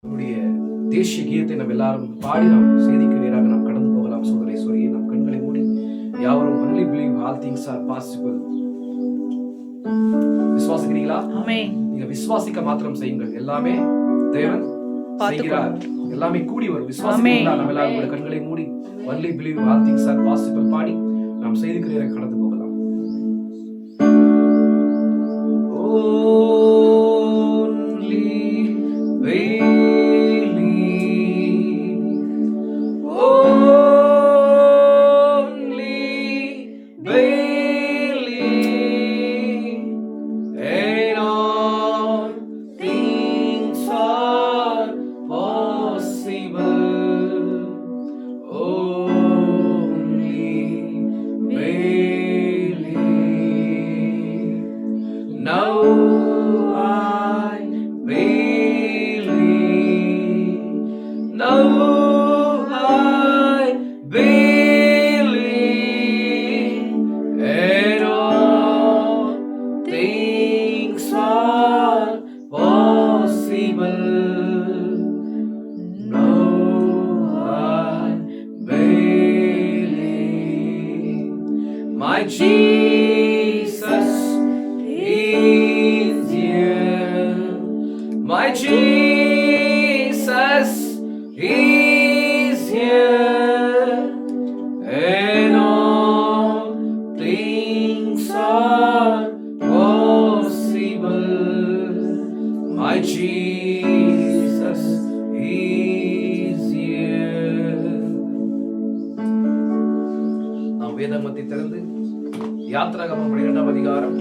நம்முடைய தேசிய கீதத்தை நம்ம எல்லாரும் பாடி நாம் செய்திக்கு நேராக நாம் கடந்து போகலாம். சோதரேஸ்வரியை நம் கண்களை மூடி யாவரும் only believe all things are possible. விசுவாசிக்கிறீங்களா? ஆமென். நீங்க விசுவாசிக்க மாத்திரம் செய்யுங்கள், எல்லாமே தேவன் செய்கிறார், எல்லாமே கூடி வரும். விசுவாசிக்கிறீங்களா? நம்ம எல்லாரும் கூட கண்களை மூடி only believe all things are possible பாடி நாம் செய்திக்கு நேராக கடந்து போகலாம். My Jesus is here. My Jesus is here. And all things are possible. My Jesus is here. நாம் வேதமத்தை திறந்து யாத்திராகமம் 12ஆம் அதிகாரம்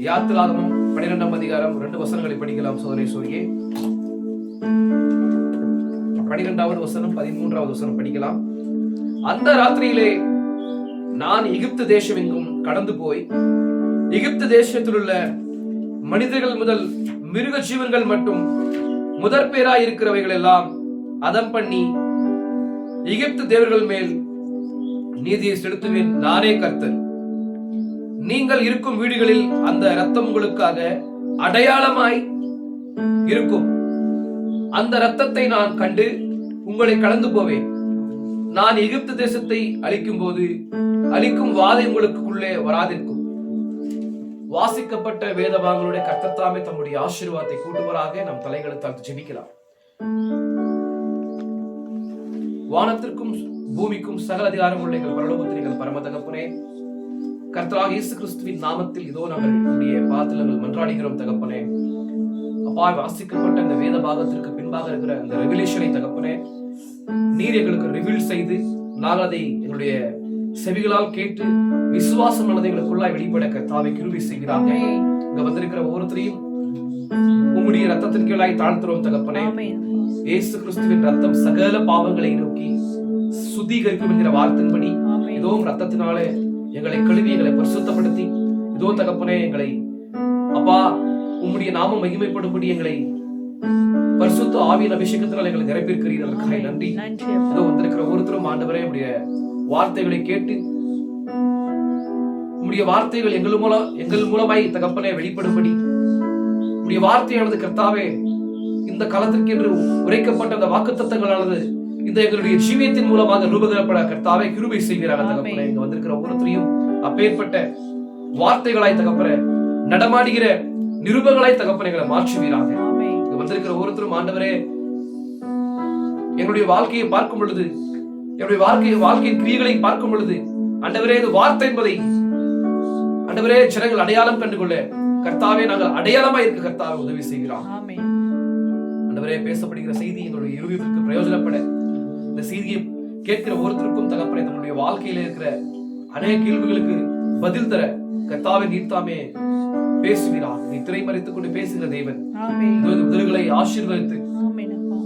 யாத்திராகமம் 12ஆம் அதிகாரம் 2 வசனங்களை படிக்கலாம். சோதரேஸ்வரியே 12வது வசனம் 13வது வசனம் படிக்கலாம். அந்த ராத்திரியிலே நான் எகிப்து தேசம் எங்கும் கடந்து போய் எகிப்து தேசத்தில் உள்ள மனிதர்கள் முதல் மிருக ஜீவன்கள் மட்டும் முதற் பேராய் இருக்கிறவைகள் எல்லாம் அதம் பண்ணி எகிப்து தேவர்கள் மேல் நீதியை செலுத்துவேன், நானே கர்த்தர். நீங்கள் இருக்கும் வீடுகளில் அந்த இரத்தம் உங்களுக்காக அடையாளமாய் இருக்கும். அந்த இரத்தத்தை நான் கண்டு உங்களை கடந்து போவேன். நான் எகிப்து தேசத்தை அழிக்கும் வாதை உங்களுக்குள்ளே வராதிருக்கும். வாசிக்கப்பட்ட வேதபாகங்களுடைய கர்த்தர் தாமே தம்முடைய ஆசீர்வாதத்தை கூட்டுவராக நம் தலைகளை தாழ்த்தி ஜெபிக்கலாம். வானத்திற்கும் பூமிக்கும் சகல அதிகாரம் உள்ள எங்கள் பரலோகத்தில் எங்கள் பரம தகப்பனே, கர்த்தராகிய இயேசு கிறிஸ்துவின் நாமத்தில் இதோ நாங்கள் உடைய பாத்திரங்கள் மன்றாடுகிறோம் தகப்பனே. அப்பா, வாசிக்கப்பட்ட இந்த வேத பாகத்திற்கு பின்பாக இருக்கிற அந்த ரெவல்யூஷனை தகப்பனே நீர் எங்களுக்கு ரிவீல் செய்து நாங்கள் அதை எங்களுடைய செவிகளால் கேட்டு விசுவாசம் அல்லது எங்களுக்குள்ளாய் வெளிப்பட கர்த்தாவை கிருபை செய்கிறாங்க. இங்க வந்திருக்கிற ஒவ்வொருத்தரையும் உம்முடைய ரத்தத்தின் கீழாய் தாழ்த்துறோம் தகப்பனே. இயேசு கிறிஸ்துவின் ரத்தம் சகல பாவங்களை நோக்கி சுத்திகரிக்கும் என்கிற வார்த்தையின்படி இதோ ரத்தத்தினாலே எங்களை கழுவி எங்களை பரிசுத்தப்படுத்தி இதோ தகப்பனே எங்களை அப்பா உம்முடைய நாமம் மகிமைப்படும்படி எங்களை பரிசுத்த ஆவியின் அபிஷேகத்தினால் எங்களை நிரப்பியிருக்கிறீர்களுக்காக நன்றி. இதோ வந்திருக்கிற ஒருத்தரும் ஆண்டவரே உடைய வார்த்தைகளை கேட்டு உம்முடைய வார்த்தைகள் எங்கள் மூலமாய் தகப்பனே வெளிப்படும்படி உம்முடைய வார்த்தையானது கர்த்தாவே இந்த காலத்திற்கு என்று உரைக்கப்பட்ட அந்த வாக்குத்தத்தங்களானது இந்த எங்களுடைய ஜீவியத்தின் மூலமாக ரூபகப்பட கர்த்தாவே கிருபை செய்கிறார்கள் தகப்பனே. இங்க வந்திருக்கிற ஒவ்வொருத்தரையும் அப்பேற்பட்ட வார்த்தைகளாய் தகப்பனே நடமாடுகிற நிருபங்களாய் தகப்பனை எங்களை மாற்றுவீராக. இங்க வந்திருக்கிற ஒவ்வொருத்தரும் ஆண்டவரே எங்களுடைய வாழ்க்கையை பார்க்கும் பொழுது என்னுடைய வாழ்க்கையின் கிரியைகளை பார்க்கும் பொழுது ஆண்டவரே இது வார்த்தை என்பதை ஆண்டவரே ஜனங்கள் அடையாளம் கண்டுகொள்ள கர்த்தாவே நாங்கள் அடையாளமாய் இருக்க கர்த்தாவே உதவி செய்கிறோம். ஆண்டவரே பேசப்படுகிற செய்தி எங்களுடைய இருதயத்திற்கு பிரயோஜனப்பட இந்த செய்தியை கேட்கிற ஒருத்தருக்கும் தகப்பனே நம்முடைய வாழ்க்கையில இருக்கிற அநேக கேள்விகளுக்கு பதில் தர கர்த்தாவே நீர்த்தாமே பேசுகிறார். நீ திரைமறைத்துக் கொண்டு பேசுகிற தேவன் உதடுகளை ஆசீர்வதித்து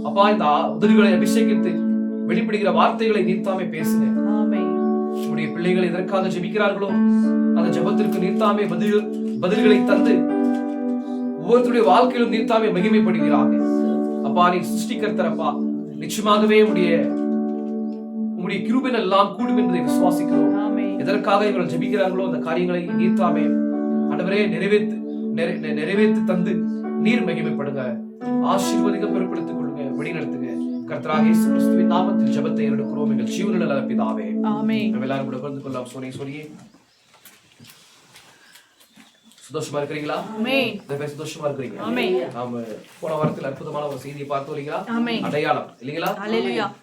அப்பா இந்த உதடுகளை அபிஷேகித்து வெளிப்படுகிற வார்த்தைகளை நீர்த்தாமே பேசுங்க. உடைய பிள்ளைகள் எதற்காக ஜெபிக்கிறார்களோ அந்த ஜெபத்திற்கு நீர்த்தாமே பதில்களை தந்து ஒவ்வொருத்தருடைய வாழ்க்கையிலும் நீர்த்தாமே மகிமைப்படுகிறாங்க. அப்பா அப்பா நீ சிருஷ்டிகர்த்தரப்பா, நிச்சயமாகவே உங்களுடைய கிருபைகள் எல்லாம் கூடும் என்பதை விசுவாசிக்கிறோம். எதற்காக இவர்கள் ஜெபிக்கிறார்களோ அந்த காரியங்களை நீர் தாமே ஆண்டவரே நிறைவேற்றி தந்து நீர் மகிமைப்படுங்க. ஆசீர்வதிக்க பொறுப்படுத்திக் கொள்ளுங்க, வழிநடத்துங்க. கர்த்தராகிய இயேசு கிறிஸ்துவின் நாமத்தில் ஜெபத்தை எடுக்கிறோம் எங்கள் ஜீவனுள்ள நல்ல பிதாவே. ஆமென். நம்ம எல்லாரும் கூட பகிர்ந்து கொள்ளலாம். சொல்லியே சந்தோஷமா இருக்கிறீங்களா? சந்தோஷமா இருக்கிறீங்க? நாம போன வாரத்தில் அற்புதமான ஒரு செய்தியை பார்த்தோம் இல்லைங்களா? அடையாளம் இல்லைங்களா?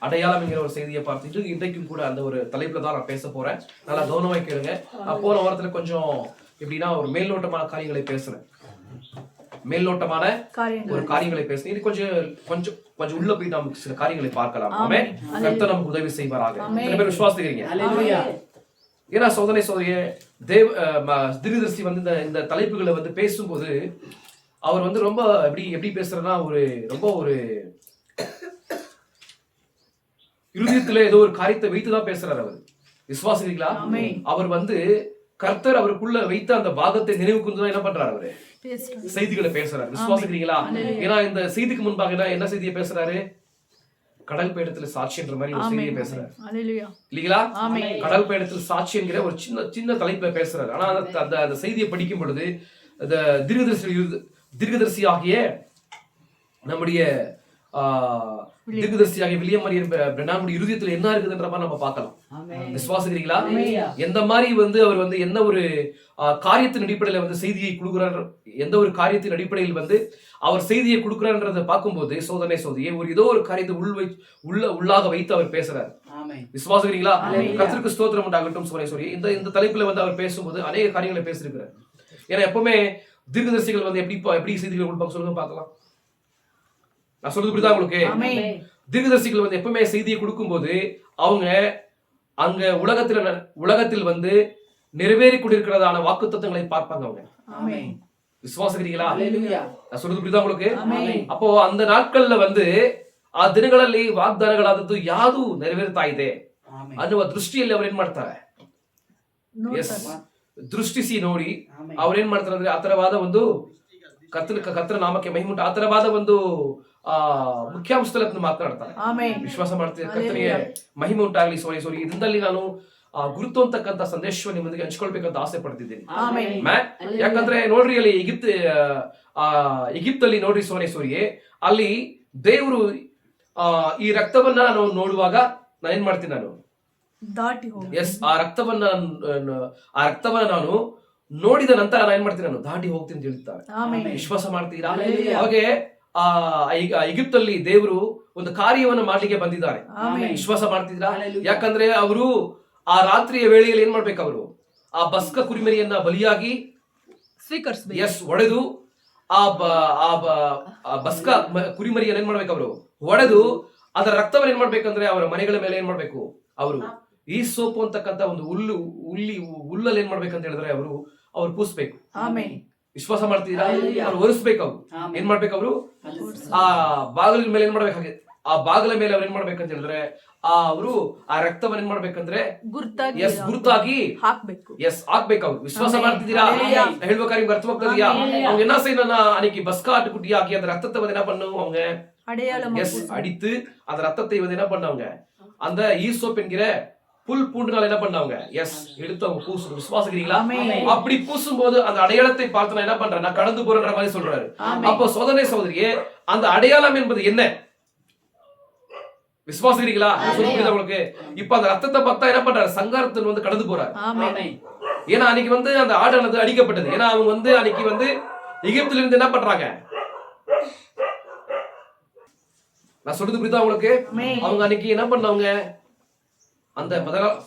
அடையாளம் என்கிற ஒரு செய்தியை பார்த்துட்டு இன்றைக்கும் கூட அந்த ஒரு தலைப்புல தான் நான் பேச போறேன். நல்லா கவனமா கேளுங்க. போன வாரத்துல கொஞ்சம் எப்படின்னா ஒரு மேல்நோட்டமான காரியங்களை பேசுறேன். மேல்நோட்டமான ஒரு காரியங்களை பேசுறேன். இது கொஞ்சம் கொஞ்சம் கொஞ்சம் உள்ள போய் நாம் சில காரியங்களை பார்க்கலாம். ஆமென். கர்த்தர் நமக்கு உதவி செய்வாராக. எத்தனை பேர் விசுவாசிக்கிறீங்க? ஏன்னா சோதனையே தீர்க்கதரிசி வந்து இந்த தலைப்புகளை வந்து பேசும்போது அவர் வந்து ரொம்ப எப்படி பேசுறதுன்னா ரொம்ப ஒரு இருதயத்துல ஏதோ ஒரு காரியத்தை வைத்துதான் பேசுறாரு. அவர் விசுவாசிக்கிறீங்களா? அவர் வந்து கர்த்தர் அவருக்குள்ள வைத்த அந்த பாகத்தை நினைவு கூர்ந்து என்ன பண்றாரு? அவரு செய்திகளை பேசுறாரு. விசுவாசிக்கிறீங்களா? ஏன்னா இந்த செய்திக்கு முன்பாக என்ன செய்தியை பேசுறாரு? கடல் பேடத்துல சாட்சி என்ற மாதிரி ஒரு செய்தியை பேசுறாரு இல்லீங்களா? கடல் பேடத்துல சாட்சி என்கிற ஒரு சின்ன தலைப்புல பேசுறாரு. ஆனா அந்த செய்தியை படிக்கும் பொழுது அந்த தீர்க்கதரிசி ஆகிய நம்முடைய தீர்க்கதரிசியாகிய வில்லியம் மரியன் பிரெனானுடைய இருதயத்துல என்ன இருக்குதுன்ற மாதிரி நம்ம பார்க்கலாம். விசுவாசிக்கிறீங்களா? எந்த மாதிரி வந்து அவர் வந்து என்ன ஒரு காரியத்தின் அடிப்படையில வந்து செய்தியை கொடுக்கிறார், எந்த ஒரு காரியத்தின் அடிப்படையில் வந்து அவர் செய்தியை கொடுக்கிறார்ன்றதை பார்க்கும்போது சோதனையே ஏதோ ஒரு காரியத்தை உள்ளாக வைத்து அவர் பேசுறாரு. விசுவாசிக்கிறீங்களா? கர்த்தருக்கு ஸ்தோத்திரம் உண்டாகட்டும். சோதனை இந்த தலைப்புல வந்து அவர் பேசும்போது அநேக காரியங்களை பேசியிருக்கிறார். ஏன்னா எப்பவுமே தீர்க்கதரிசிகள் வந்து எப்படி செய்திகள் கொடுப்பாங்க சொல்லுங்க பார்க்கலாம். நான் சொல்றது புரியுதா உங்களுக்கு? தீர்க்கதரிசிகள் வந்து எப்பவுமே செய்தியை கொடுக்கும்போது அவங்க அங்க உலகத்தில் வந்து நிறைவேறி கொண்டிருக்கிறதான வாக்குத்தத்தங்களை பார்ப்பாங்க அவங்க. விசுவாசிக்கிறீங்களா? நான் சொல்றது புரியுதா உங்களுக்கு? அப்போ அந்த நாட்கள்ல வந்து ಆ ದಿನಗಳಲ್ಲಿ ವಾಗ್ದಾನಗಳಾದದ್ದು ಯಾವುದು ನೆರವೇರ್ತಾ ಇದೆ ಅನ್ನುವ ದೃಷ್ಟಿಯಲ್ಲಿ ಅವ್ರು ಏನ್ ಮಾಡ್ತಾರೆ? ಎಸ್, ದೃಷ್ಟಿಸಿ ನೋಡಿ ಅವ್ರು ಏನ್ ಮಾಡ್ತಾರೆ ಅಂದ್ರೆ ಆತರವಾದ ಒಂದು ಕರ್ತನ ನಾಮಕ್ಕೆ ಮಹಿಮುಂಟು ಆತರವಾದ ಒಂದು ಮುಖ್ಯಾಂಶದಲ್ಲಿ ಮಾತನಾಡ್ತಾರೆ. ವಿಶ್ವಾಸ ಮಾಡ್ತಿದ್ದಾರೆ. ಕರ್ತನಿಗೆ ಮಹಿಮೆ ಉಂಟಾಗ್ಲಿ. ಸೋರಿ ಇದರಲ್ಲಿ ನಾನು ಗುರುತು ಅಂತಕ್ಕಂಥ ಸಂದೇಶವನ್ನು ನಿಮ್ಮೊಂದಿಗೆ ಹಂಚ್ಕೊಳ್ಬೇಕಂತ ಆಸೆ ಪಡ್ತಿದ್ದೀನಿ. ಯಾಕಂದ್ರೆ ನೋಡ್ರಿ ಅಲ್ಲಿ ಈಗಿಪ್ತಲ್ಲಿ ನೋಡ್ರಿ ಸೋರಿಯೇ ಅಲ್ಲಿ ದೇವರು ಈ ರಕ್ತವನ್ನ ನಾವು ನೋಡುವಾಗ ನಾನು ಏನ್ ಮಾಡ್ತೀನಿ? ನಾನು ಎಸ್ ಆ ರಕ್ತವನ್ನ ನಾನು ನೋಡಿದ ನಂತರ ನಾನು ಏನ್ ಮಾಡ್ತೀನಿ? ನಾನು ದಾಟಿ ಹೋಗ್ತೀನಿ ಅಂತ ಹೇಳ್ತಾರೆ. ವಿಶ್ವಾಸ ಮಾಡ್ತೀರಾ? ಹಾಗೆ ಈಗಿಪ್ತಲ್ಲಿ ದೇವರು ಒಂದು ಕಾರ್ಯವನ್ನು ಮಾಡ್ಲಿಕ್ಕೆ ಬಂದಿದ್ದಾರೆ. ವಿಶ್ವಾಸ ಮಾಡ್ತಿದ್ದೀರಾ? ಯಾಕಂದ್ರೆ ಅವರು ಆ ರಾತ್ರಿಯ ವೇಳೆಯಲ್ಲಿ ಏನ್ ಮಾಡ್ಬೇಕು? ಅವರು ಆ ಬಸ್ಕ ಕುರಿಮರಿಯನ್ನ ಬಲಿಯಾಗಿ ಎಸ್ ಒಡೆದು ಆ ಬಸ್ಕ ಕುರಿಮರಿಯನ್ನ ಏನ್ ಮಾಡ್ಬೇಕು? ಅವರು ಒಡೆದು ಅದರ ರಕ್ತವನ್ನು ಏನ್ ಮಾಡ್ಬೇಕಂದ್ರೆ ಅವರ ಮನೆಗಳ ಮೇಲೆ ಏನ್ ಮಾಡ್ಬೇಕು? ಅವರು ಈ ಸೋಪು ಅಂತಕ್ಕಂಥ ಒಂದು ಹುಲ್ಲಲ್ಲಿ ಏನ್ ಮಾಡ್ಬೇಕಂತ ಹೇಳಿದ್ರೆ ಅವ್ರು ಪೂಸ್ಬೇಕು. ವಿಶ್ವಾಸ ಮಾಡ್ತೀರಾ? ಅವ್ರು ಒರೆಸ್ಬೇಕು. ಅವ್ರು ಏನ್ ಮಾಡ್ಬೇಕು? ಅವರು ಆ ಬಾಗಿಲ ಮೇಲೆ ಏನ್ ಮಾಡ್ಬೇಕಾಗಿ ಆ ಬಾಗಿಲ ಮೇಲೆ ಅವ್ರು ಏನ್ ಮಾಡ್ಬೇಕಂತ ಹೇಳಿದ್ರೆ ಅವರು ಆ ರಕ್ತವನ್ನು ಏನ್ ಮಾಡ್ಬೇಕಂದ್ರೆ ಗುರುತಾಗಿ ಹಾಕ್ಬೇಕು. ಅವ್ರು ವಿಶ್ವಾಸ ಮಾಡ್ತಿದ್ದೀರಾ? ಹೇಳ್ಬೇಕಾದ್ರೆ ನಿಮ್ಗೆ ಅರ್ಥವಾಗ್ತದೆಯಾ? அவங்க என்ன செய்யணும்னா அன்னைக்கு பஸ்காட்டு குட்டியாக்கி அந்த ரத்தத்தை வந்து என்ன பண்ணும்? அவங்க எஸ் அடித்து அந்த ரத்தத்தை வந்து என்ன பண்ணாங்க? அந்த ஈசோப் என்கிற புல் பூண்டுனால என்ன பண்ணாங்க? எஸ் எடுத்து அவங்க பூசணும். விசுவாசிக்கிறீங்களா? அப்படி பூசும் போது அந்த அடையாளத்தை பார்த்து நான் என்ன பண்றேன்? நான் கடந்து போறேன்ற மாதிரி சொல்றாரு. அப்போ சகோதரியே அந்த அடையாளம் என்பது என்ன? விசுவாசிக்கிறீங்களா? உங்களுக்கு இப்ப அந்த ரத்தத்தை பார்த்தா என்ன பண்றாரு? சங்காரத்தில் வந்து கடந்து போறாரு. ஏன்னா அன்னைக்கு வந்து அந்த ஆடானது அடிக்கப்பட்டது. ஏன்னா அவங்க வந்து அன்னைக்கு வந்து எகிப்துல இருந்து என்ன பண்றாங்க? நான் சொல்றது புரியுதா உங்களுக்கு? அவங்க அன்னைக்கு என்ன பண்ணாங்க? அந்த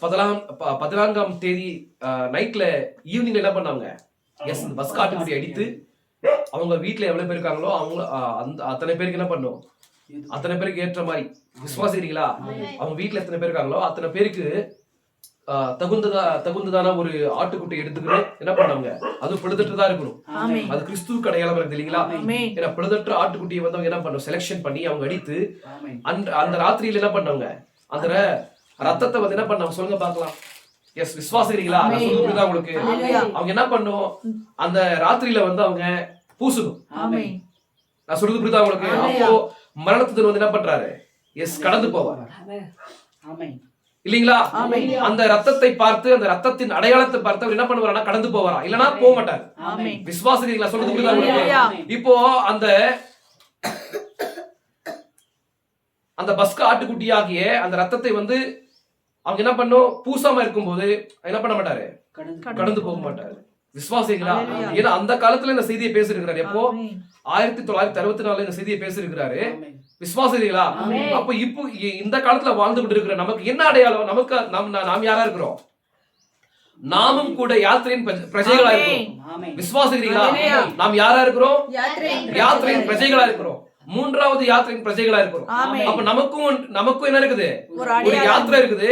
14ஆம் தேதி நைட்ல ஈவினிங்ல என்ன பண்ணாங்க? எஸ் பஸ் காட்டுக்குடி அடித்து அவங்க வீட்டுல எவ்வளவு பேர் இருக்காங்களோ அவங்க அத்தனை பேருக்கு என்ன பண்ணும்? அத்தனை பேருக்கு ஏற்ற மாதிரி. விசுவாசிக்கிறீங்களா? அவங்க வீட்டுல எத்தனை பேர் இருக்காங்களோ அத்தனை பேருக்கு தகுந்ததான ஒரு ஆட்டுக்குட்டை எடுத்துக்கிட்டு என்ன பண்ணாங்க? அது பழுதற்றதா இருக்கணும். அது கிறிஸ்துவுக்கு அடையாளம் இருக்கு இல்லைங்களா? ஏன்னா பழுதற்ற ஆட்டுக்குட்டியை வந்து அவங்க என்ன பண்ணும்? செலக்ஷன் பண்ணி அவங்க அடித்து அந்த ராத்திரியில என்ன பண்ணாங்க? அந்த ரத்தத்தை வந்து என்ன பண்ணாங்க? சொல்லுங்க பார்க்கலாம். எஸ், விசுவாசிக்கிறீங்களா? உங்களுக்கு அவங்க என்ன பண்ணும்? அந்த ராத்திரியில வந்து அவங்க பூசணும். நான் சொல்றது புரியுதா உங்களுக்கு? அப்போ மரணத்துக்கு வந்து என்ன பண்றாரு? எஸ், கடந்து போவார். ஆமென். இல்லீங்களா? அந்த ரத்தத்தை பார்த்து, அந்த ரத்தத்தின் அடையாளத்தை பார்த்து அவர் என்ன பண்ணுவாரா? கடந்து போவாரா? இல்லனா போக மாட்டார். ஆமென். விசுவாசிக்கிறீங்களா? சொல்றது புரியுதா உங்களுக்கு? இப்போ அந்த பஸ்கா ஆட்டுக்குட்டியாகிய அந்த ரத்தத்தை வந்து அவங்க என்ன பண்ணும்? பூசாம இருக்கும்போது என்ன பண்ண மாட்டாரு? கடந்து போக மாட்டாரு. விசுவாசிங்களா? ஏன்னா அந்த காலத்துல இந்த செய்தியை பேசிருக்கிறாரு. எப்போ? 1964 இந்த செய்தியை பேசிருக்கிறாரு. விசுவாசிங்களா? அப்ப இப்போ இந்த காலத்துல வாழ்ந்து கொண்டு இருக்கிற நமக்கு என்ன அடையாளம்? நமக்கு நாம் யாரா இருக்கிறோம்? நாமும் கூட யாத்திரையின் பிரஜைகளா இருக்கிறோம். விசுவாசிக்கிறீங்களா? நாம் யாரா இருக்கிறோம்? யாத்திரையின் பிரஜைகளா இருக்கிறோம். மூன்றாவது யாத்திரையின் பிரஜைகளா இருக்கிறோம். அப்ப நமக்கும் என்ன இருக்குது? ஒரு யாத்திரை இருக்குது.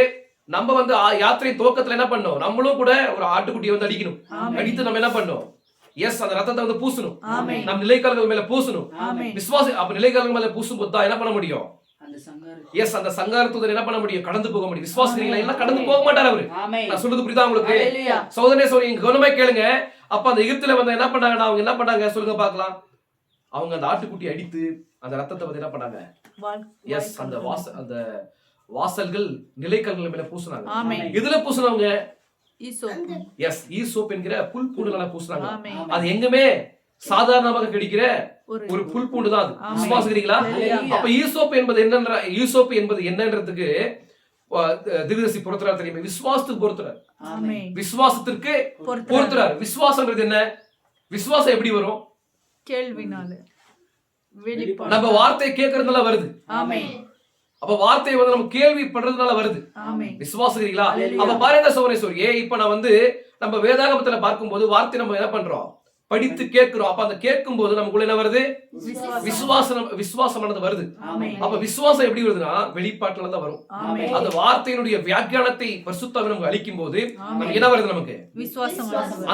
நம்ம வந்து யாத்திரை துவக்கத்துல என்ன பண்ணோம்? நம்மளும் கூட ஒரு ஆட்டுக்குட்டியை வந்து அடிக்கணும். அடித்து நம்ம என்ன பண்ணோம்? எஸ், அந்த ரத்தத்தை வந்து பூசணும். நம்ம நிலைக்கால்கள் மேல பூசணும். விசுவாசி அப்ப நிலைக்கால்கள் மேல பூசும் போது தான் என்ன பண்ண முடியும்? எஸ், அந்த சங்காரத்துடன் என்ன பண்ண முடியும்? கடந்து போக முடியும். விசுவாசிக்கிறீங்களா? எல்லாம் கடந்து போக மாட்டார் அவரு. நான் சொல்றது புரியுதா உங்களுக்கு? சகோதரனே சொல்லி கவனமா கேளுங்க. அப்ப அந்த எகிப்துல வந்து என்ன பண்ணாங்கன்னா அவங்க என்ன பண்ணாங்க சொல்லுங்க பார்க்கலாம். அவங்க அந்த ஆட்டுக்குட்டி அடித்து அந்த ரத்தத்தை வந்து என்ன பண்ணாங்க? எஸ், அந்த வாசல்கள் நிலைக்கல்கள் மேல பூசினாங்க. எதுல பூசினவங்க? எஸ், ஈசோப் என்கிற புல் பூண்டுகளை பூசினாங்க. அது எங்குமே சாதாரணமாக கிடைக்கிற ஒரு புல் பூண்டு தான் அது. விசுவாசிக்கிறீங்களா? அப்ப ஈசோப் என்பது என்னன்றதுக்கு திருதசி பொறுத்துறாரு தெரியுமா? விசுவாசத்துக்கு பொறுத்துறாரு. விசுவாசத்திற்கு பொறுத்துறாரு. விசுவாசம்ன்றது என்ன? விசுவாசம் எப்படி வரும்? கேள்வினால. நம்ம வார்த்தை கேட்கறதுனால வருது. அப்ப வார்த்தை வந்து நம்ம கேள்விப்படுறதுனால வருது. விசுவாசிக்கிறீங்களா? அப்ப பாருங்க சகோதரனே, இப்ப நான் வந்து நம்ம வேதாகமத்துல பார்க்கும்போது வார்த்தை நம்ம என்ன பண்றோம்? படித்து கேட்கிறோம். அப்ப அந்த கேட்கும் போது நமக்குள்ள என்ன வருது? விசுவாசமானது வருது. அப்ப விசுவாசம் எப்படி வருதுன்னா வெளிப்பாட்டுல தான் வரும். அந்த வார்த்தையினுடைய வியாக்கியானத்தை பரிசுத்தாவி நமக்கு அளிக்கும் போது நமக்கு என்ன வருது? நமக்கு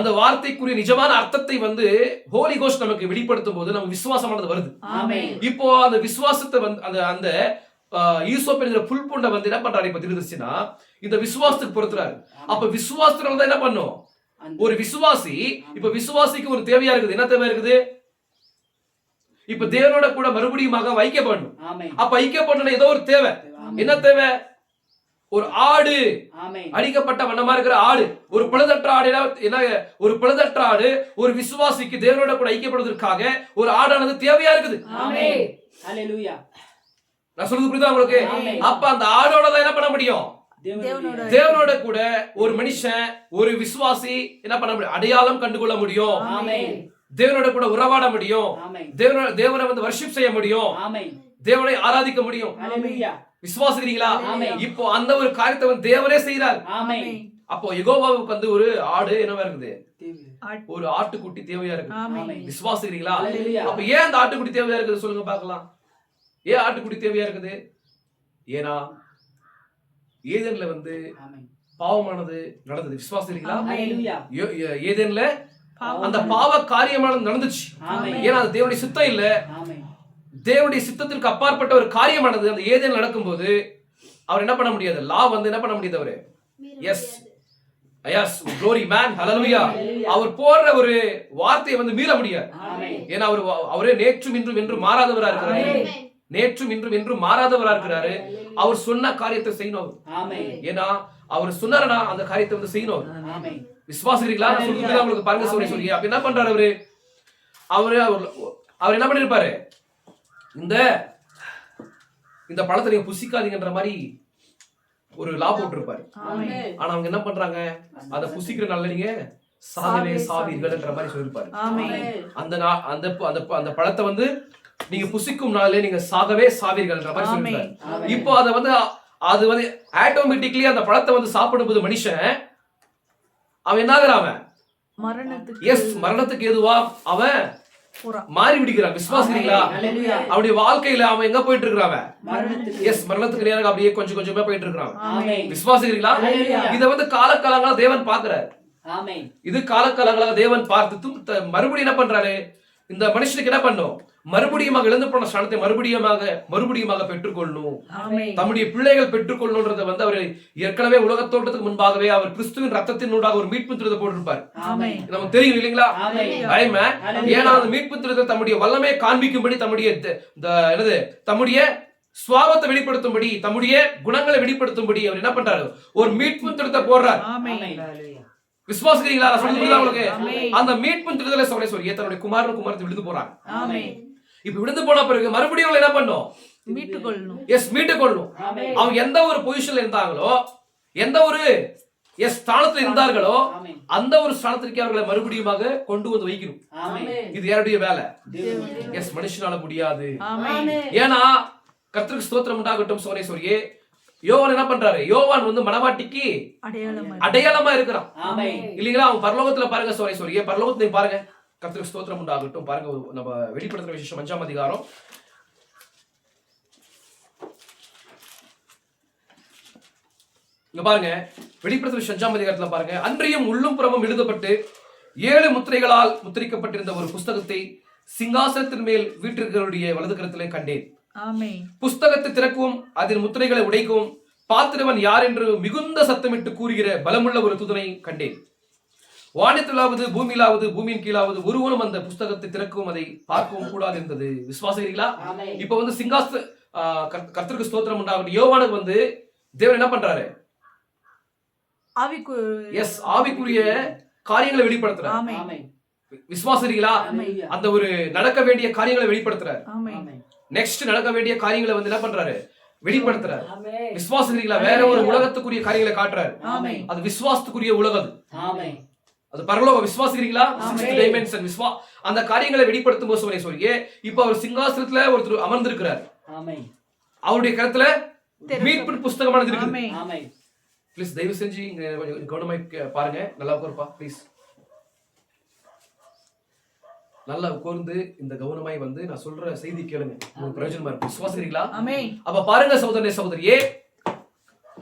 அந்த வார்த்தைக்குரிய நிஜமான அர்த்தத்தை வந்து ஹோலி கோஸ்ட் நமக்கு வெளிப்படுத்தும் போது நமக்கு விசுவாசமானது வருது. இப்போ அந்த விசுவாசத்தை வந்து அந்த ஈசோப் என்கிற புல் பூண்டை வந்து என்ன பண்றாரு? இப்ப திருதர்சினா இந்த விசுவாசத்துக்கு பொறுத்துறாரு. அப்ப விசுவாசத்தினால தான் என்ன பண்ணும்? ஒரு விசுவாசி, இப்ப விசுவாசிக்கு ஒரு தேவையா இருக்குது. என்ன தேவை இருக்குது? இப்ப தேவனோட கூட மறுபடியும் வைக்கப்படணும். அப்ப ஐக்கியப்படணும். ஏதோ ஒரு தேவை. என்ன தேவை? ஒரு ஆடு, அடிக்கப்பட்ட வண்ணமா இருக்கிற ஆடு, ஒரு பழுதற்ற ஆடு. என்ன? ஒரு பழுதற்ற ஆடு ஒரு விசுவாசிக்கு தேவனோட கூட ஐக்கியப்படுவதற்காக ஒரு ஆடானது தேவையா இருக்குது. நான் சொல்றது புரியுதா உங்களுக்கு? அப்ப அந்த ஆடோட தான் என்ன பண்ண முடியும்? தேவனோட கூட ஒரு மனுஷன், ஒரு விசுவாசி என்ன பண்ண முடியும்? அடையாளம் கண்டுகொள்ள முடியும். தேவனோட கூட உறவாட முடியும். தேவனை வந்து வர்ஷிப் செய்ய முடியும். தேவனை ஆராதிக்க முடியும். விசுவாசிக்கிறீங்களா? இப்போ அந்த ஒரு காரியத்தை வந்து தேவனே செய்யறார். அப்போ யெகோவாவுக்கு வந்து ஒரு ஆடு என்னவா இருக்குது? ஒரு ஆட்டுக்குட்டி தேவையா இருக்கு. விசுவாசிக்கிறீங்களா? அப்ப ஏன் அந்த ஆட்டுக்குட்டி தேவையா இருக்குது சொல்லுங்க பார்க்கலாம். ஏன் ஆட்டுக்குட்டி தேவையா இருக்குது? ஏன்னா ஏதேன்ல வந்து பாவமானது நடந்தது. விசுவாசிக்கிறீங்களா? ஏதேன்ல அந்த பாவ காரியமானது நடந்துச்சு. ஏன்னா அது தேவனுடைய சித்தம் இல்ல. தேவனுடைய சித்தத்திற்கு அப்பாற்பட்ட ஒரு காரியமானது அந்த ஏதேன் நடக்கும்போது அவர் என்ன பண்ண முடியாது? லா வந்து என்ன பண்ண முடியாது? அவரு yes yes glory man hallelujah. அவர் போடுற ஒரு வார்த்தையை வந்து மீற முடியாது. ஏன்னா அவரே நேற்றும் இன்றும் என்றும் மாறாதவரா இருக்கிறாரு. நேற்றும் இன்றும் என்றும் மாறாதவரா இருக்கிறாரு. அவர் சொன்ன காரியத்தை செய்யணும். ஏன்னா அவர் சொன்னாரா அந்த காரியத்தை வந்து செய்யணும். விசுவாசிக்கிறீங்களா? சொல்லுங்க உங்களுக்கு பாருங்க சொல்லி அப்ப என்ன பண்றாரு அவரு? அவர் என்ன பண்ணிருப்பாரு? இந்த பழத்தை நீங்க புசிக்காதீங்கன்ற மாதிரி ஒரு லா போட்டிருப்பாரு. ஆனா அவங்க என்ன பண்றாங்க? அத புசிக்கிற நாள்ல நீங்க சாகவே சாவீர்கள்ன்ற மாதிரி சொல்லிருப்பாரு. அந்த பழத்தை வந்து நீங்க புசிக்கும் நாள்ல நீங்க சாகவே சாவீர்கள்ன்ற மாதிரி சொல்லிருப்பாரு. இப்போ அது வந்து ஆட்டோமேட்டிக்கலி அந்த பழத்தை வந்து சாப்பிடும்போது மனுஷன் அவன் என்ன ஆகுறான்? மரணத்துக்கு எதுவா அவன் மாறி விடுகிறான். விசுவாசிக்கிறீங்களா? அவனுடைய வாழ்க்கையில அவன் எங்க போயிட்டு இருக்கிறான்? எஸ், மரணத்துக்கு நேராக அப்படியே கொஞ்சம் கொஞ்சமா போயிட்டு இருக்கிறான். விசுவாசிக்கிறீங்களா? இத வந்து காலகாலங்களா தேவன் பாக்குறாரு. இது காலகாலங்களாக தேவன் பார்த்து மறுபடியும் என்ன பண்றாரு? இந்த மனுஷனுக்கு என்ன பண்ணும்? மறுபடியும் இழந்து போன ஸ்தானத்தை மறுபடியும் பெற்றுக்கொள்ளணும். தம்முடைய பிள்ளைகள் பெற்றுக்கொள்ளணும்ன்றத வந்து அவர் ஏற்கனவே உலக தோற்றத்துக்கு முன்பாகவே அவர் கிறிஸ்துவின் ரத்தத்தினூடாக ஒரு மீட்பு திட்டத்தை போட்டிருப்பார். நமக்கு தெரியும் இல்லைங்களா? ஏன்னா அந்த மீட்பு திட்டத்தை தம்முடைய வல்லமையை காண்பிக்கும்படி தம்முடைய சுவாபத்தை வெளிப்படுத்தும்படி தம்முடைய குணங்களை வெளிப்படுத்தும்படி அவர் என்ன பண்றாரு? ஒரு மீட்பு திட்டத்தை போடுறார். விசுவாசிக்கிறீங்களா? உங்களுக்கு அந்த மீட்பு திட்டத்துல சொல்லி தன்னுடைய குமாரத்தை விழுந்து போறாங்க. இப்ப விழுந்து போன பிறகு மறுபடியும் என்ன பண்ணும்? மீட்டுக்கொள்ளணும். அவங்க எந்த ஒரு பொசிஷன்ல இருந்தாங்களோ, எந்த ஒரு ஸ்தானத்துல இருந்தார்களோ, அந்த ஒரு ஸ்தானத்திற்கு அவர்களை மறுபடியும் கொண்டு வந்து வைக்கணும். இது யாருடைய வேலை? மனுஷனால முடியாது. ஏன்னா கர்த்தருக்கு ஸ்தோத்திரம் உண்டாகட்டும். சோரேஸ்வரியே, யோவான் என்ன பண்றாரு? யோவான் வந்து மனவாட்டிக்கு அடையாளமா இருக்கிறான் இல்லீங்களா? அவன் பரலோகத்துல பாருங்க சோரேஸ்வரியே, பரலோகத்துல பாருங்க. கர்த்தருக்கு ஸ்தோத்திரம் உண்டாகட்டும். பாருங்க, நம்ம வெளிப்படுத்துற விசேஷம் 5ஆம் அதிகாரம் இங்க பாருங்க. வெளிப்படுத்துற 5ஆம் அதிகாரத்துல பாருங்க. அன்றியும் உள்ளும் புறமும் எழுதப்பட்டு 7 முத்திரைகளால் முத்திரிக்கப்பட்டிருந்த ஒரு புஸ்தகத்தை சிங்காசனத்தின் மேல் வீற்றிருக்கிறவருடைய வலது கரத்திலே கண்டேன். புஸ்தகத்தை திறக்கவும் அதில் முத்திரைகளை உடைக்கவும் பார்த்திருவன் யார் என்று மிகுந்த சத்தமிட்டு கூறுகிற பலமுள்ள ஒரு தூதனை கண்டேன். வானத்திலாவது பூமியிலாவது பூமியின் கீழாவது ஒருவனும் அந்த புஸ்தகத்தை திறக்கவும் அதை பார்க்கவும் கூடாது இருந்தது. விசுவாசிக்கிறீங்களா? இப்ப வந்து கர்த்தருக்கு ஸ்தோத்திரம் உண்டாகட்டும். யோவானுக்கு வந்து தேவன் என்ன பண்றாரு? ஆவிக்குரிய காரியங்களை வெளிப்படுத்துறாரு. விசுவாசிக்கிறீங்களா? அந்த ஒரு நடக்க வேண்டிய காரியங்களை வெளிப்படுத்துறாரு. நெக்ஸ்ட் நடக்க வேண்டிய காரியங்களை வந்து என்ன பண்றாரு? வெளிப்படுத்துறாரு. விசுவாசிக்கிறீங்களா? வேற ஒரு உலகத்துக்குரிய காரியங்களை காட்டுறாரு. அது விசுவாசத்துக்குரிய உலகம். அது பரலோக. விசுவாசிக்கிறீங்களா? அந்த காரியங்களை வெளிப்படுத்தும் போது சொல்லியே இப்ப அவர் சிங்காசனத்துல ஒருத்தர் அமர்ந்திருக்கிறார். அவருடைய கருத்துல மீட்பின் புஸ்தகமானது இருக்கு. ப்ளீஸ் தயவு செஞ்சு கவனமாய் பாருங்க. நல்லா உட்காருப்பா ப்ளீஸ். நல்லா உட்கார்ந்து இந்த கவனமாய் வந்து நான் சொல்ற செய்தி கேளுங்க. உங்களுக்கு பிரயோஜனமா இருக்கும். விசுவாசிக்கிறீங்களா? அப்ப பாருங்க சகோதரனே சகோதரியே,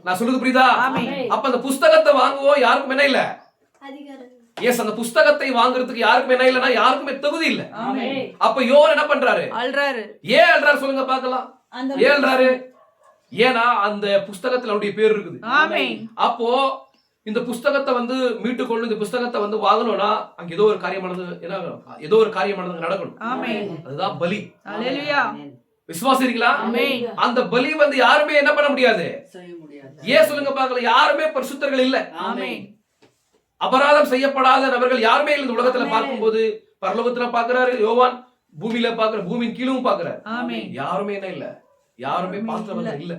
நான் சொல்றது புரியுதா? அப்ப அந்த புஸ்தகத்தை வாங்குவோம் யாருக்கும் என்ன இல்ல? அந்த புஸ்தகத்தை வாங்குறதுக்கு யாருக்கும் என்ன இல்லைன்னா யாருக்குமே தகுதி இல்ல. அப்ப யோவான் என்ன பண்றாரு? ஏன் அல்றாரு சொல்லுங்க பாக்கலாம். ஏன் அல்றாரு? ஏன்னா அந்த புஸ்தகத்துல அவருடைய பேர் இருக்குது. அப்போ இந்த புஸ்தகத்தை வந்து மீட்டுக்கொள்ளு, இந்த புஸ்தகத்தை வந்து வாங்கணும்னா அங்க ஏதோ ஒரு காரியமானது ஏதோ ஒரு காரியமானது நடக்கணும். அதுதான் பலி. விசுவாசிக்கிறீங்களா? அந்த பலி வந்து யாருமே என்ன பண்ண முடியாது. ஏன் சொல்லுங்க பாக்கலாம். யாருமே பரிசுத்தர்கள் இல்ல. அபராதம் செய்யப்படாத நபர்கள் யாருமே இல்ல. இந்த உலகத்துல பார்க்கும்போது பரலோகத்துல பாக்குறாரு யோவான், பூமியில பாக்குற, பூமியின் கீழும் பாக்குறாரு. யாருமே என்ன இல்ல. யாருமே பார்த்தவங்க இல்ல.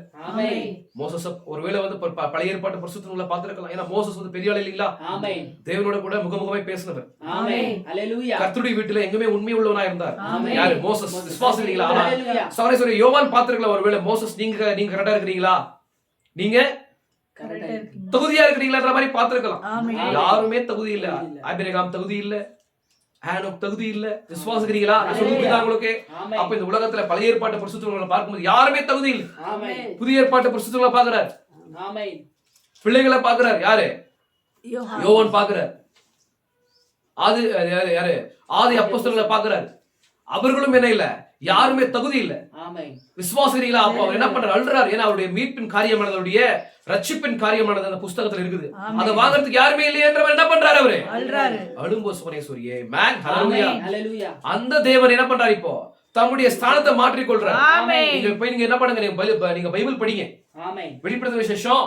மோசஸ் ஒருவேளை வந்து பழைய ஏற்பாட்டு பரிசுத்தங்களை பார்த்திருக்கலாம். ஏன்னா மோசஸ் வந்து பெரிய ஆள் இல்லீங்களா? தேவனோட கூட முகமுகமாய் பேசினவர். கர்த்தருடைய வீட்டுல எங்குமே உண்மை உள்ளவனா இருந்தார். யாரு? மோசஸ். விசுவாசிக்கிறீங்களா? சாரி யோவான் பார்த்திருக்கலாம். ஒருவேளை மோசஸ் நீங்க கரெக்டா இருக்கிறீங்களா, நீங்க தகுதியா இருக்கிறீங்களா மாதிரி பார்த்திருக்கலாம். யாருமே தகுதி இல்ல. ஆபிரகாம் தகுதி இல்ல, ஹேனோக் தகுதி இல்ல. விசுவாசிக்கிறீங்களா? உங்களுக்கு அப்ப இந்த உலகத்துல பழைய ஏற்பாட்டு பரிசுத்தங்களை பார்க்கும்போது யாருமே தகுதி இல்ல. புதிய ஏற்பாட்டு பரிசுத்தங்களை பாக்குறாரு. பிள்ளைகளை பாக்குறாரு. யாரு? யோவான் பாக்குறாரு. ஆதி அப்போஸ்தலர்களை பாக்குறாரு. அவர்களும் என்ன இல்ல, யாருமே தகுதி இல்ல. விசுவாசிக்கிறீங்களா? அப்போ அவர் என்ன பண்றாரு? அழுறாரு. ஏன்னா அவருடைய மீட்பின் காரியமானது, அவருடைய ரட்சிப்பின் காரியமானது அந்த புஸ்தகத்துல இருக்குது. அதை வாங்குறதுக்கு யாருமே இல்லையேன்ற என்ன பண்றாரு? அவரு அழும்போ சுவனேஸ்வரியே மேன். ஹல்லேலூயா. அந்த தேவன் என்ன பண்றாரு? இப்போ தம்முடைய ஸ்தானத்தை மாற்றிக் கொள்றாரு. நீங்க போய் நீங்க என்ன பண்ணுங்க, நீங்க பைபிள் படிங்க. வெளிப்படுத்துற விசேஷம்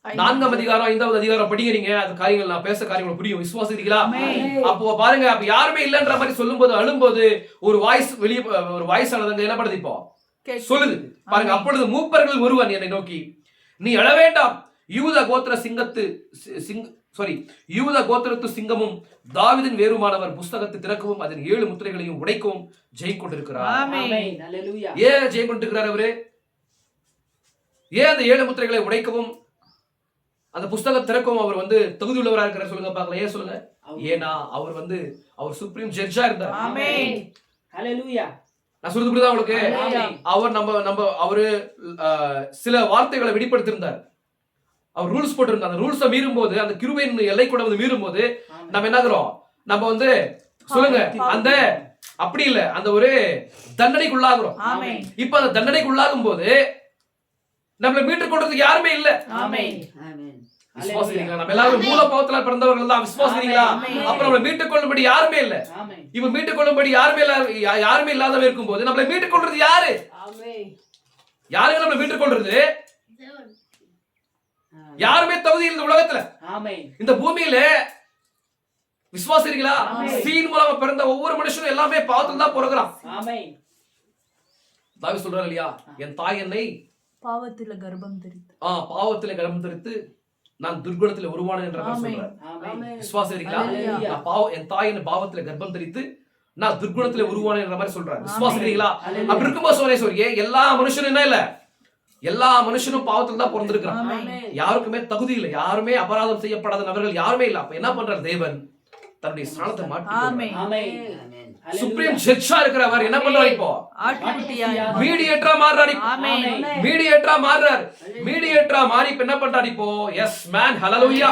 4ஆம் அதிகாரம் 5வது அதிகாரம் படிங்க. நீங்க அந்த காரியங்கள் நான் பேச காரியங்கள் புரியும். விசுவாசிக்கிறீங்களா? அப்போ பாருங்க, அப்ப யாருமே இல்லன்ற மாதிரி சொல்லும்போது அழும்போது ஒரு வாய்ஸ் வெளியே, ஒரு வாய்ஸ் ஆனது என்ன பண்ணுது? இப்போ சொல்லுது பாருங்க. அப்பொழுது மூப்பர்கள் ஒருவன் என்னை நோக்கி, நீ அழ வேண்டாம், யூத கோத்திரத்து சிங்கமும் தாவீதின் வேறுமானவர் புஸ்தகத்தை திறக்கவும் அதன் 7 முத்திரைகளையும் உடைக்கவும் ஜெயம் கொண்டிருக்கிறார். ஏன் ஜெயம் கொண்டிருக்கிறார் அவரு? ஏன் அந்த 7 முத்திரைகளை உடைக்கவும் அந்த புஸ்தகம் திறக்கவும் அவர் வந்து தகுதி உள்ளவராக இருக்கிறார்? சொல்லுங்க பாக்கலாம். ஏன் சொல்லுங்க? ஏன்னா அவர் சுப்ரீம் ஜட்ஜா இருந்தார். நான் சொல்றது புரியுதா உங்களுக்கு? அவர் அவரு சில வார்த்தைகளை வெளிப்படுத்தியிருந்தார். அவர் ரூல்ஸ் போட்டிருந்தார். அந்த ரூல்ஸை மீறும் போது, அந்த கிருபையின் எல்லை கூட வந்து மீறும் போது நம்ம என்ன ஆகிறோம்? நம்ம வந்து சொல்லுங்க, அந்த அப்படி இல்ல, அந்த ஒரு தண்டனைக்குள்ளாகிறோம். இப்ப அந்த தண்டனைக்குள்ளாகும் போது நம்மளை மீட்டுக் கொள்றதுக்கு யாருமே இல்ல. விசுவாசிக்கிறீங்களா? நம்ம எல்லாரும் மூல பாவத்தினால பிறந்தவர்கள் தான். விசுவாசிக்கிறீங்களா? அப்ப நம்மளை மீட்டுக் கொள்ளும்படி யாருமே இல்ல. இப்ப மீட்டுக் கொள்ளும்படி யாருமே இல்லாதவ இருக்கும் போது நம்மளை மீட்டுக் கொள்றது யாரு? யாருங்க நம்மளை மீட்டுக் கொள்றது? யாருமே தகுதி இந்த உலகத்துல, இந்த பூமியில. விசுவாசிக்கிறீங்களா? ஸ்திரீயின் மூலமா பிறந்த ஒவ்வொரு மனுஷனும் எல்லாமே பாவத்துல தான் பிறகுறான். தாவீது சொல்றாரு இல்லையா, என் தாய் என்னை பாவத்தில கர்ப்பம் தரித்து நான் துர்குணத்துல உருவானேன் என்ற மாதிரி சொல்றாரு. விசுவாசிக்கிறீங்களா? என் தாய் என்னை பாவத்துல கர்ப்பம் தரித்து நான் துர்குணத்துல உருவானேன் என்ற மாதிரி சொல்றாரு. விசுவாசிக்கிறீங்களா? அப்படி இருக்கும்போது சொல்றே, எல்லா மனுஷனும் என்ன இல்ல, எல்லா மனுஷனும் பாவத்துல தான் பிறந்திருக்கிறான். யாருக்குமே தகுதி இல்லை, யாருமே அபராதம் செய்யப்படாத நபர்கள் யாருமே இல்ல. அப்ப என்ன பண்றாரு தேவன்? தன்னுடைய ஸ்தானத்தை மாற்றி சுப்ரீம் ஜட்ஜா இருக்கிறவர் என்ன பண்றாரு? இப்போ மீடியேட்டரா மாறுறாரு. மீடியேட்டரா மாறி இப்ப என்ன பண்றாரு? இப்போ எஸ் மேன், ஹல்லேலூயா.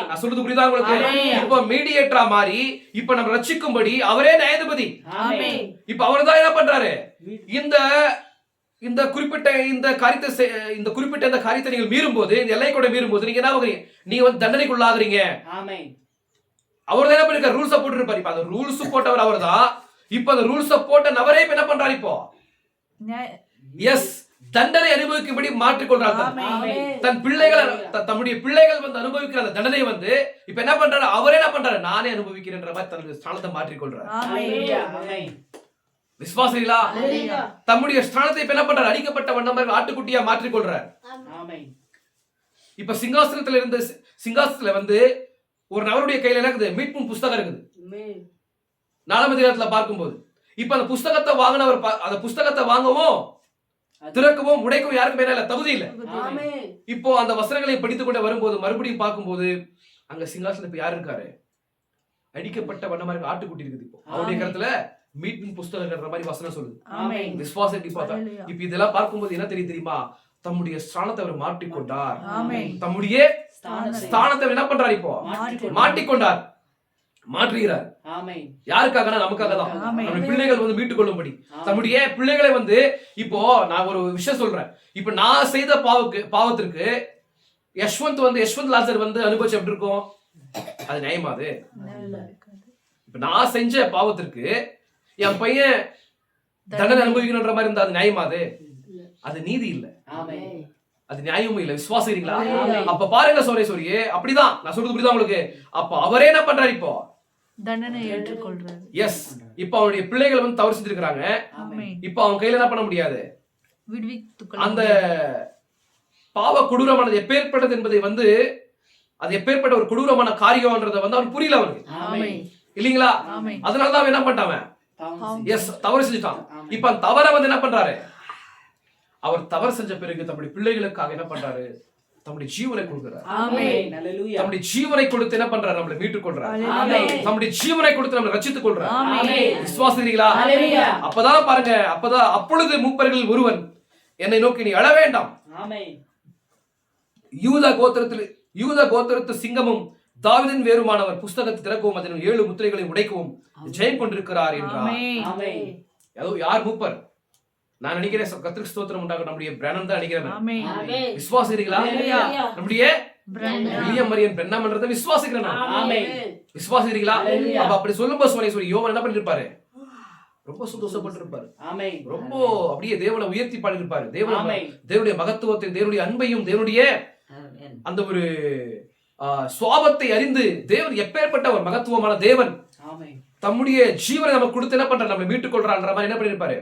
நான் சொல்றது புரியுதா உங்களுக்கு? இப்போ மீடியேட்டரா மாறி இப்ப நம்ம ரட்சிக்கும்படி அவரே நியாயாதிபதி. இப்ப அவர்தான் என்ன பண்றாரு? இந்த குறிப்பிட்ட இந்த காரியத்தை நீங்கள் மீறும்போது, இந்த எல்லை கூட மீறும்போது நீங்க என்ன ஆகுறீங்க? நீங்க வந்து தண்டனைக்குள்ளாகிறீங்க. அவர் தான் என்ன பண்ணிருக்காரு? ரூல்ஸ் போட்டுருப்பாரு. இப்ப அந்த ரூல்ஸ் போட்டவர் அவர் தான். இப்ப அந்த ரூல்ஸ் போட்ட நபரே இப்ப என்ன பண்றாரு? இப்போ எஸ் தண்டனை அனுபவிக்கும்படி மாற்றிக்கொள்றாரு. தன் பிள்ளைகளை, தம்முடைய பிள்ளைகள் வந்து அனுபவிக்கிற அந்த தண்டனை வந்து இப்ப என்ன பண்றாரு? அவரே என்ன பண்றாரு? நானே அனுபவிக்கிறேன் மாதிரி தன்னுடைய ஸ்தானத்தை மாற்றிக்கொள்றாரு. விசுவாசிகளா? தம்முடைய ஸ்தானத்தை இப்ப என்ன பண்றாரு? அடிக்கப்பட்ட வண்ணம் ஆட்டுக்குட்டியா மாற்றிக்கொள்றாரு. இப்ப சிங்காசனத்துல வந்து ஒரு நபருடைய கையில இருக்குது மீட்பும் புஸ்தகம் இருக்குது. 4ஆம் அதிகாரத்துல பார்க்கும்போது இப்ப அந்த புஸ்தகத்தை வாங்கினவர், அந்த புஸ்தகத்தை வாங்கவும் திறக்கவும் உடைக்கவும் யாருக்கும் மேல தகுதி இல்ல. இப்போ அந்த வசனங்களை படித்துக் கொண்டு வரும்போது மறுபடியும் பார்க்கும்போது அங்க சிங்காசனத்துல இப்ப யாரு இருக்காரு? அடிக்கப்பட்ட வண்ணமா இருக்க ஆட்டுக்குட்டி இருக்குது. இப்போ அவருடைய கருத்துல மீட்பின் புஸ்தகம்ன்ற மாதிரி வசனம் சொல்லுது. விசுவாசத்தை பார்த்தா இப்ப இதெல்லாம் பார்க்கும்போது என்ன தெரியுமா? தம்முடைய ஸ்தானத்தை அவர் மாற்றிக்கொண்டார். தம்முடைய ஸ்தானத்தை என்ன பண்றாரு? இப்போ மாற்றிக்கொண்டார், மாற்றுகிறார். யாருக்காக? நமக்காக தான். நம்ம பிள்ளைகள் வந்து மீட்டுக் கொள்ளும்படி தம்முடைய பிள்ளைகளை வந்து. இப்போ நான் ஒரு விஷயம் சொல்றேன். இப்ப நான் செய்த பாவத்திற்கு யஷ்வந்த் லாசர் வந்து அனுபவிச்சு எப்படி இருக்கும்? அது நியாயமா? அது இப்ப நான் செஞ்ச பாவத்திற்கு என் பையன் தண்டனை அனுபவிக்கணும்ன்ற மாதிரி இருந்தா அது நியாயமா? அது நீதி இல்ல, அது நியாயமும் இல்ல. விசுவாசிக்கிறீங்களா? அப்ப பாருங்க சோரேஸ்வரியே, அப்படிதான் நான் சொல்றது புரியுதா உங்களுக்கு? அப்ப அவரே என்ன பண்றாரு? இப்போ தண்டனை ஏற்றுக்கொள்றாரு. எஸ். இப்ப அவருடைய பிள்ளைகள் வந்து தவறு செஞ்சிருக்காங்க. இப்ப அவங்க கையில என்ன பண்ண முடியாது? அந்த பாவ கொடூரமானது எப்பேற்பட்டது என்பதை வந்து, அது எப்பேற்பட்ட ஒரு கொடூரமான காரியம்ன்றதை வந்து அவனுக்கு புரியல, அவனுக்கு இல்லீங்களா? அதனாலதான் அவன் என்ன பண்ணிட்டான்? எஸ், தவறு செஞ்சுட்டான். இப்ப அந்த தவறை வந்து என்ன பண்றாரு? அவர் தவறு செஞ்ச பிறகு தம்முடைய பிள்ளைகளுக்காக என்ன பண்றாரு? தம்முடைய ஜீவனை கொடுக்கிறார். தம்முடைய ஜீவனை கொடுத்து என்ன பண்றாரு? நம்மளை மீட்டுக் கொள்றார். தம்முடைய ஜீவனை கொடுத்து நம்மளை ரட்சித்துக் கொள்றார். விசுவாசிக்கிறீங்களா? அப்பதான் பாருங்க, அப்பொழுது மூப்பர்களில் ஒருவன் என்னை நோக்கி நீ அழ வேண்டாம், யூத கோத்திரத்து சிங்கமும் தாவீதின் வேறுமானவர் புஸ்தகத்தை திறக்கவும் அதன் 7 முத்திரைகளை உடைக்கவும் ஜெயம் கொண்டிருக்கிறார் என்றார். யார் மூப்பர்? நான் நினைக்கிறேன் கர்த்தருக்கு ஸ்தோத்திரம் உண்டாக நம்முடைய பிரானம் தான் நினைக்கிறேன். விசுவாசிக்கிறீங்களா? நம்முடைய வில்லியம் மரியன் பிரென்னாம்ன்றதை விசுவாசிக்கிறேன். விசுவாசிக்கிறீங்களா? அப்ப அப்படி சொல்லும்போது சோரேஸ்வரி யோவான் என்ன பண்ணிருப்பாரு? ரொம்ப சந்தோஷப்பட்டிருப்பாரு. ரொம்ப அப்படியே தேவனை உயர்த்தி பாடியிருப்பாரு. தேவனுடைய மகத்துவத்தை, தேவனுடைய அன்பையும், தேவனுடைய அந்த ஒரு சுவாபத்தை அறிந்து தேவன் எப்பேற்பட்ட ஒரு மகத்துவமான தேவன் தம்முடைய ஜீவனை நமக்கு கொடுத்து என்ன பண்றாரு? நம்ம மீட்டுக் கொள்றான்ற மாதிரி என்ன பண்ணிருப்பாரு?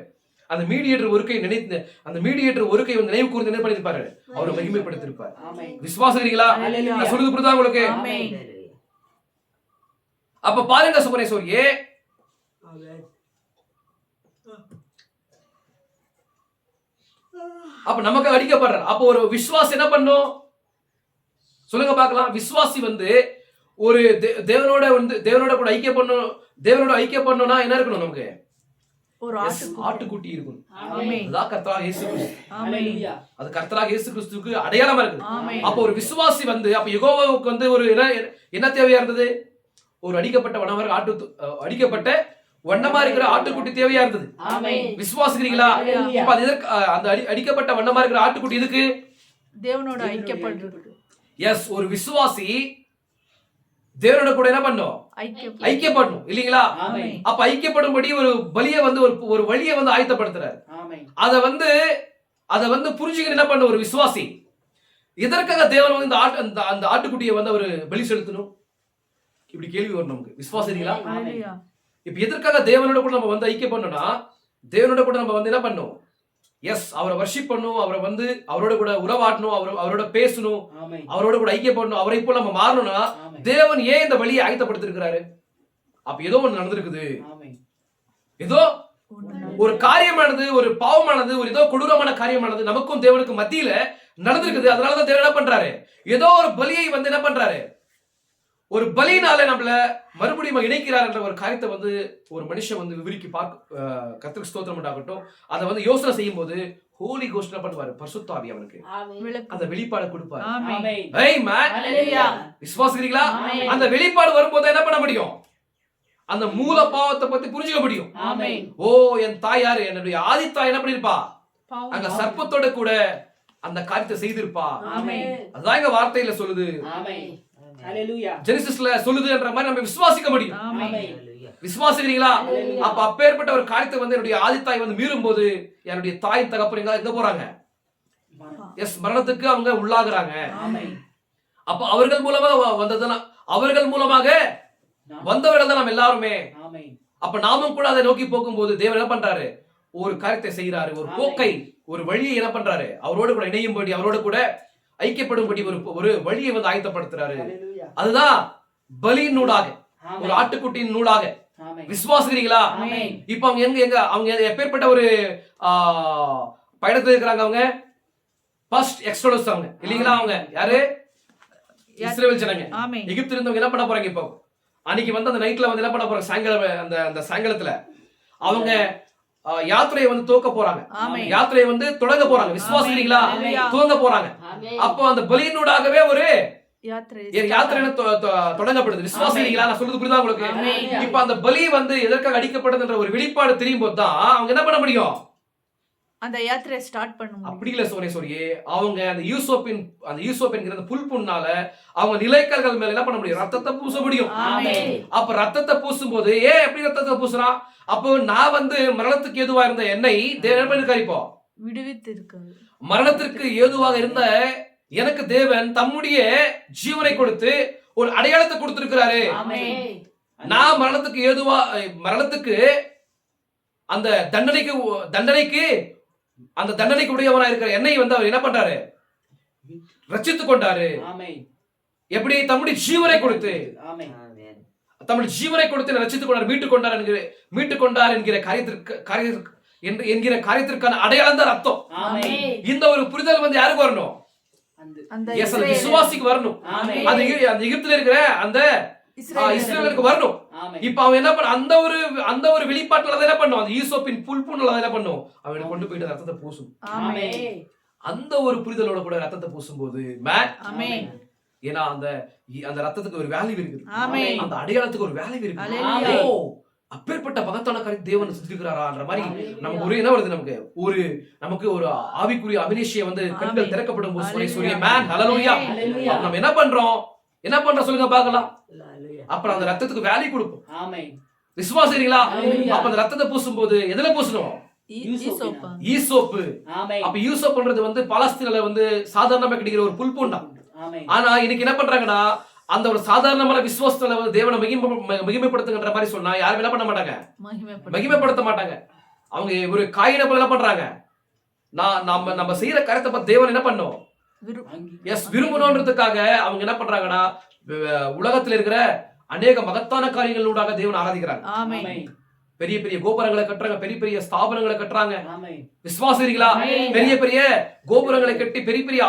அந்த மீடியேட்டர் ஒருக்கை நினைத்து, அந்த மீடியேட்டர் ஒருக்கை வந்து நினைவு கூர்ந்து என்ன பண்ணிருப்பாரு? அவரை மகிமைப்படுத்திருப்பார். விசுவாசிக்கிறீங்களா? நான் சொல்றது புரியுதா உங்களுக்கு? அப்ப பாருங்க சுபனேஸ்வரியே, அப்ப நமக்கு அடிக்கப்படுறார். அப்ப ஒரு விசுவாசி என்ன பண்ணும்? சொல்லுங்க பார்க்கலாம். விசுவாசி வந்து ஒரு தேவனோட கூட ஐக்கியப்படணும்னா என்ன இருக்கணும்? நமக்கு ஒரு ஆட்டுக்குட்டி இருக்கும். அதுதான் கர்த்தராகிய இயேசு கிறிஸ்து. அது கர்த்தராகிய இயேசு கிறிஸ்துவுக்கு அடையாளமா இருக்கு. அப்ப ஒரு விசுவாசி வந்து அப்ப யெகோவாவுக்கு வந்து ஒரு என்ன தேவையா இருந்தது? ஒரு அடிக்கப்பட்ட வண்ணமா இருக்கிற ஆட்டுக்குட்டி தேவையா இருந்தது. விசுவாசிக்கிறீங்களா? இப்ப அது எதற்கு அந்த அடிக்கப்பட்ட வண்ணமா இருக்கிற ஆட்டுக்குட்டி எதுக்கு? தேவனோட ஐக்கியப்படுறது. எஸ், ஒரு விசுவாசி தேவனோட கூட என்ன பண்ணும்? ஐக்கியப்படணும் இல்லீங்களா? அப்ப ஐக்கியப்படும்படி ஒரு பலியை வந்து ஒரு வழியை வந்து ஆயத்தப்படுத்துறாரு. அத வந்து புரிஞ்சுக்கிட்டு என்ன பண்ண ஒரு விசுவாசி எதற்காக தேவன் வந்து அந்த ஆட்டுக்குட்டியை வந்து அவர் பலி செலுத்தணும்? இப்படி கேள்வி வரும் நமக்கு. விசுவாசிங்களா? இப்ப எதற்காக தேவனோட கூட நம்ம வந்து ஐக்கியப்படணும்னா, தேவனோட கூட நம்ம வந்து என்ன பண்ணணும்? எஸ், அவரை வர்ஷிப் பண்ணணும், அவரை வந்து அவரோட கூட உறவாடணும், அவரோட பேசணும், அவரோட கூட ஐக்கியப்படணும். அவரை போல நம்ம மாறணும்னா தேவன் ஏன் இந்த வழியை ஆயத்தப்படுத்திருக்கிறாரு? அப்ப ஏதோ ஒண்ணு நடந்திருக்குது. ஏதோ ஒரு காரியமானது, ஒரு பாவமானது, ஒரு ஏதோ கொடூரமான காரியமானது நமக்கும் தேவனுக்கு மத்தியில நடந்திருக்குது. அதனாலதான் தேவன் என்ன பண்றாரு? ஏதோ ஒரு பலியை வந்து என்ன பண்றாரு? ஒரு பலியினால நம்மள மறுபடியும் இணைக்கிறார் என்ற ஒரு காரியத்தை வந்து ஒரு மனுஷன் வந்து விவரிக்கி கர்த்தருக்கு ஸ்தோத்திரம் உண்டாகட்டும். அதை வந்து யோசனை செய்யும் போது ஹோலி கோஸ்ட் என்ன பண்ணுவாரு? பரிசுத்த ஆவி அவனுக்கு அந்த வெளிப்பாடு கொடுப்பாரு. விசுவாசிக்கிறீங்களா? அந்த வெளிப்பாடு வரும்போது என்ன பண்ண முடியும்? அந்த மூல பாவத்தை பத்தி புரிஞ்சுக்க முடியும். ஓ, என் தாய் யாரு? என்னுடைய ஆதி தாய் என்ன பண்ணிருப்பா? அங்க சர்ப்பத்தோட கூட அந்த காரியத்தை செய்திருப்பா. அதுதான் எங்க வார்த்தையில சொல்லுது, ஜெனிசிஸ்ல சொல்லுதுன்ற மாதிரி நம்ம விசுவாசிக்க முடியும். விசுவாசிக்கிறீங்களா? அப்ப அப்பேற்பட்ட ஒரு காரியத்தை வந்து என்னுடைய ஆதித்தாய் வந்து மீறும் போது என்னுடைய தாய் தகப்பன் எங்க போறாங்க? எஸ், மரணத்துக்கு அவங்க உள்ளாகுறாங்க. அப்ப அவர்கள் மூலமாக வந்ததெல்லாம், அவர்கள் மூலமாக வந்தவர்கள் தான் நம்ம எல்லாருமே. அப்ப நாமும் கூட அதை நோக்கி போகும்போது தேவன் என்ன பண்றாரு? ஒரு காரியத்தை செய்யறாரு, ஒரு போக்கை, ஒரு வழியை என்ன பண்றாரு? அவரோடு கூட இணையும்படி, அவரோடு கூட ஐக்கியப்படும்படி ஒரு வழியை வந்து ஆயத்தப்படுத்துறாரு. அதுதான் பலியின் நூடாக, ஒரு ஆட்டுக்குட்டியின் நூடாக. விசுவாசிக்கிறீங்களா? இப்ப அவங்க அவங்க எப்பேற்பட்ட ஒரு பயணத்துல இருக்கிறாங்க? அவங்க ஃபர்ஸ்ட் எக்ஸோடஸ் அவங்க இல்லீங்களா? அவங்க யாரு? இஸ்ரவேல் ஜனங்க. எகிப்தில இருந்தவங்க என்ன பண்ண போறாங்க? இப்போ அன்னைக்கு வந்து அந்த நைட்ல வந்து என்ன பண்ண போறாங்க? அந்த சாயங்காலத்துல அவங்க யாத்திரையை வந்து துவக்க போறாங்க, யாத்திரையை வந்து தொடங்க போறாங்க. விசுவாசிக்கிறீங்களா? துவங்க போறாங்க. அப்போ அந்த பலியினூடாகவே ஒரு யாத்திரை தொடங்கப்படுது. விசுவாசிக்கிறீங்களா? நான் சொல்றது புரியுதா உங்களுக்கு? இப்ப அந்த பலி வந்து எதற்காக அடிக்கப்பட்டதுன்ற ஒரு வெளிப்பாடு தெரியும் போது தான் அவங்க என்ன பண்ண முடியும்? அந்த யாத்திரையை ஸ்டார்ட் பண்ணும். அப்படி இல்ல சோரே, அவங்க அந்த யூசோப் என்கிற அந்த புல் புண்ணால அவங்க நிலைக்கல்கள் மேல என்ன பண்ண முடியும்? ரத்தத்தை பூச முடியும். அப்ப ரத்தத்தை பூசும் போது எப்படி ரத்தத்தை பூசுறான்? அப்போ நான் வந்து மரணத்துக்கு ஏதுவா இருந்த என்னை தேவன் பண்ணிருக்காரு, இப்போ விடுவித்து இருக்காரு. மரணத்திற்கு ஏதுவாக இருந்த எனக்கு தேவன் தம்முடைய ஜீவனை கொடுத்து ஒரு அடையாளத்தை கொடுத்திருக்கிறாரு. நான் மரணத்துக்கு அந்த தண்டனைக்கு உடையவனா இருக்கிற என்னை வந்து அவர் என்ன பண்றாரு? ரட்சித்துக் கொண்டாரு. எப்படி? தம்முடைய ஜீவனை கொடுத்து, தம்முடைய ஜீவனை கொடுத்து ரட்சித்துக் கொண்டார், மீட்டுக் கொண்டார் என்கிற காரியத்திற்கான அடையாளம் தான் ரத்தம். இந்த ஒரு புரிதல் வந்து யாருக்கு வரணும்? விசுவாசிக்கு வரணும். அந்த எகிப்தில இருக்கிற அந்த இஸ்ரவேலுக்கு வரணும். இப்ப அவன் என்ன பண்ண? அந்த ஒரு வெளிப்பாட்டுல என்ன பண்ணும்? அந்த ஈசோப்பின் புல்புண்ணுல என்ன பண்ணும்? அவனை கொண்டு போயிட்டு ரத்தத்தை பூசும். அந்த ஒரு புரிதலோட கூட ரத்தத்தை பூசும் போது ஏன்னா அந்த ரத்தத்துக்கு ஒரு வேல்யூ இருக்குது, அந்த அடையாளத்துக்கு ஒரு வேல்யூ இருக்கு. அப்பேற்பட்ட மகத்தான காரியம் தேவன் செஞ்சிருக்கிறாரான்ற மாதிரி நமக்கு ஒரு என்ன வருது? நமக்கு ஒரு ஆவிக்குரிய அபிநேஷிய வந்து கண்கள் திறக்கப்படும் போது நம்ம என்ன பண்றோம் சொல்லுங்க பாக்கலாம். அப்புறம் அந்த ரத்தத்துக்கு வேல்யூ கொடுப்போம். விசுவாசிக்கிறீங்களா? அப்ப அந்த ரத்தத்தை பூசும் போது எதுல பூசணும்? ஈசோப்பு. அப்ப ஈசோப்புன்றது வந்து பாலஸ்தீனால வந்து சாதாரணமா கிடைக்கிற ஒரு புல்பூண்டா. ஆனா இன்னைக்கு என்ன பண்றாங்கன்னா, அந்த ஒரு சாதாரணமான விசுவாசத்துல வந்து தேவனை மகிமைப்படுத்துகின்ற மாதிரி சொன்னா யாரும் என்ன பண்ண மாட்டாங்க? மகிமைப்படுத்த மாட்டாங்க. அவங்க ஒரு காயினை போல என்ன பண்றாங்க? நம்ம செய்யற காரியத்தை பார்த்து தேவன் என்ன பண்ணும்? விரும்பணும்ன்றதுக்காக அவங்க என்ன பண்றாங்கன்னா, உலகத்துல இருக்கிற அநேக மகத்தான காரியங்களூடாக தேவன் ஆராதிக்கிறாங்க. பெரிய பெரிய கோபுரங்களை கட்டுறாங்க, பெரிய பெரிய ஸ்தாபனங்களை கட்டுறாங்க. விசுவாசிக்கிறீங்களா? பெரிய பெரிய கோபுரங்களை கட்டி, பெரிய பெரிய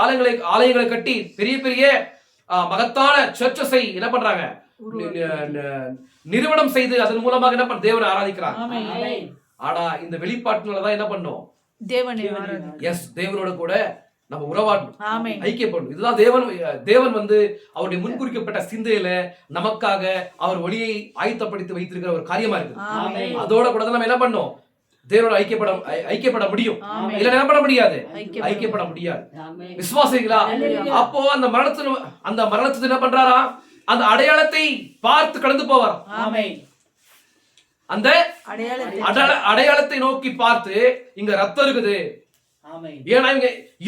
ஆலயங்களை கட்டி, பெரிய பெரிய மகத்தான சர்ச்சஸை என்ன பண்றாங்க? நிறுவனம் செய்து அதன் மூலமாக என்ன பண்ண தேவனை ஆராதிக்கிறாங்க. ஆனா இந்த வெளிப்பாட்டுனாலதான் என்ன பண்ணும்? தேவனோட கூட நம்ம உறவாடணும், ஆமென். ஐக்கியப்படணும். இதுதான் தேவன் வந்து அவருடைய முன்குறிக்கப்பட்ட சிந்தையில நமக்காக அவர் வழியை ஆயத்தப்படுத்தி வைத்திருக்கிற ஒரு காரியமா இருக்கு. ஆமென். அதோட கூட தான் நம்ம என்ன பண்ணோம், தேவனோட ஐக்கியப்பட முடியும். ஆமென். இல்ல என்ன பண்ண முடியாது, ஐக்கியப்பட ஐக்கியப்பட முடியாது. விசுவாசிங்களா? அப்போ அந்த மரணத்தை என்ன பண்றாரா, அந்த அடையாளத்தை பார்த்து கடந்து போவாராம். ஆமென். அந்த அடையாளத்தை நோக்கி பார்த்து இங்க ரத்தம் இருக்குது. ஆமென். ஏன்னா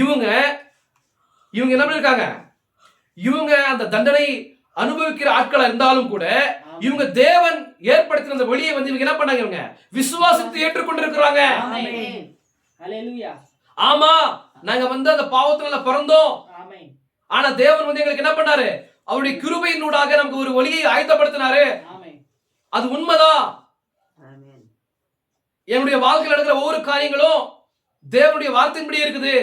இவங்க என்ன பண்ணிருக்காங்க, இவங்க அந்த தண்டனை அனுபவிக்கிற ஆட்களா இருந்தாலும் கூட இவங்க தேவன் ஏற்படுத்தின அந்த வழியை வந்து இவங்க என்ன பண்ணாங்க, இவங்க விசுவாசத்தை ஏற்றுக்கொண்டிருக்கிறாங்க. ஆமென். ஹalleluya. ஆமா, நாங்க வந்து அந்த பாவத்தினால பிறந்தோம். ஆமென். ஆனா தேவன் வந்து எங்களுக்கு என்ன பண்ணாரு, அவருடைய கிருபையினூடாக நமக்கு ஒரு வழியை ஆயத்தப்படுத்தினாரு. ஆமென். அது உண்மைதான். ஆமென். என்னுடைய வாழ்க்கையில் நடக்கிற ஒவ்வொரு காரியங்களும் தேவனுடைய வார்த்தையின்படி இருக்குது.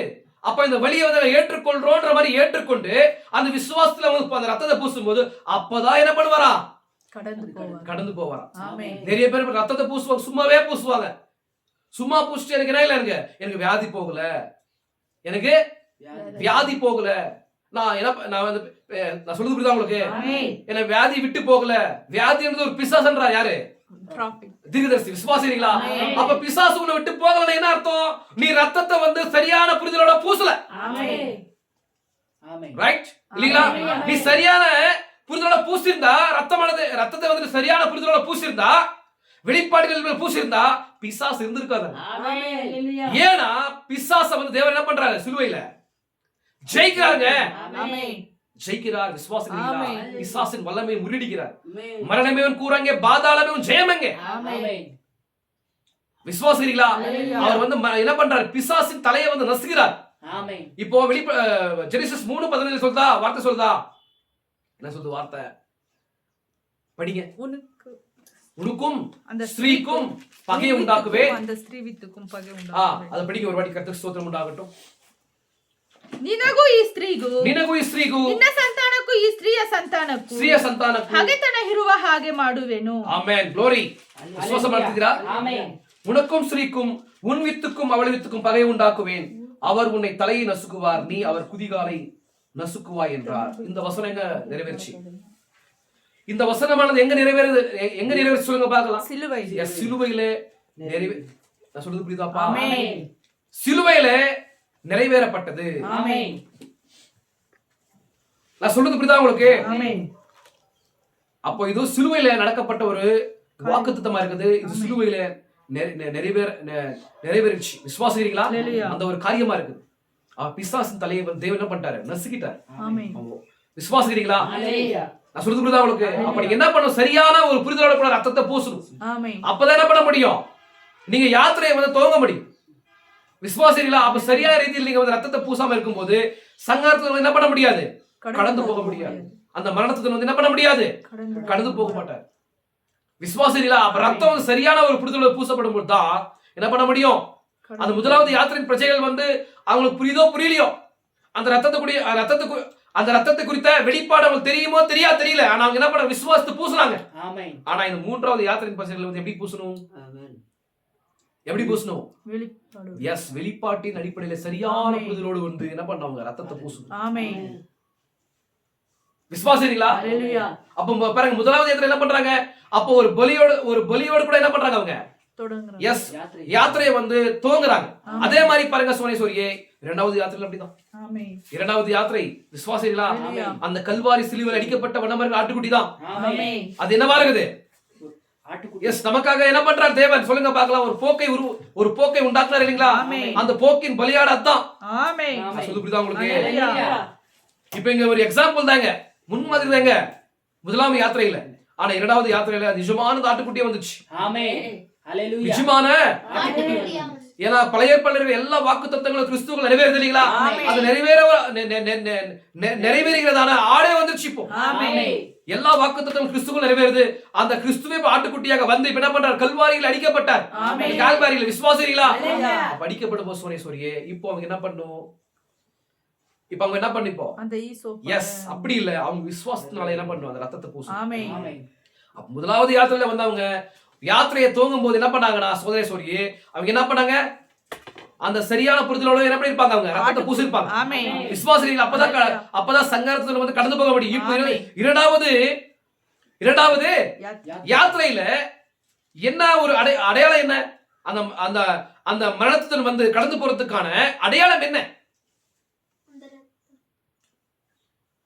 அப்ப இந்த வழியை வந்து ஏற்றுக்கொள்றோன்ற மாதிரி ஏற்றுக்கொண்டு அந்த விசுவாசத்துல வந்து அந்த ரத்தத்தை பூசும்போது அப்பதான் என்ன பண்ணுவாரா, கடந்து போவாரா. ஆமென். நிறைய பேர் ரத்தத்தை பூசுவாங்க, சும்மாவே பூசுவாங்க. சும்மா பூசிட்டு எனக்கு என்ன இல்ல, எனக்கு வியாதி போகல, எனக்கு வியாதி போகல, நான் சொல்றது புரியுதா உங்களுக்கு, எனக்கு வியாதி விட்டு போகல. வியாதின்றது ஒரு பிசாசுன்றா யாரு, தீர்க்கதரிசி. விசுவாசிங்களா? அப்ப பிசாசு உன்னை விட்டு போகலன்னா என்ன அர்த்தம், நீ ரத்தத்தை வந்து சரியான புரிதலோட பூசல. ரைட் இல்லீங்களா? நீ சரியான புரிதலோட பூசிருந்தா, ரத்தத்தை வந்து சரியான புரிதலோட பூசிருந்தா, வெளிப்பாடுகள் பூசிருந்தா பிசாசு இருந்திருக்காது. ஏன்னா பிசாச வந்து தேவன் என்ன பண்றாரு, சிலுவையில ஜெயிக்கிறாங்க, ஜெயிக்கிறார். விசுவாசிங்களா? பிசாசின் வல்லமையை முறியடிக்கிறார். மரணமே கூறாங்க, பாதாளமே ஜெயமங்க. விசுவாசிங்களா? அவர் வந்து என்ன பண்றாரு, பிசாசின் தலையை வந்து நசுக்கிறார். இப்போ ஜெனிசிஸ் 3:17 சொல்றதா வார்த்தை சொல்றதா, என்ன சொல்றது வார்த்தை படிங்க. உனக்கும் அந்த ஸ்திரீக்கும் பகை உண்டாக்குவே, அந்த ஸ்திரீ வித்துக்கும் பகை உண்டாக்குவே. அத படிங்க ஒரு வாட்டி. கர்த்தருக்கு ஸ்தோத்திரம் உண்டாகட்டும். ನಿನಗೂ ಈ ಸ್ತ್ರೀಗೂ ನಿನ್ನ ಸಂತಾನಕ್ಕೂ ಈ ಸ್ತ್ರೀಯ ಸಂತಾನಕ್ಕೂ ಹಗೆತನ ಇರುವ ಹಾಗೆ ಮಾಡುವೆನು. ಆಮೆನ್. ಗ್ಲೋರಿ. ವಿಶ್ವಾಸ ಮಾಡ್ತಿದ್ದೀರಾ? ಆಮೆನ್. உனக்கும் ஸ்திரீக்கும் உன் வித்துக்கும் அவள் வித்துக்கும் பகை உண்டாக்குவேன். அவர் உன்னை தலையை நசுக்குவார், நீ அவர் குதிகாலை நசுக்குவாய் என்றார். இந்த வசனம் எங்க நிறைவேறுச்சு? இந்த வசனமானது எங்க நிறைவேறுச்சு சொல்லுங்க பார்க்கலாம். சிலுவையிலே நான் சொல்றது புரியுதாப்பா? சிலுவையிலே நிறைவேறப்பட்டது. நான் சொல்றது புரியுதா உங்களுக்கு? அப்போ இது சிலுவையில நடக்கப்பட்ட ஒரு வாக்குத்தத்தமா இருக்குது. இது சிலுவையில நிறைவேறிச்சு. விசுவாசிக்கிறீங்களா? அந்த ஒரு காரியமா இருக்குது. பிசாசின் தலையை தேவன் என்ன பண்ணிட்டாரு, நசுக்கிட்டார். விசுவாசிக்கிறீங்களா? நான் சொல்றது புரியுதா உங்களுக்கு? அப்ப நீங்க என்ன பண்ணணும், சரியான ஒரு புரிதலோட கூட ரத்தத்தை பூசணும். அப்பதான் என்ன பண்ண முடியும், நீங்க யாத்திரையை வந்து துவங்க முடியும். விசுவாசிகளா? அப்ப சரியான ரீதியில் நீங்க வந்து ரத்தத்தை பூசாம இருக்கும்போது சங்காரத்துல என்ன பண்ண முடியாது, கடந்து போக முடியாது. அந்த மரணத்துல வந்து என்ன பண்ண முடியாது, கடந்து போக மாட்டார். விசுவாசிகளா? அப்ப ரத்தம் வந்து சரியான ஒரு புரிதலோட பூசப்படும் போது தான் என்ன பண்ண முடியும். அந்த முதலாவது யாத்திரையின் பிரஜைகள் வந்து அவங்களுக்கு புரியுதோ புரியலையோ, அந்த ரத்தத்தை குறித்த வெளிப்பாடு அவங்களுக்கு தெரியுமோ தெரியல, ஆனா அவங்க என்ன பண்ண, விசுவாசத்தை பூசுனாங்க. ஆனா இந்த மூன்றாவது யாத்திரையின் பிரஜைகள் வந்து எப்படி பூசணும், எப்படி பூசணும்? எஸ், வெளிப்பாட்டின் அடிப்படையில சரியான புரிதலோடு வந்து என்ன பண்ணவங்க, ரத்தத்தை பூசணும். விசுவாசிங்களா? அப்ப பாருங்க, முதலாவது யாத்திரை என்ன பண்றாங்க, அப்போ ஒரு பலியோடு கூட என்ன பண்றாங்க அவங்க, எஸ், யாத்திரையை வந்து துவங்குறாங்க. அதே மாதிரி பாருங்க சோனேஸ்வரியே, இரண்டாவது யாத்திரை அப்படிதான். இரண்டாவது யாத்திரை விசுவாசிகளா? அந்த கல்வாரி சிலுவையில் அடிக்கப்பட்ட வண்ணமர்கள் ஆட்டுக்குட்டி தான். அது என்னவா இருக்குது, எஸ், நமக்காக என்ன பண்றார் தேவன் சொல்லுங்க பார்க்கலாம். ஒரு போக்கை உண்டாக்குறார் இல்லீங்களா? அந்த போக்கின் பலியாடு அதான். சொல்லு புரியுதா உங்களுக்கு? இப்ப இங்க ஒரு எக்ஸாம்பிள் தாங்க, முன்மாதிரி தாங்க முதலாம் யாத்திரையில. ஆனா இரண்டாவது யாத்திரையில நிஜமான ஆட்டுக்குட்டியே வந்துச்சு. நிஜமான, ஏன்னா பழைய ஏற்பாட்டில் எல்லா வாக்குத்தத்தங்களும் கிறிஸ்துவுக்கு நிறைவேறுது இல்லீங்களா? அது நிறைவேறுகிறதான ஆடே வந்துச்சு. இப்போ எல்லா வாக்குத்தத்தங்களும் கிறிஸ்துவுக்கு நிறைவேறுது. அந்த கிறிஸ்துவே ஆட்டுக்குட்டியாக வந்து இப்ப என்ன பண்றார், கல்வாரியில் அடிக்கப்பட்டார். கால்வாரியில் விசுவாசிகளா? அடிக்கப்படும் போது சோனேஸ்வரியே, இப்போ அவங்க என்ன பண்ணும், இப்ப அவங்க என்ன பண்ணிப்போ, எஸ், அப்படி இல்ல, அவங்க விசுவாசத்தினால என்ன பண்ணும், அந்த ரத்தத்தை பூசும். முதலாவது யாத்திரையில வந்து அவங்க யாத்திரையை துவங்கும் போது என்ன பண்ணாங்கன்னா சோதரேஸ்வரியே, அவங்க என்ன பண்ணாங்க, அந்த சரியான புரிதலோட என்ன பண்ணிருப்பாங்க, அவங்க ரத்தத்தை பூசிருப்பாங்க. ஆமென். விசுவாசிகள் அப்பதான் சங்கரத்துல வந்து கடந்து போக முடியும். இப்போ இரண்டாவது யாத்திரையில என்ன ஒரு அடையாளம் என்ன, அந்த அந்த அந்த மரணத்தில் வந்து கடந்து போறதுக்கான அடையாளம் என்ன?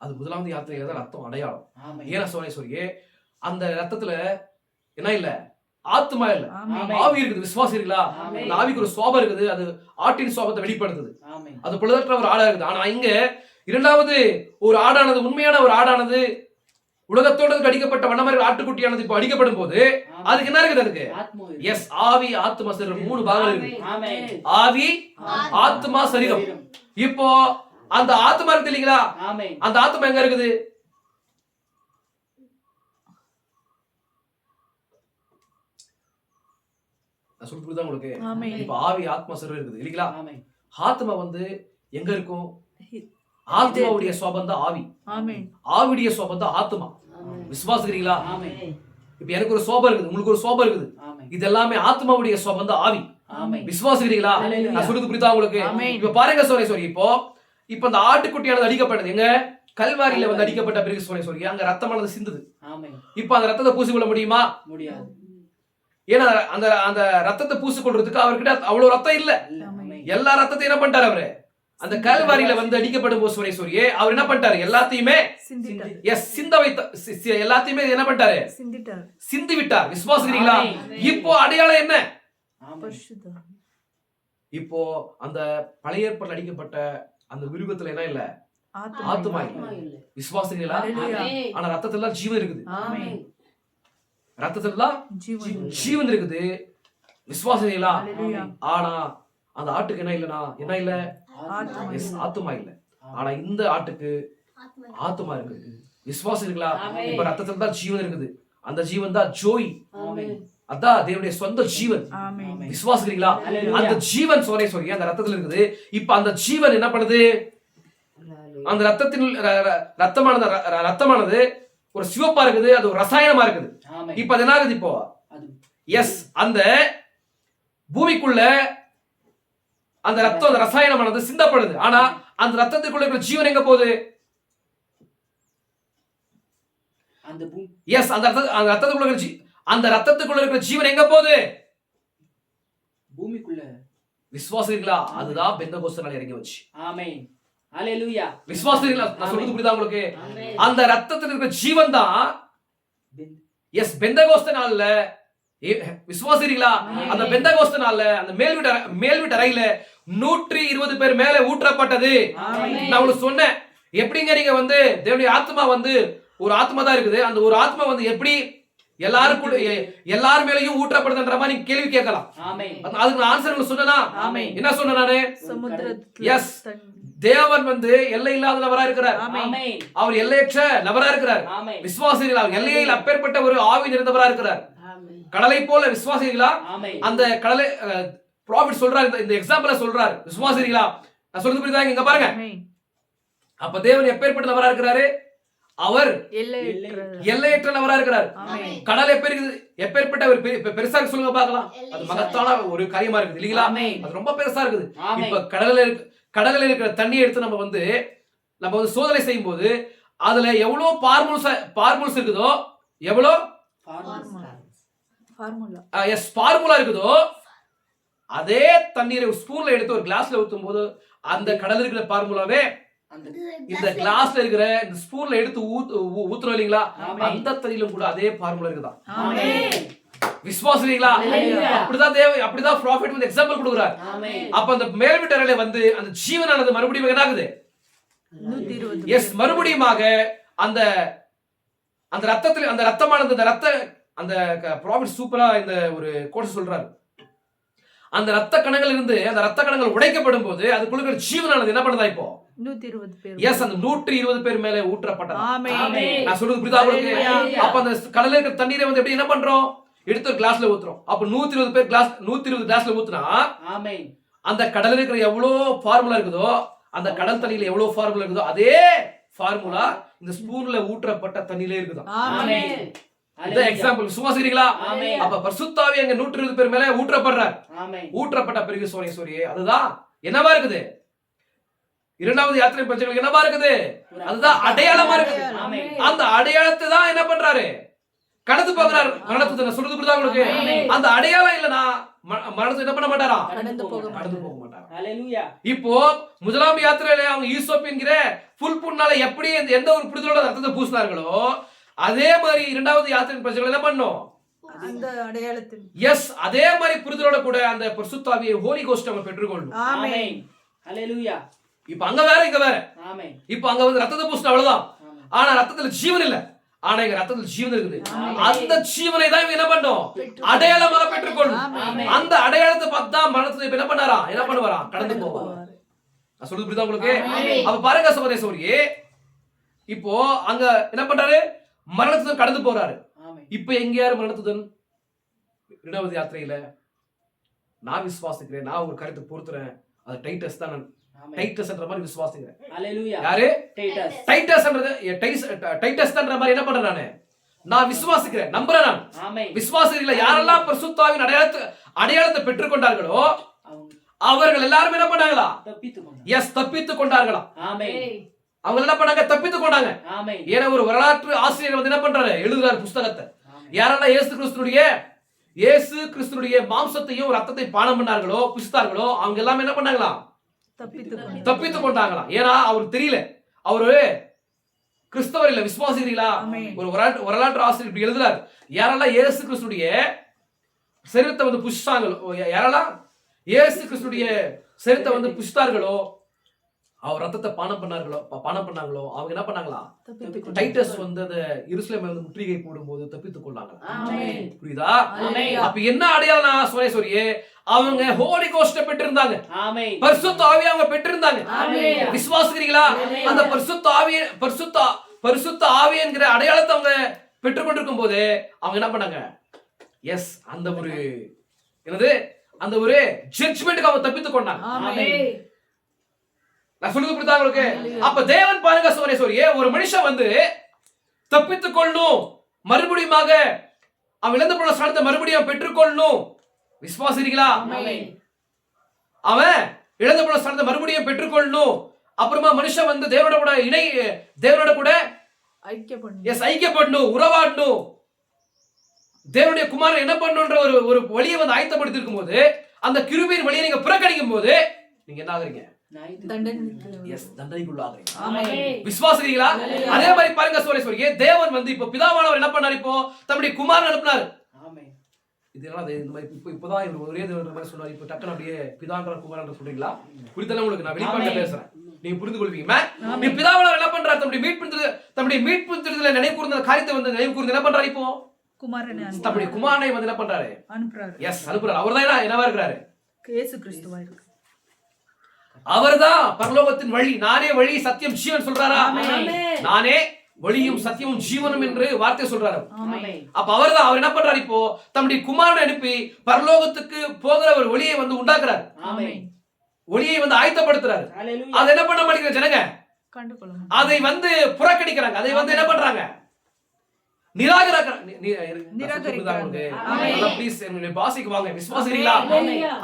அது முதலாவது யாத்திரையில தான் ரத்தம் அடையாளம். ஏன்னா சோனேஸ்வரியே, அந்த ரத்தத்துல என்ன இல்ல, ஆத்மா இல்ல, ஆவி இருக்குது. விசுவாசிகளா, அந்த ஆவிக்கு ஒரு சுவாபம் இருக்குது. அது ஆட்டின் சுவாபத்தை வெளிப்படுத்துது. அது புலதற்ற ஒரு ஆடா இருக்குது. ஆனா இங்க இரண்டாவது ஒரு ஆடானது, உண்மையான ஒரு ஆடானது, உலகத்தோடு அடிக்கப்பட்ட வண்ணமர ஆட்டுக்குட்டியானது இப்போ அடிக்கப்படும் போது அதுக்கு என்ன இருக்குது? அதுக்கு எஸ், ஆவி, ஆத்மா, சரீரம், 3 பாகங்கள் இருக்கு. ஆவி, ஆத்மா, சரீரம். இப்போ அந்த ஆத்மா இருக்கு இல்லீங்களா, அந்த ஆத்மா எங்க இருக்குது? நான் சொல்றது புரியுதா உங்களுக்கு? இப்ப ஆவி, ஆத்மா, சரீரம் இருக்குது இல்லீங்களா? ஆத்மா வந்து எங்க இருக்கும்? ஆத்மாவுடைய சுவாபம் தான் ஆவி, ஆவியுடைய சுவாபம் தான் ஆத்மா. விசுவாசிக்கிறீங்களா? இப்ப எனக்கு ஒரு சோபம் இருக்குது, உங்களுக்கு ஒரு சோபம் இருக்குது. இது எல்லாமே ஆத்மாவுடைய சுவாபம் தான் ஆவி. விசுவாசிக்கிறீங்களா? நான் சொல்றது புரியுதா உங்களுக்கு? இப்ப பாருங்க சோனேஸ்வரி, இப்ப அந்த ஆட்டுக்குட்டியானது அடிக்கப்பட்டது எங்க? கல்வாரியில வந்து அடிக்கப்பட்ட பிறகு சோனேஸ்வரி அங்க ரத்தமானது சிந்துது. இப்ப அந்த ரத்தத்தை பூசிக்கொள்ள முடியுமா? முடியாது. ஏன்னா அந்த அந்த ரத்தத்தை பூசிக்கொள்றதுக்கு அவர்கிட்ட அவ்வளவு ரத்தம் இல்ல. எல்லா ரத்தத்தையும் என்ன பண்ணிட்டாரு அவரு? அந்த கல்வாரியில வந்து அடிக்கப்படும் போது சோனேஸ்வரியே அவர் என்ன பண்ணிட்டாரு? எல்லாத்தையுமே சிந்த வைத்த, எல்லாத்தையுமே என்ன பண்ணிட்டாரு? சிந்தி விட்டார். விசுவாசிக்கிறீங்களா? இப்போ அடையாளம் என்ன? இப்போ அந்த பழைய ஏற்பாட்டில் அடிக்கப்பட்ட அந்த மிருகத்துல என்ன இல்ல? ஆத்மா இல்ல. விசுவாசிக்கிறீங்களா? ஆனா ரத்தத்துல ஜீவன் இருக்குது. ரத்தத்துல ஜீவன் இருக்குது. விசுவாசிக்கிறீங்களா? ஆனா அந்த ஆட்டுக்கு என்ன இல்லனா? என்ன இல்ல? ஆத்மா இல்ல. ஆனா இந்த ஆட்டுக்கு ஆத்மா இருக்குது. விசுவாசிக்கிறீங்களா? இப்ப ரத்தத்துல தான் ஜீவன் இருக்குது. அந்த ஜீவன் தான் ஜோய். அதான் தேவனுடைய சொந்த ஜீவன். விசுவாசிக்கிறீங்களா? அந்த ஜீவன் சோனேஸ்வரி அந்த ரத்தத்துல இருக்குது. இப்ப அந்த ஜீவன் என்ன பண்ணுது? அந்த ரத்தத்தின் ரத்தமானது ஒரு சிவப்பா இருக்குது. அது ஒரு ரசாயனமா இருக்குது. இப்ப அது என்ன ஆகுது? இப்போ எஸ், அந்த பூமிக்குள்ள அந்த ரத்தம், அந்த ரசாயனமானது சிந்தப்படுது. ஆனா அந்த ரத்தத்துக்குள்ள இருக்கிற ஜீவன் எங்க போகுது? எஸ், அந்த ரத்தத்துக்குள்ள இருக்கிற ஜீவன் எங்க போகுது? பூமிக்குள்ள. விசுவாசிக்கிறீங்களா? அதுதான் பெந்தகோஸ்து நாள் இறங்கி வச்சு. ஆமென். ஹalleluya. விசுவாசிக்கிறீங்களா? நான் சொல்றது புரியுதா உங்களுக்கு? அந்த ரத்தத்துல இருக்கிற ஜீவன் தான் எஸ் பெந்தகோஸ்து நாள்ல. விசுவாசிக்கிறீங்களா? அந்த பெந்தகோஸ்து நாள்ல அந்த மேல்வீட்டு அறையில 120 பேர் மேல ஊற்றப்பட்டது. நான் உங்களுக்கு சொன்னேன், எப்படிங்க நீங்க வந்து தேவனுடைய ஆத்மா வந்து ஒரு ஆத்மா தான் இருக்குது. அந்த ஒரு ஆத்மா வந்து எப்படி எல்லார் மேலயும் ஊற்றப்படுதுன்ற மாதிரி நீங்க கேள்வி கேட்கலாம். அதுக்கு நான் ஆன்சர் சொன்னா என்ன சொன்ன நானு? எஸ், தேவன் வந்து எல்லை இல்லாத நபரா இருக்கிறார். அவர் எல்லையற்ற நபரா இருக்கிறார். விசுவாசிகளா? எல்லையில் அப்பேற்பட்ட ஒரு ஆவி நிறைந்தவரா இருக்கிறார். கடலை போல. விசுவாசிகளா? அந்த கடலை ப்ராஃபிட் சொல்றாரு, இந்த எக்ஸாம்பிள சொல்றாரு. விசுவாசிகளா? நான் சொல்றது புரியுதா? இங்க பாருங்க. அப்ப தேவன் எப்பேற்பட்ட நபரா இருக்கிறாரு? அவர் எல்லையற்ற நபரா இருக்கிறார். கடல் எப்பேற்பட்ட ஒரு பெருசா சொல்லுங்க பார்க்கலாம். அது மகத்தான ஒரு காரியமா இருக்குது இல்லீங்களா? அது ரொம்ப பெருசா இருக்குது. இப்ப கடல்ல இருக்கிற தண்ணியை எடுத்து நம்ம வந்து சோதனை செய்யும் போது அதுல எவ்வளவு பார்முல்ஸ் இருக்குதோ, எவ்வளவு ஃபார்முலா இருக்குதோ, அதே தண்ணீரை ஸ்பூன்ல எடுத்து ஒரு கிளாஸ்ல ஊத்தும் போது அந்த கடல் இருக்கிற ஃபார்முலாவே இந்த கிளாஸ்ல இருக்கிற இந்த ஸ்பூன்ல எடுத்து ஊத்துறோம் இல்லீங்களா? அந்த தண்ணியிலும் கூட அதே ஃபார்முலா இருக்குதான். விசுவாசிங்களா? அப்படிதான் ப்ராஃபிட் வந்து எக்ஸாம்பிள் கொடுக்குறார். அப்ப அந்த மேல்வீட்டு அறையில வந்து அந்த ஜீவனானது மறுபடியும் என்ன ஆகுது? எஸ், மறுபடியுமாக அந்த அந்த ரத்தத்துல அந்த ரத்தமானது அந்த ப்ராஃபிட் சூப்பரா இந்த ஒரு கோர்ஸ் சொல்றாரு. அந்த ரத்த கணங்கள் இருந்து அந்த ரத்த கணங்கள் உடைக்கப்படும் போது அதுக்குள்ள இருக்கிற ஜீவனானது என்ன பண்ணுதா? இப்போ 120 பேர். எஸ், அந்த 120 பேர் மேல ஊற்றப்பட்டது. நான் சொல்றது புரியுதா உங்களுக்கு? அப்ப அந்த கடல்ல இருக்கிற தண்ணீரை வந்து எப்படி என்ன பண்றோம்? எடுத்து ஒரு கிளாஸ்ல ஊத்துறோம். அப்ப 120 கிளாஸ்ல ஊத்துனா அந்த கடல்ல இருக்கிற எவ்வளவு ஃபார்முலா இருக்குதோ, அந்த கடல் தண்ணியில எவ்வளவு ஃபார்முலா இருக்குதோ, அதே ஃபார்முலா இந்த ஸ்பூன்ல ஊற்றப்பட்ட தண்ணியிலே இருக்குதா. இதான் எக்ஸாம்பிள். விசுவாசிக்கிறீங்களா? ஆமென். அப்ப பரிசுத்த ஆவி அங்க 120 பேர் மேல ஊற்றப்படுறார். ஆமென். ஊற்றப்பட்ட பிறகு சோரே அதுதான் என்னவா இருக்குது? இரண்டாவது யாத்திரை பிரச்சனைகளுக்கு என்னவா இருக்குது? அதுதான் அடையாளமா இருக்குது. ஆமென். அந்த அடையாளத்தை தான் என்ன பண்றாரு? கடந்து போகிறார். மரணத்தை சொல்றது புரியுதா உங்களுக்கு? அந்த அடையாளம் இல்லனா மரணத்தை என்ன பண்ண மாட்டாரா? கடந்து போக மாட்டாரா? ஹalleluya. இப்போ முதலாம் யாத்திரையில அவங்க ஈசோப் என்கிற புல் புண்ணால எப்படி எந்த ஒரு புரிதலோட ரத்தத்தை பூசினார்களோ அதே மாதிரி இரண்டாவது யாத்திரை பிரச்சனை என்ன பண்ணோம்? அந்த அடையாளத்தில் எஸ், அதே மாதிரி புரிதலோட கூட அந்த பரிசுத்த ஆவியை ஹோலி கோஸ்ட் அவங்க பெற்றுக்கொள்ளணும். ஆமென். ஹalleluya. இப்ப அங்க வேற இங்க வேற. ஆமென். இப்ப அங்க வந்து ரத்தத்தை பூசினா அவ்வளவுதான். ஆனா ரத்தத்துல ஜீவன் இல்ல. ஆனா இங்க ரத்தத்துல ஜீவன் இருக்குது. அந்த ஜீவனை தான் இவங்க என்ன பண்ணோம்? அடையாளமாக பெற்றுக்கொள்ளணும். அந்த அடையாளத்தை பார்த்து தான் மரணத்தை என்ன பண்ணாரா? என்ன பண்ணுவாரா? கடந்து போவார். நான் சொல்றது புரியுதா உங்களுக்கு? அப்ப பாருங்க சகோதர சகோதரியே, இப்போ அங்க என்ன பண்றாரு? மரணத்தை கடந்து போறாரு. ஆமென். இப்ப எங்க யாரு மரணத்துடன்? இரண்டாவது யாத்திரையில நான் விசுவாசிக்கிறேன், நான் ஒரு கருத்தை பொறுத்துறேன், அது டைட்டஸ் தான். டைட்டஸ்ன்ற மாதிரி விசுவாசிக்கிறேன். ஹalleluya. யாரு? டைட்டஸ். டைட்டஸ்ன்றது டைட்டஸ்ன்ற மாதிரி என்ன பண்றேன்? நான் விசுவாசிக்கிறேன், நம்புறேன். நான் ஆமென். விசுவாசிக்கிறீங்களா? யாரெல்லாம் பரிசுத்த ஆவியின் அடையாளத்தை பெற்றுக்கொண்டார்களோ அவர்கள் எல்லாரும் என்ன பண்ணாங்களா? தப்பித்துக்கொண்டார். எஸ், தப்பித்துக் கொண்டார்களா? ஆமென். அவங்க என்ன பண்ணாங்க? தப்பித்துக் கொண்டாங்க. ஆமென். ஏன்னா ஒரு வரலாற்று ஆசிரியர் வந்து என்ன பண்றாரு? எழுதுறாரு புஸ்தகத்தை. யாரெல்லாம் இயேசு கிறிஸ்துனுடைய மாம்சத்தையும் ரத்தத்தை பானம் பண்ணார்களோ, புசித்தார்களோ அவங்க எல்லாம் என்ன பண்ணாங்களா? தப்பித்துக் கொண்டாங்களா? ஏன்னா அவருக்கு தெரியல அவரு கிறிஸ்தவர் இல்ல, விசுவாசிக்கிறீங்களா? ஒரு வரலாற்று ஆசிரியர் இப்படி எழுதுறாரு. யாரெல்லாம் இயேசு கிறிஸ்துடைய சரீரத்தை வந்து புசித்தாங்களோ, யாரெல்லாம் இயேசு கிறிஸ்துடைய சரீரத்தை வந்து புசித்தார்களோ, அவர் ரத்தத்தை பானம் பண்ணாங்களோ அவங்க என்ன பண்ணாங்களா? டைட்டஸ் வந்து அந்த எருசலேமை வந்து முற்றுகை போடும்போது தப்பித்துக் கொண்டாங்களா? ஆமென். புரியுதா? அப்ப என்ன அடையாளம் சோரேஸ்வரியே? அவங்க ஹோலி கோஸ்ட பெற்றிருந்தாங்க. ஆமென். பரிசுத்த ஆவியை அவங்க பெற்றிருந்தாங்க. ஆமென். விசுவாசிக்கிறீங்களா? அந்த பரிசுத்த ஆவி என்கிற அடையாளத்தை அவங்க பெற்றுக்கொண்டிருக்கும் போது அவங்க என்ன பண்ணாங்க? எஸ், அந்த ஒரு என்னது அந்த ஒரு ஜட்ஜ்மென்ட்க்கு அவங்க தப்பித்துக் கொண்டாங்க. ஆமென். நான் சொல்லுது புரியுதா உங்களுக்கு? அப்ப தேவன் பாருங்க சோரேஸ்வரியே, ஒரு மனுஷன் வந்து தப்பித்துக் கொள்ளணும், மறுபடியுமாக அவன் இழந்து போன ஸ்தானத்தை மறுபடியும் பெற்றுக்கொள்ளணும். விசுவாசிக்கிறீங்களா? அவன் இழந்து போன ஸ்தானத்தை மறுபடியும் பெற்றுக்கொள்ளணும். அப்புறமா மனுஷன் வந்து தேவனோட கூட ஐக்கியப்படணும், உறவாடணும். தேவனுடைய குமாரன் என்ன பண்ணணும்ன்ற ஒரு வழியை வந்து ஆயத்தப்படுத்தி இருக்கும் போது, அந்த கிருபையின் வழியை நீங்க புறக்கணிக்கும் போது நீங்க என்ன ஆகுறீங்க? விசுவாசிக்கிறீங்களா? அதே மாதிரி பாருங்க சோரேஸ்வரியே, தேவன் வந்து இப்ப பிதாவானவர் என்ன பண்ணாரு? இப்போ தம்முடைய குமாரன் அனுப்பினாரு. இதெல்லாம் இந்த மாதிரி இப்பதான் இவர் ஒரே மாதிரி சொன்னாரு. இப்ப டக்குனு அப்படியே பிதான்ற குமாரன் சொல்றீங்களா? புரிதல உங்களுக்கு? நான் வெளிப்பாடுல பேசுறேன், நீங்க புரிந்து கொள்வீங்க. நீ பிதாவானவர் என்ன பண்றாரு? தம்முடைய மீட்பு திட்டத்துல நினைவு கூர்ந்த காரியத்தை வந்து நினைவு கூர்ந்து என்ன பண்றாரு? இப்போ தம்முடைய குமாரனை வந்து என்ன பண்றாரு? அனுப்புறாரு. எஸ், அனுப்புறாரு. அவர்தான் என்னவா இருக்கிறாரு? இயேசு கிறிஸ்துவா இருக்கு. அவர்தான் பரலோகத்தின் வழி. நானே வழி, சத்தியம், ஜீவன் சொல்றாரா? நானே வழியும் சத்தியமும் ஜீவனும் என்று வார்த்தை சொல்றாரு. அப்ப அவர்தான் அவர் என்ன பண்றாரு? இப்போ தம்முடைய குமாரனை அனுப்பி பரலோகத்துக்கு போகிற ஒரு வழியை வந்து உண்டாக்குறாரு. ஒளியை வந்து ஆயத்தப்படுத்துறாரு. அதை என்ன பண்ண மாட்டேங்கிற ஜனங்க? அதை வந்து புறக்கணிக்கிறாங்க. அதை வந்து என்ன பண்றாங்க?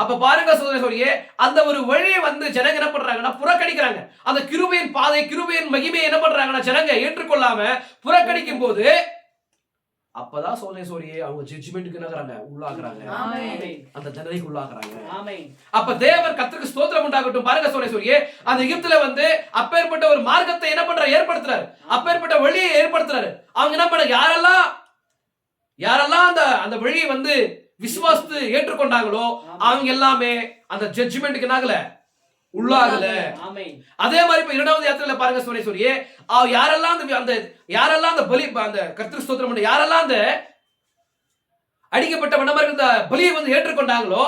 அப்ப பாருங்க சகோதரர்களே, அந்த ஒரு வழியை வந்து ஜனங்க என்ன பண்றாங்கன்னா புறக்கணிக்கிறாங்க. அந்த கிருபையின் பாதை, கிருபையின் மகிமையை என்ன பண்றாங்கன்னா ஜனங்க ஏற்றுக்கொள்ளாம புறக்கணிக்கும் போது அப்பதான் சோதனை அவங்க ஜட்ஜ்மென்ட்க்கு என்னங்கறாங்க? உள்ளாக்குறாங்க. அந்த ஜனதைக்கு உள்ளாக்குறாங்க. அப்ப தேவன் கர்த்தருக்கு ஸ்தோத்திரம் உண்டாகட்டும். பாருங்க சோதனை அந்த எகிப்துல வந்து அப்பேற்பட்ட ஒரு மார்க்கத்தை என்ன பண்றாரு? ஏற்படுத்துறாரு. அப்பேற்பட்ட வழியை ஏற்படுத்துறாரு. அவங்க என்ன பண்ண? யாரெல்லாம் அந்த வழியை வந்து விசுவாசித்து ஏற்றுக்கொண்டாங்களோ அவங்க எல்லாமே அந்த ஜட்ஜ்மென்ட்க்கு என்னாகல? உள்ளாகல. அதே மாதிரி இப்ப இரண்டாவது யாத்திரையில பாருங்க சோரேஸ்வரியே, யாரெல்லாம் அந்த பலி, அந்த கர்த்தருக்கு ஸ்தோத்திரம் பண்ண யாரெல்லாம் அந்த அடிக்கப்பட்ட வண்ணமாக இந்த பலியை வந்து ஏற்றுக்கொண்டாங்களோ,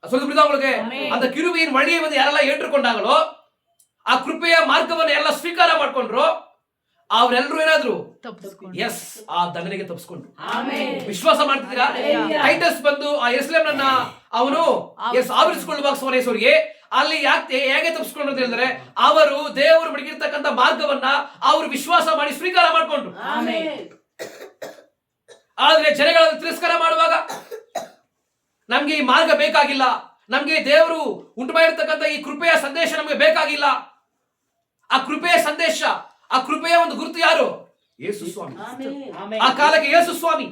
சொல்லுது புரியுதா உங்களுக்கு? அந்த கிருபையின் வழியை வந்து யாரெல்லாம் ಏற்றுಕೊಂಡಾங்களೋ ಆ ಕೃಪೆಯ ಮಾರ್ಗವನ್ನು ಎಲ್ಲ ಸ್ವೀಕಾರ ಮಾಡಿಕೊಂಡ್ರು ಅವರೆಲ್ಲರೂ ಏನಾದ್ರು ಎಸ್ ಆ ದಂಡನೆಗೆ ತಪ್ಪಿಸಿಕೊಂಡ್ರು. ವಿಶ್ವಾಸ ಮಾಡ್ತಿದ್ದೀರಾ? ಟೈಟಸ್ ಬಂದು ಆ ಯೆರೂಸಲೇಮನ್ನ ಅವನು ಎಸ್ ಆವರಿಸಿಕೊಳ್ಳುವಾಗ ಸೋರೇಶ್ವರಿಗೆ ಅಲ್ಲಿ ಹೇಗೆ ತಪ್ಪಿಸಿಕೊಂಡ್ರು ಅಂತ ಹೇಳಿದ್ರೆ ಅವರು ದೇವರು ಮಡಗಿರ್ತಕ್ಕಂಥ ಮಾರ್ಗವನ್ನ ಅವರು ವಿಶ್ವಾಸ ಮಾಡಿ ಸ್ವೀಕಾರ ಮಾಡಿಕೊಂಡ್ರು. ಆದ್ರೆ ಜನಗಳನ್ನು ತಿರಸ್ಕಾರ ಮಾಡುವಾಗ ನಮ್ಗೆ ಈ ಮಾರ್ಗ ಬೇಕಾಗಿಲ್ಲ, ನಮ್ಗೆ ದೇವರು ಉಂಟು ಮಾಡಿರ್ತಕ್ಕಂಥ ಈ ಕೃಪೆಯ ಸಂದೇಶ ನಮಗೆ ಬೇಕಾಗಿಲ್ಲ. ಆ ಕೃಪೆಯ ಸಂದೇಶ, ಆ ಕೃಪೆಯ ಒಂದು ಗುರುತು ಯಾರು? ಯೇಸು ಸ್ವಾಮಿ. ಆ ಕಾಲಕ್ಕೆ ಯೇಸು ಸ್ವಾಮಿ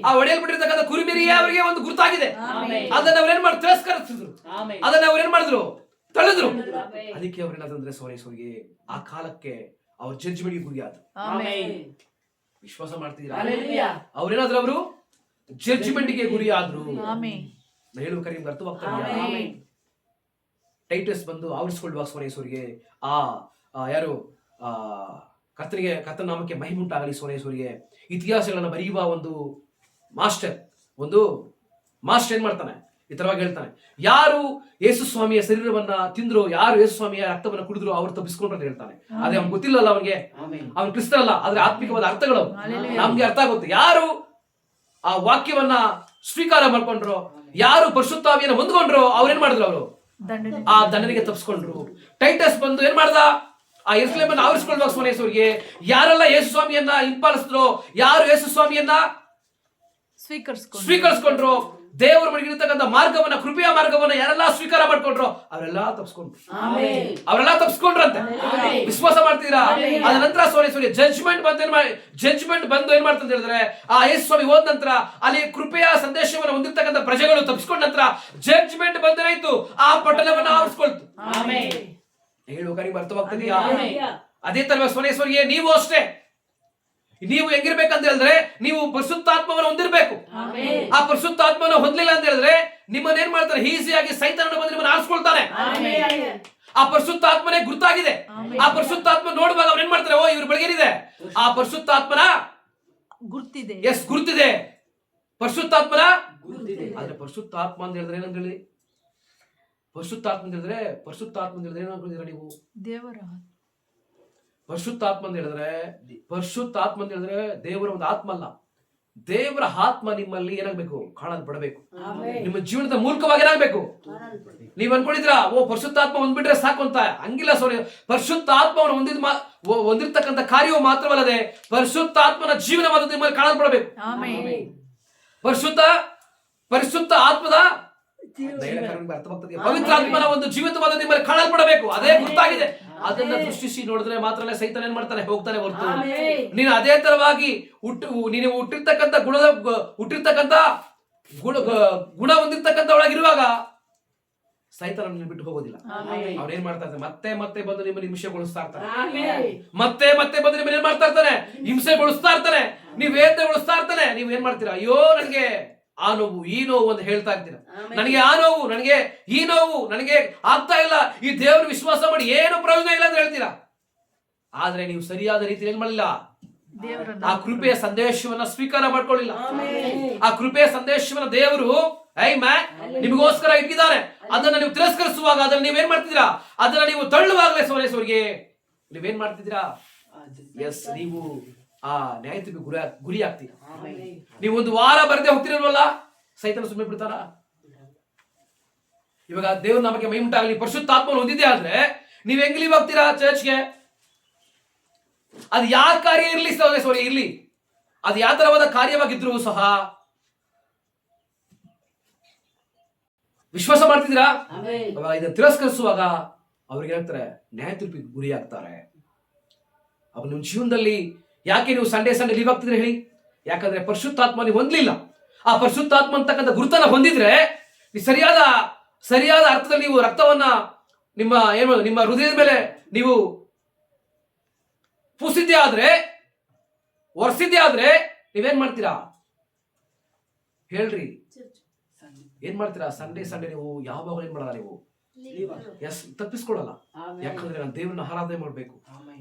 ಆ ಒಡೆಯಲ್ಪಟ್ಟಿರ್ತಕ್ಕಂಥ ಕುರಿಮಿರಿಯೇ ಅವರಿಗೆ ಒಂದು ಗುರುತಾಗಿದೆ. ಅದನ್ನ ಅವ್ರೇನ್ ಮಾಡಿ ತಿರಸ್ಕರಿಸಿದ್ರು, ಅದನ್ನ ಅವ್ರೇನ್ ಮಾಡಿದ್ರು? ತಳೆದ್ರು. ಅದಕ್ಕೆ ಅವ್ರೇನಾದಂದ್ರೆ ಸೋರೇಶ್ವರಿಗೆ ಆ ಕಾಲಕ್ಕೆ ಅವ್ರ ಜಡ್ಜ್ಮೆಂಟ್ಗೆ ಗುರಿ ಆದ್ರು. ವಿಶ್ವಾಸ ಮಾಡ್ತಿದ್ದೀರಾ? ಅವ್ರೇನಾದ್ರು ಅವರು ಜಡ್ಜ್ಮೆಂಟ್ಗೆ ಗುರಿ ಆದ್ರು. ಹೇಳ್ಬೇಕಾದ್ರೆ ನಿಮ್ಗೆ ಅರ್ಥವಾಗ್ತದೆ. ಟೈಟಸ್ ಬಂದು ಆವರಿಸಿಕೊಳ್ಳುವ ಸೋರೇಶ್ವರಿಗೆ ಯಾರು ಕರ್ತನ ನಾಮಕ್ಕೆ ಮಹಿಮೆ ಉಂಟಾಗಲಿ. ಸೋರೇಶ್ವರಿಗೆ ಇತಿಹಾಸಗಳನ್ನ ಬರೆಯುವ ಒಂದು ಮಾಸ್ಟರ್ ಏನ್ ಮಾಡ್ತಾನೆ? ಈ ತರವಾಗಿ ಹೇಳ್ತಾನೆ, ಯಾರು ಯೇಸು ಸ್ವಾಮಿಯ ಶರೀರವನ್ನ ತಿಂದ್ರು, ಯಾರು ಯೇಸು ಸ್ವಾಮಿಯ ರಕ್ತವನ್ನ ಕುಡಿದ್ರು ಅವ್ರು ತಪ್ಪಿಸ್ಕೊಂಡ್ರು ಅಂತ ಹೇಳ್ತಾನೆ. ಅದೇ ಅವ್ನು ಗೊತ್ತಿಲ್ಲಲ್ಲ, ಅವನ್ ಕ್ರಿಸ್ತನಲ್ಲ, ಆದ್ರೆ ಆತ್ಮಿಕವಾದ ಅರ್ಥಗಳು ನಮ್ಗೆ ಅರ್ಥ ಆಗುತ್ತೆ. ಯಾರು ಆ ವಾಕ್ಯವನ್ನ ಸ್ವೀಕಾರ ಮಾಡ್ಕೊಂಡ್ರು, ಯಾರು ಪರಿಶುದ್ಧಾವಿಯನ್ನ ಹೊಂದ್ಕೊಂಡ್ರು, ಅವ್ರೇನ್ ಮಾಡಿದ್ರು? ಅವರು ಆ ದಂಡನೆಗೆ ತಪ್ಪಿಸ್ಕೊಂಡ್ರು. ಟೈಟಸ್ ಬಂದು ಏನ್ ಮಾಡ್ದ? ಆ ಯೆರೂಸಲೇಮನ್ನು ಆವರಿಸಿಕೊಳ್ಳುವ ಸೋನೇಶ್ವರಿಗೆ ಯಾರೆಲ್ಲ ಯೇಸು ಸ್ವಾಮಿಯನ್ನ ಹಿಂಪಾಲಿಸಿದ್ರು, ಯಾರು ಯೇಸು ಸ್ವಾಮಿಯನ್ನ ಸ್ವೀಕರಿಸ್ಕೊಂಡ್ರು, ದೇವರ ಮಡಿಗಿರ್ತಕ್ಕಂಥ ಮಾರ್ಗವನ್ನ, ಕೃಪೆಯ ಮಾರ್ಗವನ್ನ ಯಾರೆಲ್ಲ ಸ್ವೀಕಾರ ಮಾಡ್ಕೊಂಡ್ರು ಅವರೆಲ್ಲ ತಪ್ಪಿಸ್ಕೊಂಡ್ರು ಅಂತ ವಿಶ್ವಾಸ ಮಾಡ್ತೀರಾ? ಅದ ನಂತರ ಸೋನೇಶ್ವರಿ ಜಡ್ಜ್ಮೆಂಟ್ ಬಂದು ಏನ್ ಮಾಡ್ತಂತ ಹೇಳಿದ್ರೆ, ಆ ಯೇಸು ಸ್ವಾಮಿ ಹೋದ ನಂತರ ಅಲ್ಲಿ ಕೃಪೆಯ ಸಂದೇಶವನ್ನು ಹೊಂದಿರ್ತಕ್ಕಂಥ ಪ್ರಜೆಗಳು ತಪ್ಪಿಸ್ಕೊಂಡ ನಂತರ ಜಡ್ಜ್ಮೆಂಟ್ ಬಂದೇನಾಯ್ತು? ಆ ಪಟ್ಟಣವನ್ನ ಆವರಿಸ್ಕೊಳ್ತು. ಹೇಳುವ ನಿಮ್ಗೆ ಅರ್ಥವಾಗ್ತದೆಯಾ? ಅದೇ ತರ ಸೋನೇಶ್ವರಿಗೆ ನೀವು ಅಷ್ಟೇ. ನೀವು ಹೆಂಗಿರ್ಬೇಕಂತ ಹೇಳಿದ್ರೆ, ನೀವು ಪರಿಶುದ್ಧಾತ್ಮವನ್ನು ಹೊಂದಿರ್ಬೇಕು. ಆ ಪರಿಶುದ್ಧಾತ್ಮವನ್ನು ಹೊಂದಲಿಲ್ಲ ಅಂತ ಹೇಳಿದ್ರೆ ನಿಮ್ಮನ್ನ ಏನ್ ಮಾಡ್ತಾರೆ? ಈಸಿಯಾಗಿ ಸೈತಾನನ ಬಂದು ನಿಮ್ಮನ್ನ ಆರಿಸ್ಕೊಳ್ತಾನೆ. ಆ ಪರಿಶುದ್ಧಾತ್ಮನೇ ಗುರುತಾಗಿದೆ. ಆ ಪರಿಶುದ್ಧಾತ್ಮ ನೋಡುವಾಗ ಅವ್ರು ಏನ್ ಮಾಡ್ತಾರೆ? ಓ, ಇವ್ರ ಬೆಳಗೇನಿದೆ, ಆ ಪರಿಶುದ್ಧಾತ್ಮನ ಗುರುತಿದೆ. ಪರಿಶುದ್ಧಾತ್ಮನ ಆದ್ರೆ ಪರಿಶುದ್ಧಾತ್ಮ ಅಂತ ಹೇಳಿದ್ರೆ ಏನಂತ ಹೇಳಿ? ಪರಿಶುದ್ಧಾತ್ಮ ಅಂತ ಹೇಳಿದ್ರೆ ಏನು ಅನ್ಕೊಂಡಿದ್ದೀರಾ ನೀವು? ಪರಿಶುದ್ಧಾತ್ಮ ಅಂತ ಹೇಳಿದ್ರೆ ದೇವರ ಒಂದು ಆತ್ಮ ಅಲ್ಲ, ದೇವರ ಆತ್ಮ ನಿಮ್ಮಲ್ಲಿ ಏನಾಗಬೇಕು? ಕಾಣಲ್ಪಡಬೇಕು. ನಿಮ್ಮ ಜೀವನದ ಮೂಲಕವಾಗಿ ಏನಾಗಬೇಕು? ನೀವ್ ಅನ್ಕೊಂಡಿದ್ರಾ ಓ ಪರಿಶುದ್ಧಾತ್ಮ ಹೊಂದ್ಬಿಟ್ರೆ ಸಾಕು ಅಂತ? ಹಂಗಿಲ್ಲ. ಪರಿಶುದ್ಧಾತ್ಮವನ್ನು ಹೊಂದಿರ್ತಕ್ಕಂಥ ಕಾರ್ಯವು ಮಾತ್ರವಲ್ಲದೆ ಪರಿಶುದ್ಧಾತ್ಮನ ಜೀವನವಾದ ನಿಮ್ಮಲ್ಲಿ ಕಾಣಲ್ಪಡಬೇಕು. ಪರಿಶುದ್ಧ ಆತ್ಮದ ಪವಿತ್ರ ಆತ್ಮನ ಒಂದು ಜೀವಿತವಾದ ನಿಮ್ಮಲ್ಲಿ ಕಾಣಲ್ಪಡಬೇಕು. ಅದೇ ಗುರುತಾಗಿದೆ. ಅದನ್ನ ದೃಷ್ಟಿಸಿ ನೋಡಿದ್ರೆ ಮಾತ್ರ ಸೈತಾನ ಏನ್ ಮಾಡ್ತಾನೆ? ಹೋಗ್ತಾನೆ ಹೊರತು ನೀನು ಅದೇ ತರವಾಗಿ ನೀನು ಹುಟ್ಟಿರ್ತಕ್ಕಂಥ ಗುಣ ಹೊಂದಿರ್ತಕ್ಕಂಥ ಒಳಗಿರುವಾಗ ಸೈತಾನ ಬಿಟ್ಟು ಹೋಗೋದಿಲ್ಲ. ಅವನೇನ್ ಮಾಡ್ತಾ ಇರ್ತಾನೆ? ಮತ್ತೆ ಬಂದು ನಿಮ್ಮನ್ನು ಹಿಂಸೆಗೊಳಿಸ್ತಾ ಇರ್ತಾನೆ. ಮತ್ತೆ ಬಂದು ನಿಮ್ಮನ್ನ ಏನ್ ಮಾಡ್ತಾ ಇರ್ತಾನೆ? ಹಿಂಸೆಗೊಳಿಸ್ತಾ ಇರ್ತಾನೆ. ನೀವ್ ವೇದನೆಗೊಳಿಸ್ತಾ ಇರ್ತಾನೆ. ನೀವ್ ಏನ್ ಮಾಡ್ತೀರಾ? ಅಯ್ಯೋ, ನನಗೆ ಆ ನೋವು, ಈ ನೋವು ಅಂತ ಹೇಳ್ತಾ ಇರ್ತೀರ. ನನಗೆ ಆ ನೋವು, ನನಗೆ ಈ ನೋವು, ನನಗೆ ಆಗ್ತಾ ಇಲ್ಲ, ಈ ದೇವ್ರ ವಿಶ್ವಾಸ ಮಾಡಿ ಏನು ಪ್ರಯೋಜನ ಇಲ್ಲ ಅಂತ ಹೇಳ್ತೀರಾ. ಆದ್ರೆ ನೀವು ಸರಿಯಾದ ರೀತಿಯಲ್ಲಿ ಏನ್ ಮಾಡಲಿಲ್ಲ? ಆ ಕೃಪೆಯ ಸಂದೇಶವನ್ನ ಸ್ವೀಕಾರ ಮಾಡ್ಕೊಳ್ಳಿಲ್ಲ. ಆ ಕೃಪೆಯ ಸಂದೇಶವನ್ನ ದೇವರು ನಿಮಗೋಸ್ಕರ ಇಟ್ಟಿದ್ದಾರೆ. ಅದನ್ನ ನೀವು ತಿರಸ್ಕರಿಸುವಾಗ ಅದನ್ನ ನೀವೇನ್ ಮಾಡ್ತಿದ್ದೀರಾ? ಅದನ್ನ ನೀವು ತಳ್ಳುವಾಗಲೇ ಸೋರೇಶ್ವರಿಗೆ ನೀವೇನ್ ಮಾಡ್ತಿದ್ದೀರಾ? ಎಸ್, ನೀವು ಆ ನ್ಯಾಯಕ್ಕೆ ಗುರಿ ಆಗ್ತೀರಾ. ನೀವು ಒಂದು ವಾರ ಬರದೆ ಹೋಗ್ತಿರಲ್ವಲ್ಲ, ಸೈತಾನ ಸುಮ್ಮನೆ ಬಿಡ್ತಾರ? ಇವಾಗ ದೇವ್ರ ನಮಗೆ ಮಹಿಮುಂಟಾಗಲಿ, ಪರಿಶುದ್ಧಾತ್ಮವನ್ನು ಹೊಂದಿದೆ ಆದ್ರೆ ನೀವ್ ಹೆಂಗ್ ಲೀವ್ ಆಗ್ತೀರಾ ಚರ್ಚ್ಗೆ? ಅದು ಯಾವ ಕಾರ್ಯ ಇರ್ಲಿ ಇರ್ಲಿ, ಅದು ಯಾವ ತರವಾದ ಕಾರ್ಯವಾಗಿದ್ರು ಸಹ ವಿಶ್ವಾಸ ಮಾಡ್ತಿದ್ದೀರಾ? ಇದನ್ನು ತಿರಸ್ಕರಿಸುವಾಗ ಅವ್ರಿಗೆ ಏನಾಗ್ತಾರೆ? ನ್ಯಾಯ ತೀರ್ಪಿಗೆ ಗುರಿ ಆಗ್ತಾರೆ. ಅವಾಗ ನಿಮ್ಮ ಜೀವನದಲ್ಲಿ ಯಾಕೆ ನೀವು ಸಂಡೇ ಲೀವ್ ಆಗ್ತಿದ್ರೆ ಹೇಳಿ? ಯಾಕಂದ್ರೆ ಪರಿಶುದ್ಧಾತ್ಮ ನೀವು ಹೊಂದಲಿಲ್ಲ. ಆ ಪರಿಶುದ್ಧಾತ್ಮ ಅಂತಕ್ಕಂಥ ಗುರುತನ್ನ ಹೊಂದಿದ್ರೆ ಸರಿಯಾದ ಅರ್ಥದಲ್ಲಿ ನೀವು ರಕ್ತವನ್ನ ನಿಮ್ಮ ಹೃದಯದ ಮೇಲೆ ನೀವು ಪೂಸಿದ್ದೇ ಆದ್ರೆ, ಒರೆಸಿದ್ದೇ ಆದ್ರೆ ನೀವೇನ್ ಮಾಡ್ತೀರಾ ಹೇಳ್ರಿ? ಏನ್ ಮಾಡ್ತೀರಾ? ಸಂಡೇ ನೀವು ಯಾವಾಗ ಏನ್ ಮಾಡಲ್ಲ, ನೀವು ತಪ್ಪಿಸ್ಕೊಡಲ್ಲ. ಯಾಕಂದ್ರೆ ನಾನು ದೇವ್ರನ್ನ ಆರಾಧನೆ ಮಾಡ್ಬೇಕು.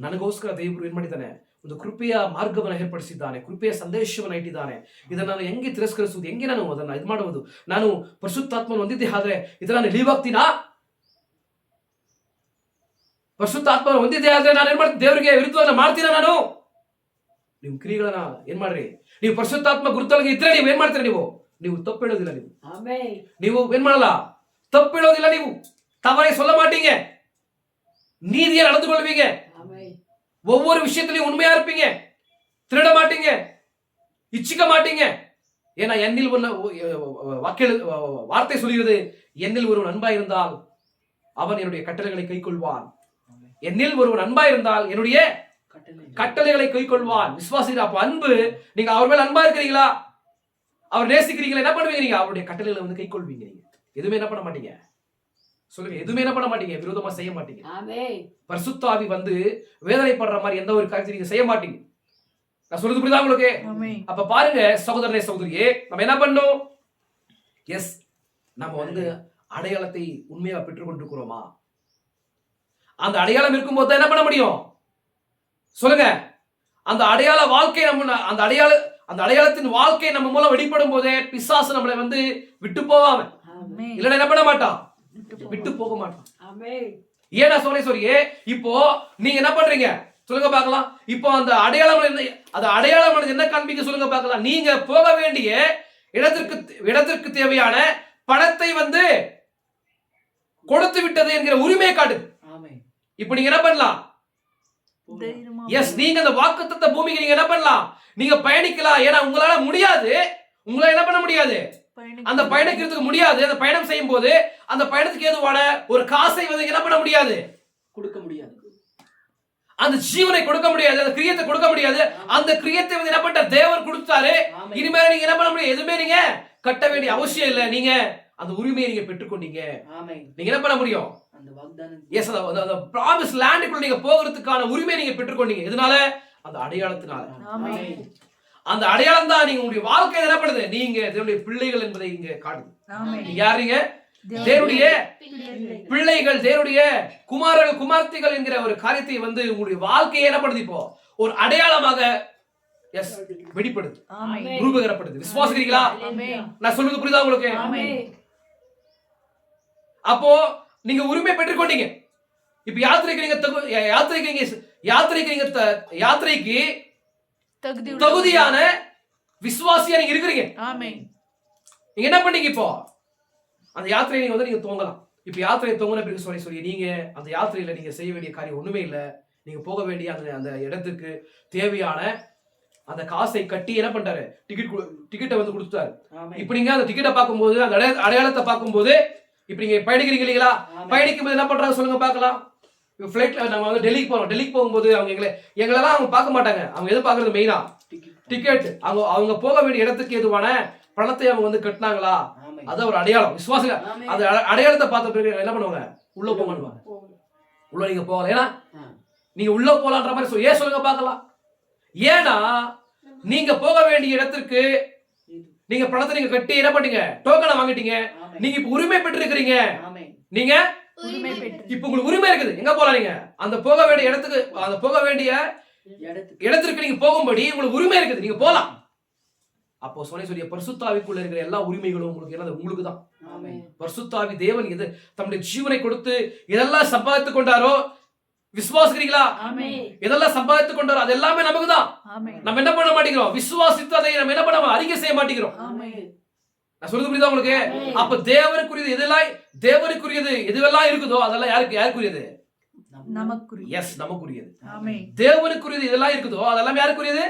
ನನಗೋಸ್ಕರ ದೇವರು ಏನ್ ಮಾಡಿದ್ದಾನೆ? ಒಂದು ಕೃಪೆಯ ಮಾರ್ಗವನ್ನು ಏರ್ಪಡಿಸಿದ್ದಾನೆ, ಕೃಪೆಯ ಸಂದೇಶವನ್ನು ಇಟ್ಟಿದ್ದಾನೆ. ಇದನ್ನ ನಾನು ಹೆಂಗೆ ತಿರಸ್ಕರಿಸುವುದು? ಹೆಂಗೆ ನಾನು ಅದನ್ನ ಇದು ಮಾಡುವುದು? ನಾನು ಪರಿಶುದ್ಧಾತ್ಮನ ಹೊಂದಿದ್ದೆ ಆದ್ರೆ ಇದನ್ನ ಲೀವ್ ಆಗ್ತೀನಾ? ಪರಿಶುದ್ಧಾತ್ಮನ ಹೊಂದಿದ್ದೆ ಆದ್ರೆ ನಾನು ಏನ್ ಮಾಡ್ತೀನಿ? ದೇವರಿಗೆ ವಿರುದ್ಧವನ್ನ ಮಾಡ್ತೀನ ನಾನು? ನೀವು ಕ್ರಿಯೆಗಳನ್ನ ಏನ್ ಮಾಡ್ರಿ? ನೀವು ಪರಿಶುದ್ಧಾತ್ಮ ಗುರುತೊಳಗೆ ಇದ್ರೆ ನೀವು ಏನ್ ಮಾಡ್ತೀರಾ? ನೀವು ತಪ್ಪು ಹೇಳೋದಿಲ್ಲ. ನೀವು ಏನ್ ಮಾಡಲ್ಲ? ತಪ್ಪು ಹೇಳೋದಿಲ್ಲ. ನೀವು தவறை சொல்ல மாட்டீங்க, நீதியை நடந்து கொள்வீங்க, ஒவ்வொரு விஷயத்திலையும் உண்மையா இருப்பீங்க, திருட மாட்டீங்க, இச்சிக்க மாட்டீங்க. ஏன்னா என்னில் ஒன்று வார்த்தை சொல்கிறது, என்னில் ஒருவன் அன்பா இருந்தால் அவன் என்னுடைய கட்டளைகளை கைக்கொள்வான். என்னில் ஒருவன் அன்பா இருந்தால் என்னுடைய கட்டளைகளை கைக்கொள்வான். விசுவாசிக்கிற அப்ப அன்பு, நீங்க அவர் மேல அன்பா இருக்கிறீங்களா, அவர் நேசிக்கிறீங்களா, என்ன பண்ணுவீங்க? நீங்க அவருடைய கட்டளைகளை வந்து கைக்கொள்வீங்க. நீங்க எதுவுமே என்ன பண்ண மாட்டீங்க? சொல்லுங்க, எதுவுமே என்ன பண்ண மாட்டீங்க? விரோதமா செய்ய மாட்டீங்க. பரிசுத்த ஆவி வந்து வேதனைப்படுற மாதிரி எந்த ஒரு காரியத்தை நீங்க செய்ய மாட்டீங்க. நான் சொல்றது புரியுதா உங்களுக்கு? அப்ப பாருங்க சகோதரனே சகோதரியே, நம்ம என்ன பண்ணோம்? எஸ், நம்ம வந்து அடையாளத்தை உண்மையா பெற்றுக் கொண்டிருக்கிறோமா? அந்த அடையாளம் இருக்கும்போது தான் என்ன பண்ண முடியும்? சொல்லுங்க. அந்த அடையாள வாழ்க்கை நம்ம அந்த அடையாளத்தின் வாழ்க்கை நம்ம மூலம் வெளிப்படும் போதே பிசாசு நம்மளை வந்து விட்டு போவாம, இல்லைன்னா என்ன பண்ண மாட்டான்? விட்டு போக மாட்டான். ஏன்னா சொல்லியே இப்போ நீங்க என்ன பண்றீங்க சொல்லுங்க பார்க்கலாம். இப்போ அந்த அடையாளம் என்ன காண்பிக்க சொல்லுங்க பார்க்கலாம். நீங்க போக வேண்டிய இடத்திற்கு தேவையான பணத்தை வந்து கொடுத்து விட்டது என்கிற உரிமையை காட்டுது. இப்ப நீங்க என்ன பண்ணலாம்? எஸ், நீங்க அந்த வாக்குத்தத்த பூமிக்கு நீங்க என்ன பண்ணலாம்? நீங்க பயணிக்கலாம். ஏன்னா உங்களால முடியாது, உங்களால என்ன பண்ண முடியாது? அந்த பயணிக்கிறதுக்கு முடியாது. அந்த பயணம் செய்யும் போது அந்த பயணத்துக்கு ஏதுவான ஒரு காசை வந்து என்ன பண்ண முடியாது? கொடுக்க முடியாது. அந்த ஜீவனை கொடுக்க முடியாது, அந்த கிரியத்தை கொடுக்க முடியாது. அந்த கிரியத்தை வந்து என்ன பண்ண தேவன் கொடுத்தாரு. இனிமேல் நீங்க என்ன பண்ண முடியாது? எதுவுமே நீங்க கட்ட வேண்டிய அவசியம் இல்லை. நீங்க அந்த உரிமையை நீங்க பெற்றுக்கொண்டீங்க. நீங்க என்ன பண்ண முடியும்? அந்த வாக்தானம், எஸ், அந்த பிராமிஸ் லேண்டுக்குள்ள நீங்க போகிறதுக்கான உரிமையை நீங்க பெற்றுக்கொண்டீங்க. எதனால? அந்த அடையாளத்தினால. அந்த அடையாளம் தான் நீங்க உங்களுடைய வாழ்க்கை என்ன பண்ணுது? நீங்க தேவனுடைய பிள்ளைகள் என்பதை இங்க காட்டுது. நீங்க யாருங்க? தேவனுடைய பிள்ளைகள், தேவனுடைய குமாரர்கள் குமார்த்திகள் என்கிற ஒரு காரியத்தை வந்து உங்களுடைய வாழ்க்கையை என்ன பண்ணுது? இப்போ ஒரு அடையாளமாக எஸ் வெளிப்படுது, ரூபகரப்படுது. விசுவாசிக்கிறீங்களா? நான் சொல்றது புரியுதா உங்களுக்கு? அப்போ நீங்க உரிமை பெற்றுக்கொண்டீங்க. இப்ப யாத்திரைக்கு தகுதியான விசுவாசியா நீங்க இருக்கிறீங்க. நீங்க என்ன பண்ணீங்க? இப்போ அந்த யாத்திரையை நீங்க வந்து நீங்க தூங்கலாம். இப்ப யாத்திரையை தூங்கின பிறகு சொல்லி நீங்க அந்த யாத்திரையில நீங்க செய்ய வேண்டிய காரியம் ஒண்ணுமே இல்லை. நீங்க போக வேண்டிய அந்த இடத்துக்கு தேவையான அந்த காசை கட்டி என்ன பண்றாரு? டிக்கெட்டை வந்து கொடுத்தாரு. இப்ப நீங்க அந்த டிக்கெட்டை பார்க்கும்போது, அந்த அடையாளத்தை பார்க்கும்போது, இப்ப நீங்க பயணிக்கிறீங்க இல்லைங்களா? பயணிக்கும் போது என்ன பண்றாங்க சொல்லுங்க பார்க்கலாம். ஃபிளைட்ல நம்ம வந்து டெல்லிக்கு போறோம். டெல்லிக்கு போகும்போது அவங்க எங்களெல்லாம் அவங்க பார்க்க மாட்டாங்க. அவங்க எது பார்க்கறது? மெயினா டிக்கெட். அவங்க போக வேண்டிய இடத்துக்கு எதுவான பணத்தை அவங்க வந்து கட்டினாங்களா? அது ஒரு அடையாளம். விசுவாசிங்க அந்த அடையாளத்தை பார்த்த பிறகு என்ன பண்ணுவாங்க? உள்ள போங்க. உள்ள நீங்க போகலாம். ஏன்னா நீங்க உள்ள போலான்ற மாதிரி ஏன் சொல்லுங்க பார்க்கலாம். ஏன்னா நீங்க போக வேண்டிய இடத்திற்கு நீங்க பணத்தை நீங்க கட்டி என்ன பண்ணீங்க? டோக்கனை வாங்கிட்டீங்க. நீங்க இப்ப உரிமை பெற்றிருக்கிறீங்க. நீங்க இப்ப உங்களுக்கு உரிமை இருக்குது. எங்க போலாம்? நீங்க அந்த போக வேண்டிய இடத்துக்கு, அந்த போக வேண்டிய இடத்திற்கு நீங்க போகும்படி உங்களுக்கு உரிமை இருக்குது. நீங்க போலாம். அப்போ சொல்லிய பரிசுத்த ஆவிக்குள்ள இருக்கிற எல்லா உரிமைகளும் உங்களுக்கு தான். பரிசுத்த ஆவி தேவன் இது தம்முடைய ஜீவனை கொடுத்து இதெல்லாம் சம்பாதித்துக் கொண்டாரோ, விசுவாசிக்கிறீங்களா? இதெல்லாம் சம்பாதித்துக் கொண்டாரோ அது எல்லாமே நமக்கு தான். நம்ம என்ன பண்ண மாட்டேங்கிறோம்? விசுவாசித்து அதை நம்ம என்ன பண்ண அறிக்கை செய்ய மாட்டேங்கிறோம். நான் சொல்றது புரியுதா உங்களுக்கு? அப்ப தேவனுக்குரியது எதுவெல்லாம் இருக்குதோ அதெல்லாம் யாருக்குரியது? எஸ், நமக்குரியது. தேவனுக்குரியது இதெல்லாம் இருக்குதோ அதெல்லாம் யாருக்குரியது?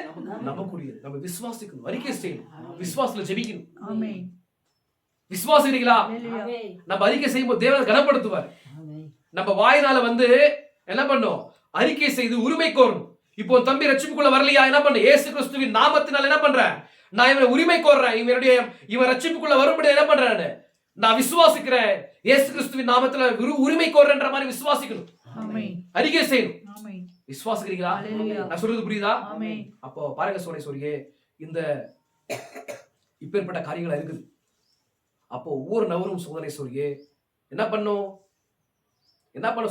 நமக்குரியது. நம்ம விசுவாசிக்கணும், அறிக்கை செய்யணும், விசுவாசத்துல ஜெபிக்கணும். விசுவாசிக்கிறீங்களா? நம்ம அறிக்கை செய்யும்போது தேவன் கனப்படுத்துவார். நம்ம வாயினால வந்து என்ன பண்ணும்? அறிக்கை செய்து உரிமை கோரணும். இப்போ தம்பி ரட்சிப்புக்குள்ள வரலையா? என்ன பண்ண? இயேசு கிறிஸ்துவின் நாமத்தினால என்ன பண்றேன்? நான் இவனை உரிமை கோர்றேன். இவன் ரட்சிப்புக்குள்ள வரும்படி என்ன பண்றேன்? நான் விசுவாசிக்கிறேன். இயேசு கிறிஸ்துவின் நாமத்துல உரிமை கோர்றன்ற மாதிரி விசுவாசிக்கணும், அறிக்கை செய்யணும். விசுவாசிக்கிறீங்களா? நான் சொல்றது புரியுதா? அப்போ பாருங்க சொல்லியே இந்த இப்பேற்பட்ட காரியங்கள் இருக்குது. அப்போ ஒவ்வொரு நபரும் சோதனை சொல்லியே என்ன பண்ண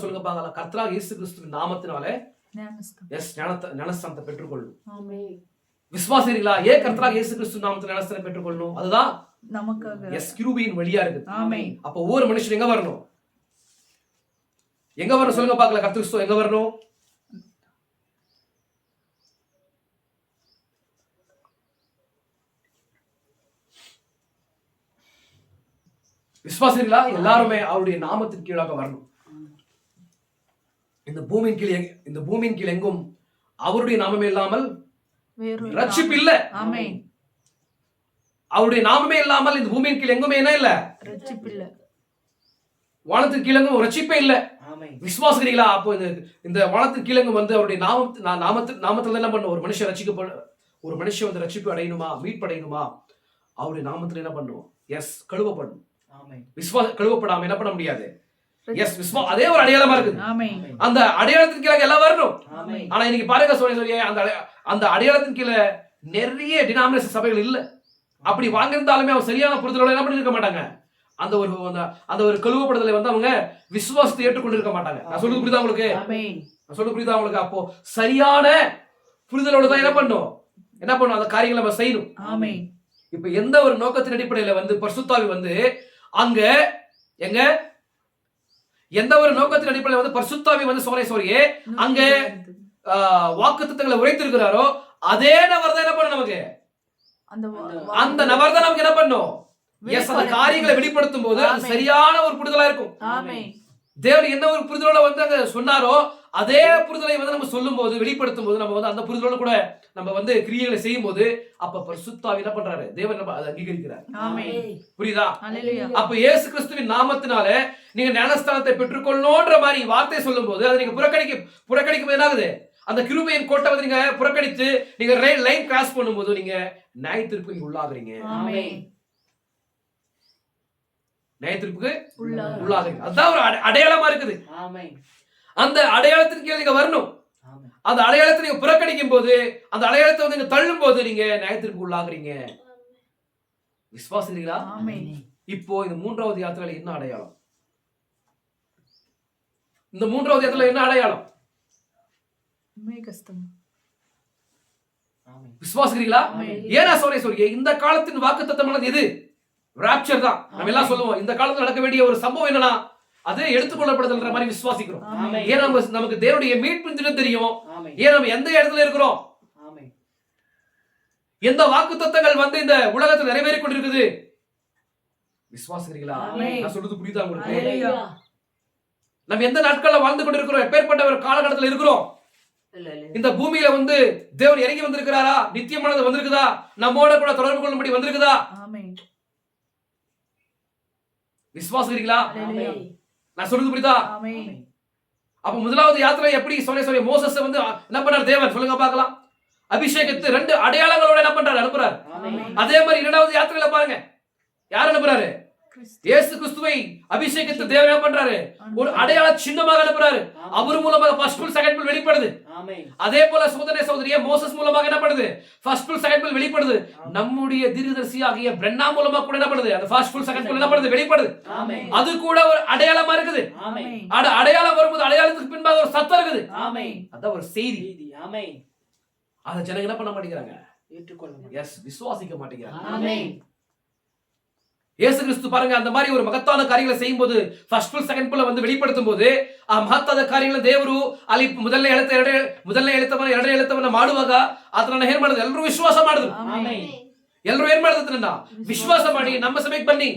சொல்லுங்க பார்க்கலாம். கர்த்தராகிய இயேசு கிறிஸ்துவின் நாமத்தினால எஸ் ஞானஸ்தானத்தை பெற்றுக்கொள்ளும். விசுவாசிக்கிறீங்களா? ஏன் கர்த்தராகிய இயேசு கிறிஸ்து நாமத்தில் ஞானஸ்தானம் பெற்றுக்கொள்ளணும்? அதுதான் நமக்காக எஸ் கிருபையின் வழியா இருக்குது. அப்போ ஒவ்வொரு மனுஷன் எங்க வரணும்? சொல்லுங்க பார்க்கலாம். கர்த்தர் கிறிஸ்து எங்க வரணும்? விசுவாசிக்கிறீங்களா? எல்லாருமே அவருடைய நாமத்தின் கீழாக வரணும். இந்த பூமியின் கீழ் எங்கும் அவருடைய நாமமே இல்லாமல் ரட்சிப்பு இல்ல. அவருடைய நாமமே இல்லாமல் இந்த பூமியின் கீழ் எங்குமே என்ன இல்ல, ரட்சிப்பில்ல. வானத்தின் கீழங்கும் ரட்சிப்பே இல்ல. ஆமென். விசுவாசிக்கிறீங்களா? அப்போ இந்த வானத்தின் கீழங்கும் வந்து அவருடைய நாமத்துல என்ன பண்ணும்? ஒரு மனுஷன் ஒரு மனுஷன் வந்து ரட்சிப்பு அடையணுமா, மீட்படையணுமா, அவருடைய நாமத்துல என்ன பண்ணும்? எஸ், கழுவப்படணும். ஆமென். கழுவப்படாம என்ன பண்ண முடியாது. எஸ், அதே ஒரு அடையாளமா இருக்குது. ஆமென். அந்த அடையாளத்தின் கீழே எல்லாம் வரணும். ஆமென். ஆனா இன்னைக்கு பாருங்க சொல்லியே அந்த அடையாளத்தின் கீழே நிறைய டினாமினேஷன் சபைகள் இல்ல. அப்படி வாங்கியிருந்தாலுமே அவங்க சரியான புரிதலோட என்ன பண்ணிருக்க மாட்டாங்க. அந்த ஒரு கழுவப்படுதலை வந்து அவங்க விசுவாசத்தை ஏற்றுக்கொண்டு இருக்க மாட்டாங்க. நான் சொல்றது புரியுதா உங்களுக்கு? ஆமென். நான் சொல்றது புரியுதா உங்களுக்கு? அப்போ சரியான புரிதலோட தான் என்ன பண்ணும் அந்த காரியங்களை நம்ம செய்யணும். ஆமென். இப்ப எந்த ஒரு நோக்கத்தின் அடிப்படையில வந்து பரிசுத்தாவி வந்து அங்க எங்க எந்த ஒரு நோக்கத்தின் அடிப்படையில வந்து பரிசுத்தாவி வந்து சோரையே அங்க வாக்குத்தத்தங்களை உரைத்திருக்கிறாரோ அதே நபர் தான் என்ன பண்ணும் நமக்கு. அந்த நபர் தான் நமக்கு என்ன பண்ணும். எஸ், அந்த காரியங்களை வெளிப்படுத்தும் போது அது சரியான ஒரு புரிதலா இருக்கும். ஆமென். தேவன் என்ன ஒரு புரிதலோட வந்து அங்க சொன்னாரோ அதே புரிதலை வந்து நம்ம சொல்லும் போது, வெளிப்படுத்தும் போது, நம்ம வந்து அந்த புரிதலோட கூட நம்ம வந்து கிரியைகளை செய்யும் போது அப்ப பரிசுத்தாவி என்ன பண்றாரு? தேவன் அதை அங்கீகரிக்கிறார். ஆமென். புரியுதா? ஹல்லேலூயா. அப்ப இயேசு கிறிஸ்துவின் நாமத்தினால நீங்க ஞானஸ்தானத்தை பெற்றுக்கொள்ளணும்ன்ற மாதிரி வார்த்தை சொல்லும் போது அதை நீங்க புறக்கணிக்கும் என்ன ஆகுது? அந்த கிருபையின் கோட்டை வந்து நீங்க புறக்கணித்து நீங்க லைன் கிராஸ் பண்ணும்போது நீங்க நியாயத்திற்கு நீங்க உள்ளாகுறீங்க. ஆமென். நியாயத்திற்கு உள்ளாகுறீங்க. அதுதான் ஒரு அடையாளமா இருக்குது. ஆமென். அந்த அடையாளத்தின் கீழே நீங்க வரணும். ஆமென். அந்த அடையாளத்தை நீங்க புறக்கணிக்கும் போது, அந்த அடையாளத்தை வந்து நீங்க தள்ளும் போது நீங்க நியாயத்திற்கு உள்ளாகுறீங்க. விசுவாசிக்கிறீங்களா? ஆமென். இப்போ இந்த மூன்றாவது யாத்திரையில என்ன அடையாளம்? இந்த மூன்றாவது யாத்திரையில என்ன அடையாளம்? மேகஸ்தம். ஆமென். விசுவாசிக்கிறீங்களா? ஆமென். ஏன்னா சொல்றேன், இந்த காலத்தின் வாக்குத்தத்தமானது எது? ராப்சர் தான். நம்ம எல்லாம் சொல்லுவோம் இந்த காலத்துல நடக்க வேண்டிய ஒரு சம்பவம் என்னன்னா அது எடுத்துக்கொள்ளப்படுதல்ன்ற மாதிரி விசுவாசிக்கிறோம். ஆமென். ஏன் நமக்கு தேவனுடைய மீட்பின் தினம் தெரியும். ஆமென். ஏன் நம்ம எந்த இடத்துல இருக்கிறோம், ஆமென். எந்த வாக்குத்தத்தங்கள் வந்து இந்த உலகத்தில் நிறைவேறிக் கொண்டிருக்குது. விசுவாசிக்கிறீங்களா? ஆமென். நான் சொல்றது புரியுதா உங்களுக்கு? ஹல்லேலூயா. நம்ம எந்த நாட்கள்ல வாழ்ந்து கொண்டிருக்கிறோம், எப்பேற்பட்ட ஒரு காலகட்டத்தில் இருக்கிறோம். இந்த பூமியில வந்து தேவன் இறங்கி வந்திருக்கிறாரா? நித்தியமானது வந்திருக்குதா? நம்மோட கூட தொடர்பு கொள்ளும்படி வந்திருக்குதா? ஆமென். விசுவாசிக்கிறீங்களா? ஹல்லேலூயா. நான் சொல்றது புரியுதா? ஆமென். அப்ப முதலாவது யாத்திரை எப்படி சொல்ல மோசஸ் வந்து என்ன பண்றார் தேவன்? சொல்லுங்க பார்க்கலாம். அபிஷேகத்து 2 அடையாளங்களோட என்ன பண்றாரு? அனுப்புறாரு. ஆமென். அதே மாதிரி இரண்டாவது யாத்திரையில பாருங்க யார் அனுப்புறாரு? இயேசு கிறிஸ்துவை அபிஷேகத்து தேவன் என்ன பண்றாரு? ஒரு அடையாள சின்னமாக அனுப்புறாரு. அவர் மூலமாக ஃபர்ஸ்ட் ஃபுல் செகண்ட் ஃபுல் வெளிப்படுது. ஆமென். அதே போல சகோதரியே மோசஸ் மூலமாக என்ன பண்ணுது? ஃபர்ஸ்ட் ஃபுல் செகண்ட் ஃபுல் வெளிப்படுது. நம்முடைய தீர்க்கதரிசியாகிய பிரன்னா மூலமாக கூட என்ன பண்ணுது? அந்த ஃபர்ஸ்ட் ஃபுல் செகண்ட் ஃபுல் என்ன பண்ணுது? வெளிப்படுது. ஆமென். அது கூட ஒரு அடையாளமா இருக்குது. ஆமென். அடையாளம் வரும்போது அடையாளத்துக்கு பின்பாக ஒரு சத்தம் இருக்குது. ஆமென். அதான் ஒரு செய்தி. ஆமென். அத ஜனங்க என்ன பண்ண மாட்டேங்கிறாங்க? ஏற்றுக்கொள்ள எஸ், விசுவாசிக்க மாட்டேங்கிறாங்க. ஆமென். இயேசு கிறிஸ்து பாருங்க அந்த மாதிரி ஒரு மகத்தான காரியங்களை செய்யும்போது ஃபர்ஸ்ட் ஃபுல் செகண்ட் ஃபுல் வந்து வெளிப்படுத்தும் போது ಆ ಮಹತ್ತಾದ ಕಾರ್ಯಗಳನ್ನು ದೇವರು ಅಲ್ಲಿ ಮೊದಲನೇ ಹೇಳ್ತವನ ಎರಡನೇ ಹೇಳ್ತವನ ಮಾಡುವಾಗ ಅದನ್ನ ಏನ್ ಮಾಡಿದ್ರು? ಎಲ್ಲರೂ ವಿಶ್ವಾಸ ಮಾಡಿದ್ರು. ಎಲ್ಲರೂ ಏನ್ ಮಾಡಿದ್ರನ್ನ ವಿಶ್ವಾಸ ಮಾಡಿ ನಮ್ಮ ಸಭೆಗೆ ಬನ್ನಿ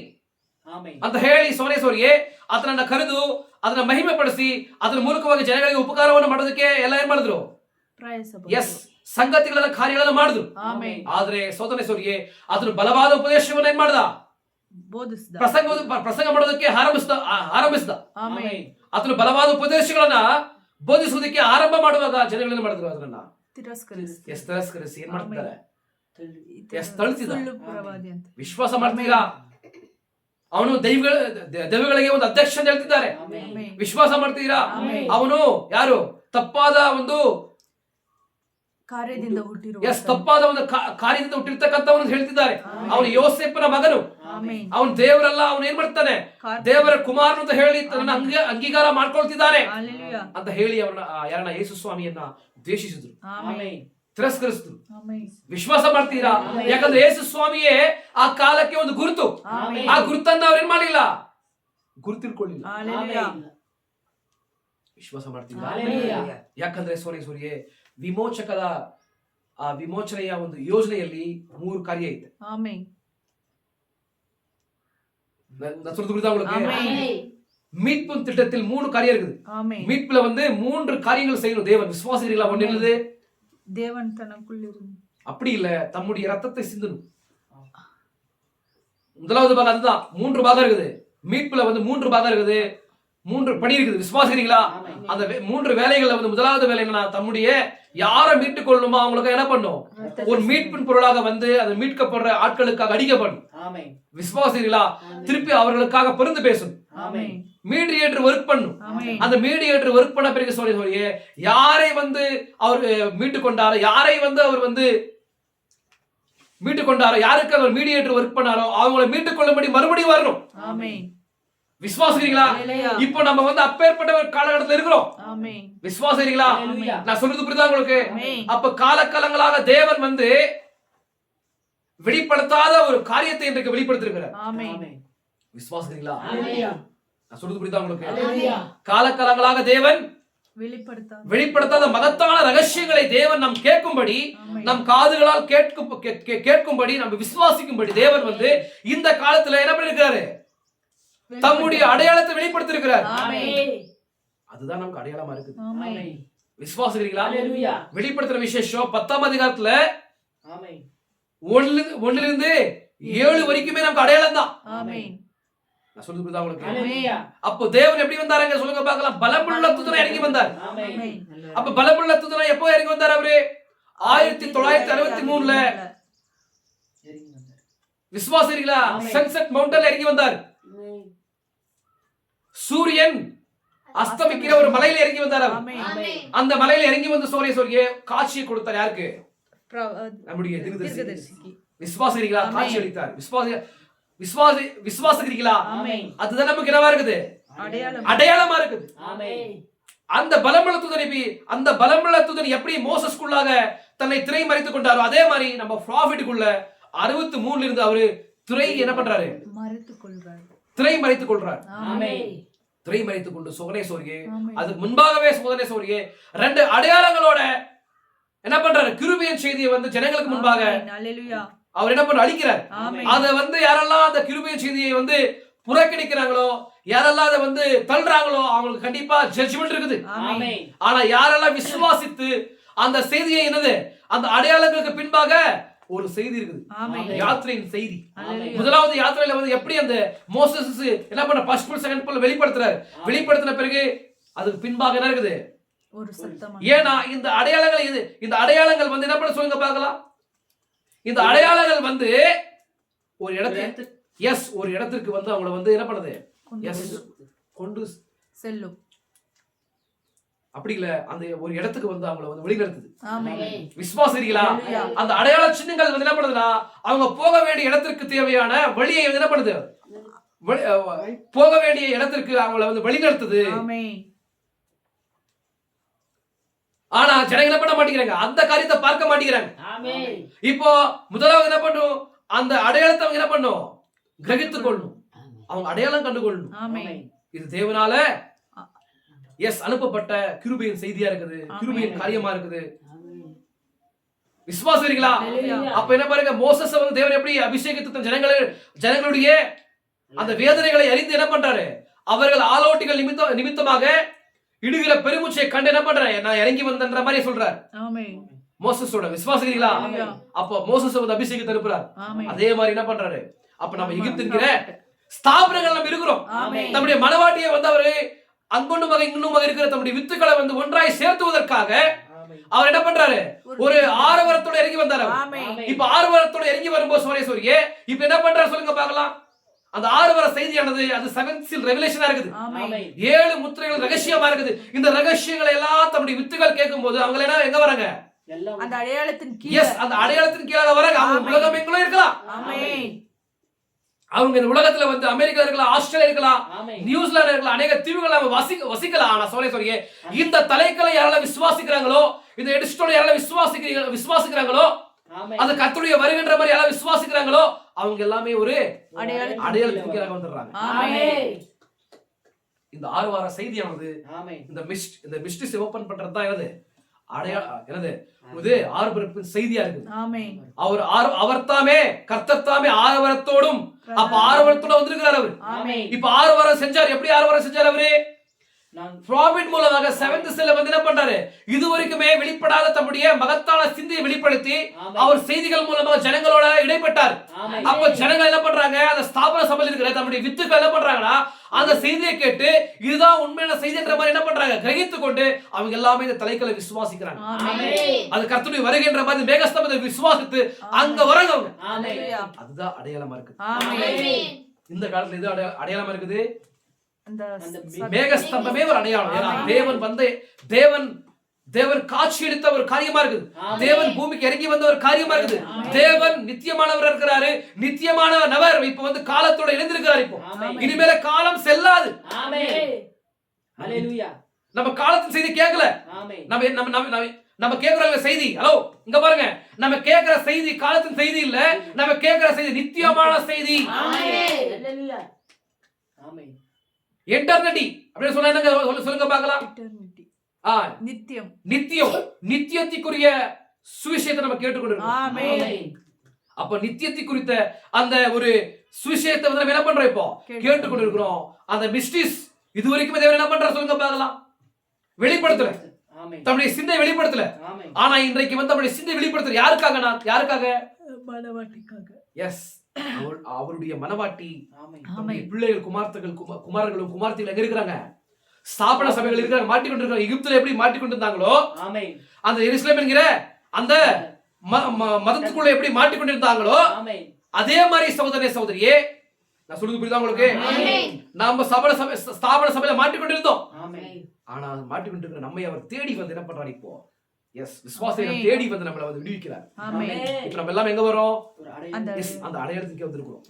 ಅಂತ ಹೇಳಿ ಸೋನೇಶ್ವರಿಗೆ ಅದನ್ನ ಕರೆದು ಅದನ್ನ ಮಹಿಮೆ ಪಡಿಸಿ ಅದರ ಮೂಲಕವಾಗಿ ಜನಗಳಿಗೆ ಉಪಕಾರವನ್ನು ಮಾಡೋದಕ್ಕೆ ಎಲ್ಲ ಏನ್ ಮಾಡಿದ್ರು? ಎಸ್, ಸಂಗತಿಗಳ ಕಾರ್ಯಗಳನ್ನು ಮಾಡಿದ್ರು. ಆದ್ರೆ ಸೋದನೇಶ್ವರಿಗೆ ಅದ್ರ ಬಲವಾದ ಉಪದೇಶವನ್ನು ಏನ್ ಮಾಡ್ದ? ಪ್ರಸಂಗ ಮಾಡೋದಕ್ಕೆ ಆರಂಭಿಸಿದ. ಅದನ್ನು ಬಲವಾದ ಉಪದೇಶಗಳನ್ನ ಬೋಧಿಸುವುದಕ್ಕೆ ಆರಂಭ ಮಾಡುವಾಗ ಜನಗಳನ್ನ ಮಾಡಿದ್ರು ಅದನ್ನ ತಿರಸ್ಕರಿಸಿ ಏನ್ ಮಾಡ್ತಿದ್ದಾರೆ? ತಳ್ತಿದ್ದಾರೆ. ವಿಶ್ವಾಸ ಮಾಡ್ತೀರಾ? ಅವನು ದೈವಗಳಿಗೆ ಒಂದು ಅಧ್ಯಕ್ಷ ಅಂತ ಹೇಳ್ತಿದ್ದಾರೆ. ವಿಶ್ವಾಸ ಮಾಡ್ತೀರಾ? ಅವನು ಯಾರು? ತಪ್ಪಾದ ಒಂದು ತಪ್ಪಾದ ಒಂದು ಕಾರ್ಯದಿಂದ ಹುಟ್ಟಿರ್ತಕ್ಕಂಥವನು ಹೇಳ್ತಿದ್ದಾರೆ. ಅವನು ಯೋಸೇಫನ ಮಗನು, ಅವನು ದೇವರಲ್ಲ, ಅವನು ಏನ್ ಮಾಡ್ತಾನೆ? ದೇವರ ಕುಮಾರನು ಅಂತ ಹೇಳಿ ತನ್ನ ಅಂಗೀಕಾರ ಮಾಡ್ಕೊಳ್ತಿದ್ದಾನೆ ಅಂತ ಹೇಳಿ ಅವನ ಯಾರನ್ನ ಯೇಸು ಸ್ವಾಮಿಯನ್ನ ದ್ವೇಷಿಸಿದ್ರು, ತಿರಸ್ಕರಿಸಿದ್ರು. ವಿಶ್ವಾಸ ಮಾಡ್ತೀರಾ? ಯಾಕಂದ್ರೆ ಯೇಸು ಸ್ವಾಮಿಯೇ ಆ ಕಾಲಕ್ಕೆ ಒಂದು ಗುರುತು. ಆ ಗುರುತನ್ನ ಅವ್ರು ಏನ್ ಮಾಡಲಿಲ್ಲ, ಗುರುತಿಳ್ಕೊಳ್ಳಿಲ್ಲ. ವಿಶ್ವಾಸ ಮಾಡ್ತೀರಾ? ಯಾಕಂದ್ರೆ ಸೂರ್ಯ ವಿಮೋಚಕದ ಆ ವಿಮೋಚನೆಯ ಒಂದು ಯೋಜನೆಯಲ್ಲಿ 3 ಕಾರ್ಯ ಐತೆ. மீட்பும் திட்டத்தில் 3 காரியம் இருக்குது. மீட்புல வந்து 3 காரியங்கள் செய்யணும் தேவன். விசுவாசிகளா? ஒண்ணு என்னது? தேவன் தனக்குள் இருந்து அப்படி இல்ல, தம்முடைய ரத்தத்தை சிந்தணும். முதலாவது பாகம் அதுதான். 3 பாகம் இருக்குது. மீட்புல வந்து 3 பாகம் இருக்குது. 3 பணி இருக்குது. விசுவாசிக்கிறீங்களா? அந்த 3 வேலைகள்ல வந்து முதலாவது வேலை என்னன்னா, தம்முடைய யாரை மீட்டுக் கொள்ளணுமோ அவங்களுக்கு என்ன பண்ணும்? ஒரு மீட்பின் பொருளாக வந்து அதை மீட்கப்படுற ஆட்களுக்காக அடிக்கப்படும். விசுவாசிக்கிறீங்களா? திருப்பி அவர்களுக்காக பரிந்து பேசும். மீடியேட்டர் ஒர்க் பண்ணும். அந்த மீடியேட்டர் ஒர்க் பண்ண பிறகு சொல்லி யாரை வந்து அவர் மீட்டுக் கொண்டாரோ, யாரை வந்து அவர் வந்து மீட்டுக் கொண்டாரோ, யாருக்கு அவர் மீடியேட்டர் ஒர்க் பண்ணாரோ அவங்களை மீட்டுக் கொள்ளும்படி மறுபடியும் வரணும். விசுவாசிக்கிறீங்களா? இப்போ நம்ம வந்து அப்பேற்பட்ட ஒரு காலகட்டத்தில் இருக்கிறோம். விசுவாசிக்கிறீங்களா? நான் சொல்றது புரியுதா உங்களுக்கு? அப்ப காலகாலங்களாக தேவன் வந்து வெளிப்படுத்தாத ஒரு காரியத்தை இன்றைக்கு வெளிப்படுத்திருக்கிறார். விசுவாசிக்கிறீங்களா? நான் சொல்றது புரியுதா உங்களுக்கு? காலகாலங்களாக தேவன் வெளிப்படுத்தாத மகத்தான ரகசியங்களை தேவன் நாம் கேட்கும்படி, நம் காதுகளால் கேட்கும்படி, நம்ம விசுவாசிக்கும்படி தேவன் வந்து இந்த காலத்துல என்ன பண்ணிருக்காரு? தம்முடைய அடையாளத்தை வெளிப்படுத்திருக்கிறார். அதுதான் நமக்கு அடையாளமா இருக்குது. விசுவாசிக்கிறீங்களா? வெளிப்படுத்துற விசேஷம் 10ஆம் அதிகாரத்துல 1 இருந்து 7 வரைக்குமே நமக்கு அடையாளம் தான். நான் சொல்றது புரியுதா உங்களுக்கு? அப்போ தேவன் எப்படி வந்தாருங்க சொல்லுங்க பார்க்கலாம். பலமுள்ள தூதனா இறங்கி வந்தார். அப்ப பலமுள்ள தூதனா எப்போ இறங்கி வந்தார்? அவரு 1963ல விசுவாசிக்கிறீங்களா? சன்செட் மவுண்டன்ல இறங்கி வந்தார். சூரியன் அஸ்தமிக்கிற ஒரு மலையில இறங்கி வந்தார். அந்த மலையில இறங்கி வந்து சோரிய காட்சியை கொடுத்தார். யாருக்கு? நம்முடைய தீர்க்கதரிசிக்கு. விசுவாசிக்கிறீங்களா? காட்சி அளித்தார். விசுவாசிக்கிறீங்களா? அதுதான் நமக்கு என்னவா இருக்குது? அடையாளமா இருக்குது. அந்த பலமுள்ள தூதன் எப்படி மோசஸ்க்குள்ளாக தன்னை திரை மறைத்துக் கொண்டாரோ அதே மாதிரி நம்ம ப்ராஃபிட்டுக்குள்ள 63ல இருந்து அவரு திரை என்ன பண்றாரு? திரை மறைத்துக் கொள்றார். திரை மறைத்துக் கொண்டு சோதனை சோரியே, அதுக்கு முன்பாகவே சோதனை சோரியே 2 அடையாளங்களோட என்ன பண்றாரு? கிருபையின் செய்தியை வந்து ஜனங்களுக்கு முன்பாக அவர் என்ன பண்ற? அளிக்கிறார். அத வந்து யாரெல்லாம் அந்த கிருபையின் செய்தியை வந்து புறக்கணிக்கிறாங்களோ, யாரெல்லாம் அதை வந்து தள்ளுறாங்களோ அவங்களுக்கு கண்டிப்பா ஜட்ஜ்மென்ட் இருக்குது. ஆனா யாரெல்லாம் விசுவாசித்து அந்த செய்தியை என்னது அந்த அடையாளங்களுக்கு பின்பாக ஒரு செய்தி இருக்குது. யாத்திரையின் செய்தி. முதலாவது யாத்திரையில வந்து எப்படி அந்த மோசஸ் என்ன பண்ண ஃபர்ஸ்ட் புல் செகண்ட் புல் வெளிப்படுத்துறாரு. வெளிப்படுத்தின பிறகு அதுக்கு பின்பாக என்ன இருக்குது? ஒரு சத்தம். ஏனா இந்த அடையாளங்கள் வந்து என்ன பண்ண சொல்லுங்க பார்க்கலாம். இந்த அடையாளங்கள் வந்து ஒரு இடத்திற்கு வந்து அவங்கள வந்து என்ன பண்ணுது? கொண்டு செல்லும். அப்படி இல்ல, அந்த ஒரு இடத்துக்கு வந்து அவங்கள வந்து வழிநடத்துது. விசுவாசிக்கிறீங்களா? அந்த அடையாள சின்னங்கள் வந்து என்ன பண்ணுதுன்னா அவங்க போக வேண்டிய இடத்திற்கு தேவையான வழியை என்ன பண்ணுது? போக வேண்டிய இடத்திற்கு அவங்கள வந்து வழிநடத்துது. ஆனா ஜனங்க என்ன பண்ண மாட்டேங்கிறாங்க? அந்த காரியத்தை பார்க்க மாட்டேங்கிறாங்க. இப்போ முதலாவது என்ன பண்ணும்? அந்த அடையாளத்தை அவங்க என்ன பண்ணும்? கிரகித்துக் கொள்ளணும். அவங்க அடையாளம் கண்டு கொள்ளணும். இது தேவனால அனுப்பப்பட்ட கிருபையின் செய்தியா இருக்குது. கிருபையின் காரியமா இருக்குது. விசுவாசிக்கிறீங்களா? அப்ப என்ன பாருங்க, மோசஸ் வந்து தேவன் எப்படி அபிஷேகித்து ஜனங்களுடைய அந்த வேதனைகளை அறிந்து என்ன பண்றாரு? அவர்கள் ஆலோட்டிகள் நிமித்தமாக இடுகிற பெருமூச்சை கண்டு என்ன பண்றாரு? நான் இறங்கி வந்தன்ற மாதிரி சொல்றார். மோசஸோட விசுவாசிக்கிறீங்களா? அப்ப மோசஸ் வந்து அபிஷேகித்து அனுப்புறார். அதே மாதிரி என்ன பண்றாரு? அப்ப நம்ம எகிப்தின்கிற ஸ்தாபனங்கள் நம்ம இருக்கிறோம். நம்முடைய மனவாட்டியை வந்து அவரு அங்கொன்னுமாக இங்குமாக இருக்கிற தம்முடைய வித்துக்களை வந்து ஒன்றாய் சேர்த்துவதற்காக அவர் என்ன பண்றாரு? ஒரு ஆரவாரத்தோட இறங்கி வந்தாரு. இப்ப ஆரவாரத்தோட இறங்கி வரும்போது சோரேஸ்வரியே இப்ப என்ன பண்றாரு சொல்லுங்க பார்க்கலாம். அந்த ஆரவார செய்தியானது அது 7th seal ரெவலேஷனா இருக்குது. 7 முத்திரைகள் ரகசியமா இருக்குது. இந்த ரகசியங்களை எல்லாம் தம்முடைய வித்துக்கள் கேட்கும்போது அவங்க என்ன எங்க வராங்க? அந்த அடையாளத்தின் கீழ. அந்த அடையாளத்தின் கீழ வராங்க. அவங்க உலகம் எங்கேயும் இருக்கலாம். அவங்க இந்த உலகத்துல வந்து அமெரிக்கா இருக்கலாம், ஆஸ்திரேலியா இருக்கலாம், நியூசிலாந்து இருக்கலாம், அநேக தீவுகள் வசிக்கலாம். ஆனா சொல்றீங்க இந்த தலைகளை யாரெல்லாம் விசுவாசிக்கிறாங்களோ, இந்த எடிஸ்டோட யாரெல்லாம் விசுவாசிக்கிறாங்களோ, அந்த கர்த்தருடைய வருகின்ற மாதிரி யாரெல்லாம் விசுவாசிக்கிறாங்களோ அவங்க எல்லாமே ஒரு அடையாளத்துக்கு கீழ வந்துடுறாங்க. இந்த 6 வார செய்தியானது இந்த மிஸ்ட்ரிஸ் ஓபன் பண்றது தான் என்னது இது ஆரவாரத்தின் செய்தியா இருக்கு. அவர் தாமே கர்த்தர் தாமே ஆரவாரத்தோடும் அப்ப ஆரவாரத்தோட வந்திருக்கிறார் அவர். இப்ப ஆரவாரம் செஞ்சார். எப்படி ஆரவாரம் செஞ்சார் அவரு? ப்ராபிட் மூலமாக செவன்த் செல்ல வந்து என்ன பண்றாரு, இதுவரைக்குமே வெளிப்படாத தம்முடைய மகத்தான சிந்தையை வெளிப்படுத்தி அவர் செய்திகள் மூலமாக ஜனங்களோட இடைப்பட்டார். அப்ப ஜனங்கள் என்ன பண்றாங்க, அந்த ஸ்தாபன சபையில் இருக்கிற தம்முடைய வித்துக்கள் என்ன பண்றாங்கன்னா அந்த செய்தியை கேட்டு இதுதான் உண்மையான செய்தி என்ற மாதிரி என்ன பண்றாங்க கிரகித்துக் கொண்டு அவங்க எல்லாமே இந்த தலைக்கலை விசுவாசிக்கிறாங்க. அது கர்த்தருடைய வருகின்ற மாதிரி மேகஸ்தம்பத்தை விசுவாசித்து அங்க வராங்க அவங்க. அதுதான் அடையாளமா இருக்கு. இந்த காலத்துல இது அடையாளமா இருக்குது. மேகஸ்தம்பமே ஒரு அடையாளம். ஏன்னா தேவன் வந்து தேவன் காட்சி எடுத்த ஒரு காரியமா இருக்குது. தேவன் பூமிக்கு இறங்கி வந்த ஒரு காரியமா இருக்குது. தேவன் நித்தியமானவர் இருக்கிறாரு. நித்தியமான நபர் இப்ப வந்து காலத்தோட இணைந்திருக்கிறார். இப்போ இனிமேல காலம் செல்லாது. நம்ம காலத்தின் செய்தி கேட்கல. நம்ம கேட்கிற செய்தி, ஹலோ இங்க பாருங்க, நம்ம கேட்கிற செய்தி காலத்தின் செய்தி இல்ல, நம்ம கேட்கிற செய்தி நித்தியமான செய்தி. எட்டர்னிட்டி அப்படின்னு சொன்னா என்னங்க சொல்லுங்க பார்க்கலாம். நித்தியம், நித்தியம், நித்தியத்திற்குரிய சுவிசேஷத்தை நம்ம கேட்டுக்கொண்டிருக்கோம். அப்ப நித்தியத்தை குறித்த அந்த ஒரு சுவிசேஷத்தை வந்து நம்ம என்ன பண்றோம், இப்போ கேட்டுக்கொண்டிருக்கிறோம். அந்த மிஸ்டரிஸ் இதுவரைக்கும் தேவன் என்ன பண்றாரு சொல்லுங்க பார்க்கலாம். வெளிப்படுத்தல, தம்முடைய சிந்தை வெளிப்படுத்தல. ஆனா இன்றைக்கு வந்து நம்முடைய சிந்தை வெளிப்படுத்தல. யாருக்காக? யாருக்காக? மனவாட்டிக்காக. எஸ், அவருடைய மனவாட்டி பிள்ளைகள், குமாரர்களும் குமார்த்திகள் எங்க இருக்கிறாங்க? ஸ்தாபன சபைகள் இருக்கிறாங்க, மாட்டிக்கொண்டிருக்காங்க. எகிப்துல எப்படி மாட்டிக்கொண்டிருந்தாங்களோ அந்த எருசலேம் என்கிற அந்த மதத்துக்குள்ள எப்படி மாட்டிக்கொண்டிருந்தாங்களோ அதே மாதிரி சகோதரனே சகோதரியே, நான் சொல்லுது புரியுதா உங்களுக்கு? நாம ஸ்தாபன சபையில மாட்டிக்கொண்டிருந்தோம். ஆனா மாட்டிக்கொண்டிருக்கிற நம்மை அவர் தேடி வந்து என்ன பண்றாரு இப்போ? எஸ், விசுவாசத்தை தேடி வந்து நம்மளை வந்து விடுவிக்கிறார். இப்ப நம்ம எல்லாம் எங்க வரோம்? அந்த அடையாளத்துக்கு வந்திருக்கிறோம்.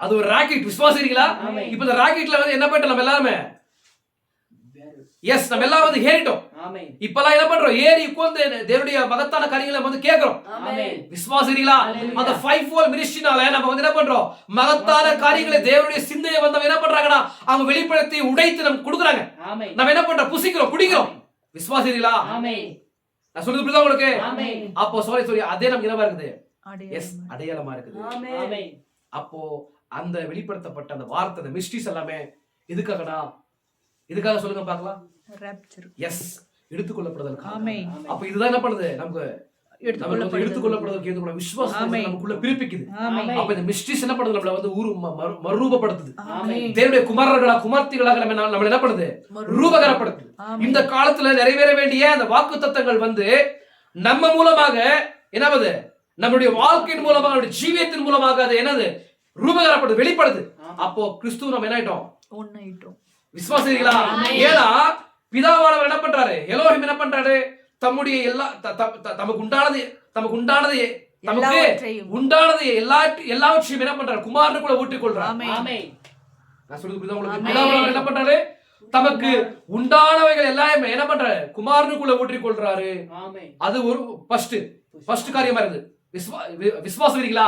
அது ஒரு ராக்கெட். விசுவாசிக்கிறீங்களா? இப்ப இந்த ராக்கெட்ல வந்து என்ன பண்ணிட்டோம் நம்ம எல்லாமே? எஸ், நம்ம எல்லாம் வந்து ஏறிட்டோம். இப்பெல்லாம் என்ன பண்றோம்? ஏறி உட்கார்ந்து தேவனுடைய மகத்தான காரியங்களை வந்து கேட்கிறோம். விசுவாசிக்கிறீங்களா? அந்த 5-fold மினிஸ்ட்ரினால நம்ம வந்து என்ன பண்றோம்? மகத்தான காரியங்களை தேவனுடைய சிந்தையை வந்து என்ன பண்றாங்கன்னா அவங்க வெளிப்படுத்தி உடைத்து நமக்கு கொடுக்குறாங்க. நம்ம என்ன பண்றோம்? புசிக்கிறோம், குடிக்கிறோம். விசுவாசிக்கிறீங்களா? நான் சொல்றது புரியுதா உங்களுக்கு? அப்போ சாரி அதே நமக்கு என்னவா இருக்குது? எஸ், அடையாளமா இருக்குது. அப்போ அந்த வெளிப்படுத்தப்பட்ட அந்த வார்த்தை, அந்த மிஸ்ட்ரிஸ் எல்லாமே எதுக்காகனா? எதுக்காக சொல்லுங்க பார்க்கலாம். எஸ், எடுத்துக்கொள்ளப்படுதல். அப்ப இதுதான் என்ன பண்ணுது? நமக்கு எடுத்துக்கொள்ளப்படுதல் விசுவாசம் நமக்குள்ள பிரிப்பிக்குது. அப்ப இந்த மிஸ்ட்ரிஸ் என்ன பண்ணுது? நம்மள வந்து மறுரூபப்படுத்துது. தேவனுடைய குமாரர்களா குமார்த்திகளாக நம்ம என்ன பண்ணுது? ரூபகரப்படுத்துது. இந்த காலத்துல நிறைவேற வேண்டிய அந்த வாக்குத்தத்தங்கள் வந்து நம்ம மூலமாக என்னது? நம்முடைய வாழ்க்கையின் மூலமாக, நம்முடைய ஜீவியத்தின் மூலமாக அது என்னது? ரூபகரப்படுது, வெளிப்படுது. அப்போ கிறிஸ்துவ நம்ம என்ன ஆயிட்டோம்? விசுவாசிக்கிறீங்களா? ஏன்னா பிதாவானவர் என்ன பண்றாரு? எலோஹிம் என்ன பண்றாரு? தம்முடைய நமக்கு எல்லாவற்றையும் என்ன பண்றாரு? குமாரனுக்குள்ள ஊற்றிக் கொள்றார். நான் சொல்றது புரியுதா உங்களுக்கு? பிதாவானவர் என்ன பண்றாரு? தமக்கு உண்டானவைகள் எல்லாமே என்ன பண்றாரு? குமாரனுக்குள்ள ஊற்றிக் கொள்றாரு. அது ஒரு ஃபர்ஸ்ட் காரியமா இருக்குது. விசுவாசிக்கிறீங்களா?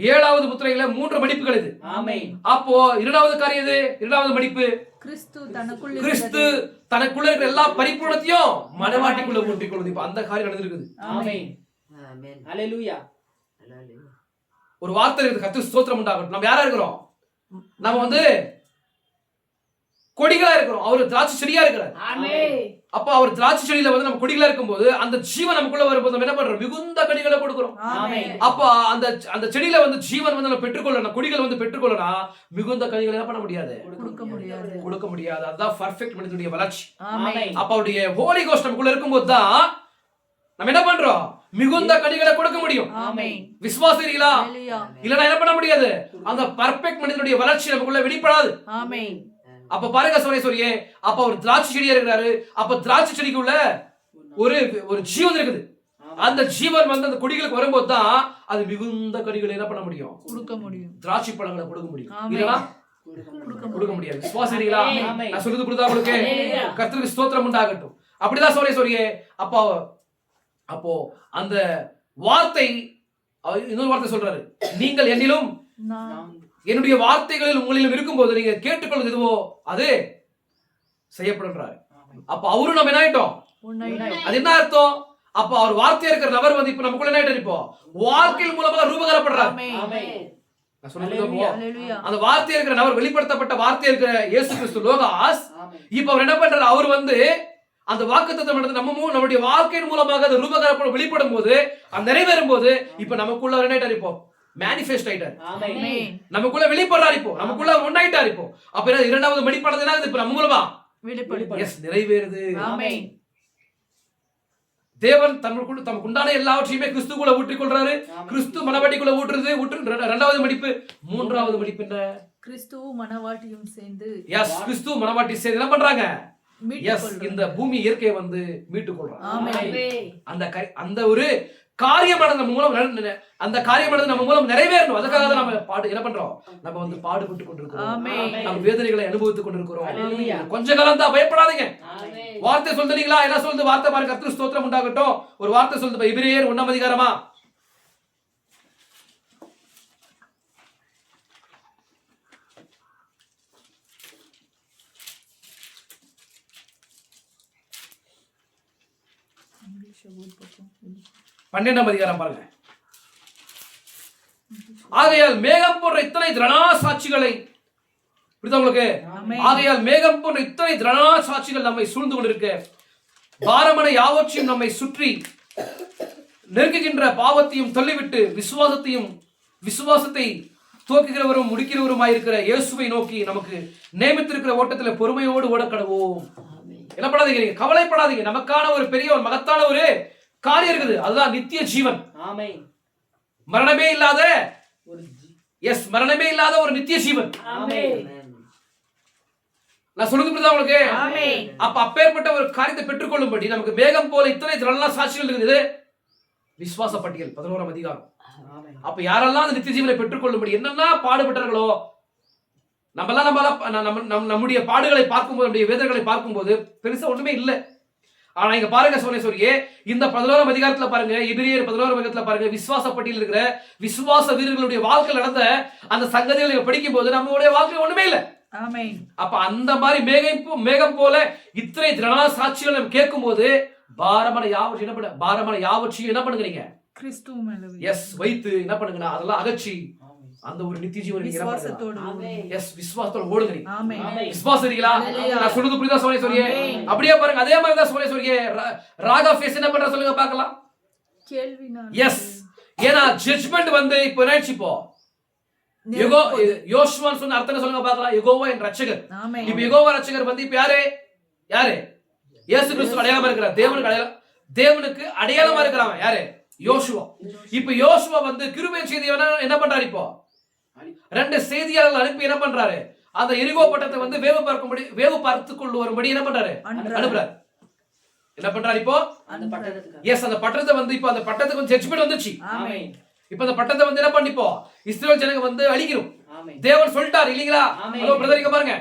7வது முத்திரையில 3 மடிப்புகள் இது. அப்போ 2வது காரியம் இது. 2வது மடிப்பு கிறிஸ்து தனக்குள்ள இருக்கிற எல்லா பரிபூரணத்தையும் மனவாட்டிக்குள்ள ஊற்றிக் கொள்வது. இப்ப அந்த காரியம் நடந்திருக்குது. ஒரு வார்த்தை இருக்குது, கர்த்தருக்கு ஸ்தோத்திரம் உண்டாகட்டும். நம்ம யாரா இருக்கிறோம்? நம்ம வந்து கொடிகளா இருக்கிறோம். அவர் திராட்சை செடியா இருக்கிறார். அப்ப அவர் திராட்சை செடியில வந்து நம்ம கொடிகளா இருக்கும்போது அந்த ஜீவன் நமக்குள்ள வரும்போது நம்ம என்ன பண்றோம்? மிகுந்த கனிகளை கொடுக்கிறோம். அப்ப அந்த செடியில வந்து ஜீவன் வந்து நம்ம பெற்றுக்கொள்ளணும், கொடிகள் வந்து பெற்றுக்கொள்ளணும். மிகுந்த கனிகளை என்ன பண்ண முடியாது? கொடுக்க முடியாது. அதுதான் பர்ஃபெக்ட் மனிதனுடைய வளர்ச்சி. அப்ப அவருடைய ஹோலி கோஸ்ட் நமக்குள்ள இருக்கும்போது தான் நம்ம என்ன பண்றோம்? மிகுந்த கனிகளை கொடுக்க முடியும். விசுவாசிக்கிறீங்களா? இல்லனா என்ன பண்ண முடியாது? அந்த பர்ஃபெக்ட் மனிதனுடைய வளர்ச்சி நமக்குள்ள வெளிப்படாது. அப்ப பாருங்க சோரே, அப்ப ஒரு திராட்சை செடியா இருக்கிறாரு. அப்ப திராட்சை செடிக்குள்ள ஒரு ஜீவன் இருக்குது. அந்த ஜீவன் வந்து அந்த கொடிகளுக்கு வரும்போது தான் அது மிகுந்த கனிகளை என்ன பண்ண முடியும்? கொடுக்க முடியும். திராட்சை பழங்களை கொடுக்க முடியும். இல்லனா கொடுக்க முடியாது. விசுவாசிக்கிறீங்களா? நான் சொல்றது புரியுதா உங்களுக்கு? கர்த்தருக்கு ஸ்தோத்திரம் உண்டாகட்டும். அப்படிதான் சோரே. அப்போ அந்த வார்த்தை இன்னொரு வார்த்தை சொல்றாரு, நீங்கள் என்னிலும் என்னுடைய வார்த்தைகளில் உங்களிலும் இருக்கும்போது நீங்க கேட்டுக்கொள்வது எதுவோ அது செய்யப்படுன்றாரு. அப்ப அவரும் நம்ம என்ன ஆயிட்டோம்? அது என்ன அர்த்தம்? அப்ப அவர் வார்த்தையா இருக்கிற நபர் வந்து இப்ப நமக்குள்ள என்ன ஆயிட்டாரு? இப்போ வாழ்க்கையின் மூலமாக ரூபகரப்படுறாரு. நான் சொல்றது புரியுதா? ஹalleluya அந்த வார்த்தை இருக்கிற நபர், வெளிப்படுத்தப்பட்ட வார்த்தை இருக்கிற இயேசு கிறிஸ்து லோகாஸ், ஆமென். இப்ப அவர் என்ன பண்றாரு? அவர் வந்து அந்த வாக்குத்தத்தம் எடுத்து நம்முடைய வாழ்க்கையின் மூலமாக அது ரூபகற்பனை வெளிப்படும் போது, அது நிறைவேறும் போது, இப்ப நமக்குள்ள அவர் என்ன ஆயிட்டாரு? இப்போ மேனிஃபெஸ்ட் ஆயிட்டாரு, ஆமென். ஆமென் நமக்குள்ள வெளிப்படுறாரு, இப்போ நமக்குள்ள ஒன்னாயிட்டாரு. இப்போ அப்ப என்ன இரண்டாவது மடிப்பானது என்ன ஆகுது? இப்ப நம்ம மூலமா வெளிப்படுது எஸ் நிறைவேறுது. ஆமென் தேவன் தமக்கு உண்டான எல்லாவற்றையுமே கிறிஸ்துக்குள்ள ஊற்றிக் கொள்றாரு. கிறிஸ்து மனவாட்டிக்குள்ள ஊற்றுறது. இரண்டாவது மடிப்பு. மூன்றாவது மடிப்பு என்ன? கிறிஸ்துவும் மனவாட்டியும் சேர்ந்து எஸ் கிறிஸ்து மனவாட்டி சேர்ந்து என்ன பண்றாங்க? எஸ் மீட்டுக் இந்த பூமி இயற்கையை வந்து மீட்டுக் கொள்றாங்க. ஆமென் அந்த ஒரு காரியமானது நம்ம மூலம் அந்த காரியமானது நம்ம மூலம் நிறைவேறணும். அதுக்காக தான் நம்ம என்ன பண்றோம்? நம்ம வந்து பாடுபட்டு கொண்டிருக்கிறோம். ஆமென் நம்ம வேதனைகளை அனுபவித்துக் கொண்டிருக்கிறோம். ஹalleluya. கொஞ்ச காலம் தான், பயப்படாதீங்க. ஆமென். வார்த்தை சொல்றீங்களா? என்ன சொல்லுது வார்த்தை பாருங்க. கர்த்தர் ஸ்தோத்திரம் உண்டாகட்டும். ஒரு வார்த்தை சொல்லுது எபிரேயர் 1ஆம் அதிகாரமா இங்கிலீஷ் வேர்ட் போட்டோம் 12ஆம் அதிகாரம் பாருங்க. ஆகையால் மேகம் போன்ற இத்தனை திரணா சாட்சிகளை, புரியுதா உங்களுக்கு? ஆமென் ஆகையால் மேகம் போன்ற இத்தனை திரணா சாட்சிகள் நம்மை சூழ்ந்து கொண்டிருக்க, பாரமான யாவற்றையும் நம்மை சுற்றி நெருங்குகின்ற பாவத்தையும் தள்ளிவிட்டு விசுவாசத்தை துவக்குகிறவரும் முடிக்கிறவருமாயிருக்கிற இயேசுவை நோக்கி நமக்கு நியமித்திருக்கிற ஓட்டத்தில் பொறுமையோடு ஓடக்கடவோம். என்ன பண்ணாதீங்க, நீங்க கவலைப்படாதீங்க. நமக்கான ஒரு பெரிய ஒரு மகத்தான ஒரு காரியம் இருக்குது. அதுதான் நித்திய ஜீவன். ஆமென். மரணமே இல்லாத ஒரு மரணமே இல்லாத ஒரு நித்திய ஜீவன். ஆமென். நான் சொல்லுது புரியுதா உங்களுக்கு? ஆமென் அப்ப அப்பேற்பட்ட ஒரு காரியத்தை பெற்றுக்கொள்ளும்படி நமக்கு மேகம் போல இத்தனை திரளான சாட்சிகள் இருக்குது. விசுவாச பட்டியல் 11ஆம் அதிகாரம். ஆமென். அப்ப யாரெல்லாம் அந்த நித்திய ஜீவனை பெற்றுக்கொள்ளும்படி என்னென்ன பாடுபட்டார்களோ, நம்முடைய பாடுகளை பார்க்கும்போது, நம்முடைய வேதனைகளை பார்க்கும்போது பெருசா ஒண்ணுமே இல்லை. ஆனா இங்க பாருங்க சோனேஸ்வரியே, இந்த 11ஆம் அதிகாரத்துல பாருங்க, எபிரேயர் 11ஆம் அதிகாரத்துல பாருங்க, விசுவாச பட்டியல் இருக்கிற விசுவாச வீரர்களுடைய வாழ்க்கையில் நடந்த அந்த சங்கதிகளை படிக்கும் போது நம்மளுடைய வாழ்க்கை ஒண்ணுமே இல்லை. ஆமென் அப்ப அந்த மாதிரி மேகம் போல இத்தனை திரளான சாட்சிகள் நம்ம கேட்கும் போது பாரமான யாவற்றையும் என்ன பண்ணுங்க? கிறிஸ்து மேல எஸ் வைத்து என்ன பண்ணுங்கன்னா அதெல்லாம் அகற்றி அந்த ஒரு நித்திய ஜீவன் விசுவாசத்தோடு எஸ் விசுவாசத்தோட ஓடுங்க. ஆமென் விசுவாசம் இருக்கீங்களா? நான் சொல்றது புரியுதா சோனேஸ்வரியே? அப்படியே பாருங்க. அதே மாதிரி தான் சோனேஸ்வரியே ராகா ஃபேஸ் என்ன பண்ற சொல்லுங்க பார்க்கலாம். கேள்வினால எஸ் ஏன்னா ஜட்ஜ்மென்ட் வந்து இப்போ என்னாச்சு? இப்போ யோசுவான்னு சொன்ன அர்த்தம் சொல்லுங்க பார்க்கலாம். யெகோவா என் ரட்சகர். ஆமென் இப்ப யெகோவா ரட்சகர் வந்து இப்ப யாரு? இயேசு கிறிஸ்து அடையாளமா இருக்கிறார். தேவனுக்கு அடையாளமா இருக்கிறாங்க யாரு? யோசுவா. இப்ப யோசுவா வந்து கிருபையின் செய்தியை என்ன பண்றாரு? இப்போ 2 செய்தியாளர்கள் அனுப்பி என்ன பண்றாரு? அந்த எரிகோ பட்டத்தை வந்து வேவு பார்த்து கொண்டு வரும்படி என்ன பண்றாரு? அனுப்புறாரு. என்ன பண்றாரு இப்போ? அந்த பட்டணத்துக்கு. எஸ் அந்த பட்டத்தை வந்து இப்ப அந்த பட்டத்துக்கு வந்து ஜட்ஜ்மென்ட் வந்துச்சு. ஆமென். இப்ப அந்த பட்டத்தை வந்து என்ன பண்ணிப்போ இஸ்ரவேல் ஜனங்க வந்து அழிக்கிறோம். ஆமென். தேவன் சொல்லிட்டார் இல்லீங்களா? ஆமென். ஹலோ பிரதர் இங்க பாருங்க.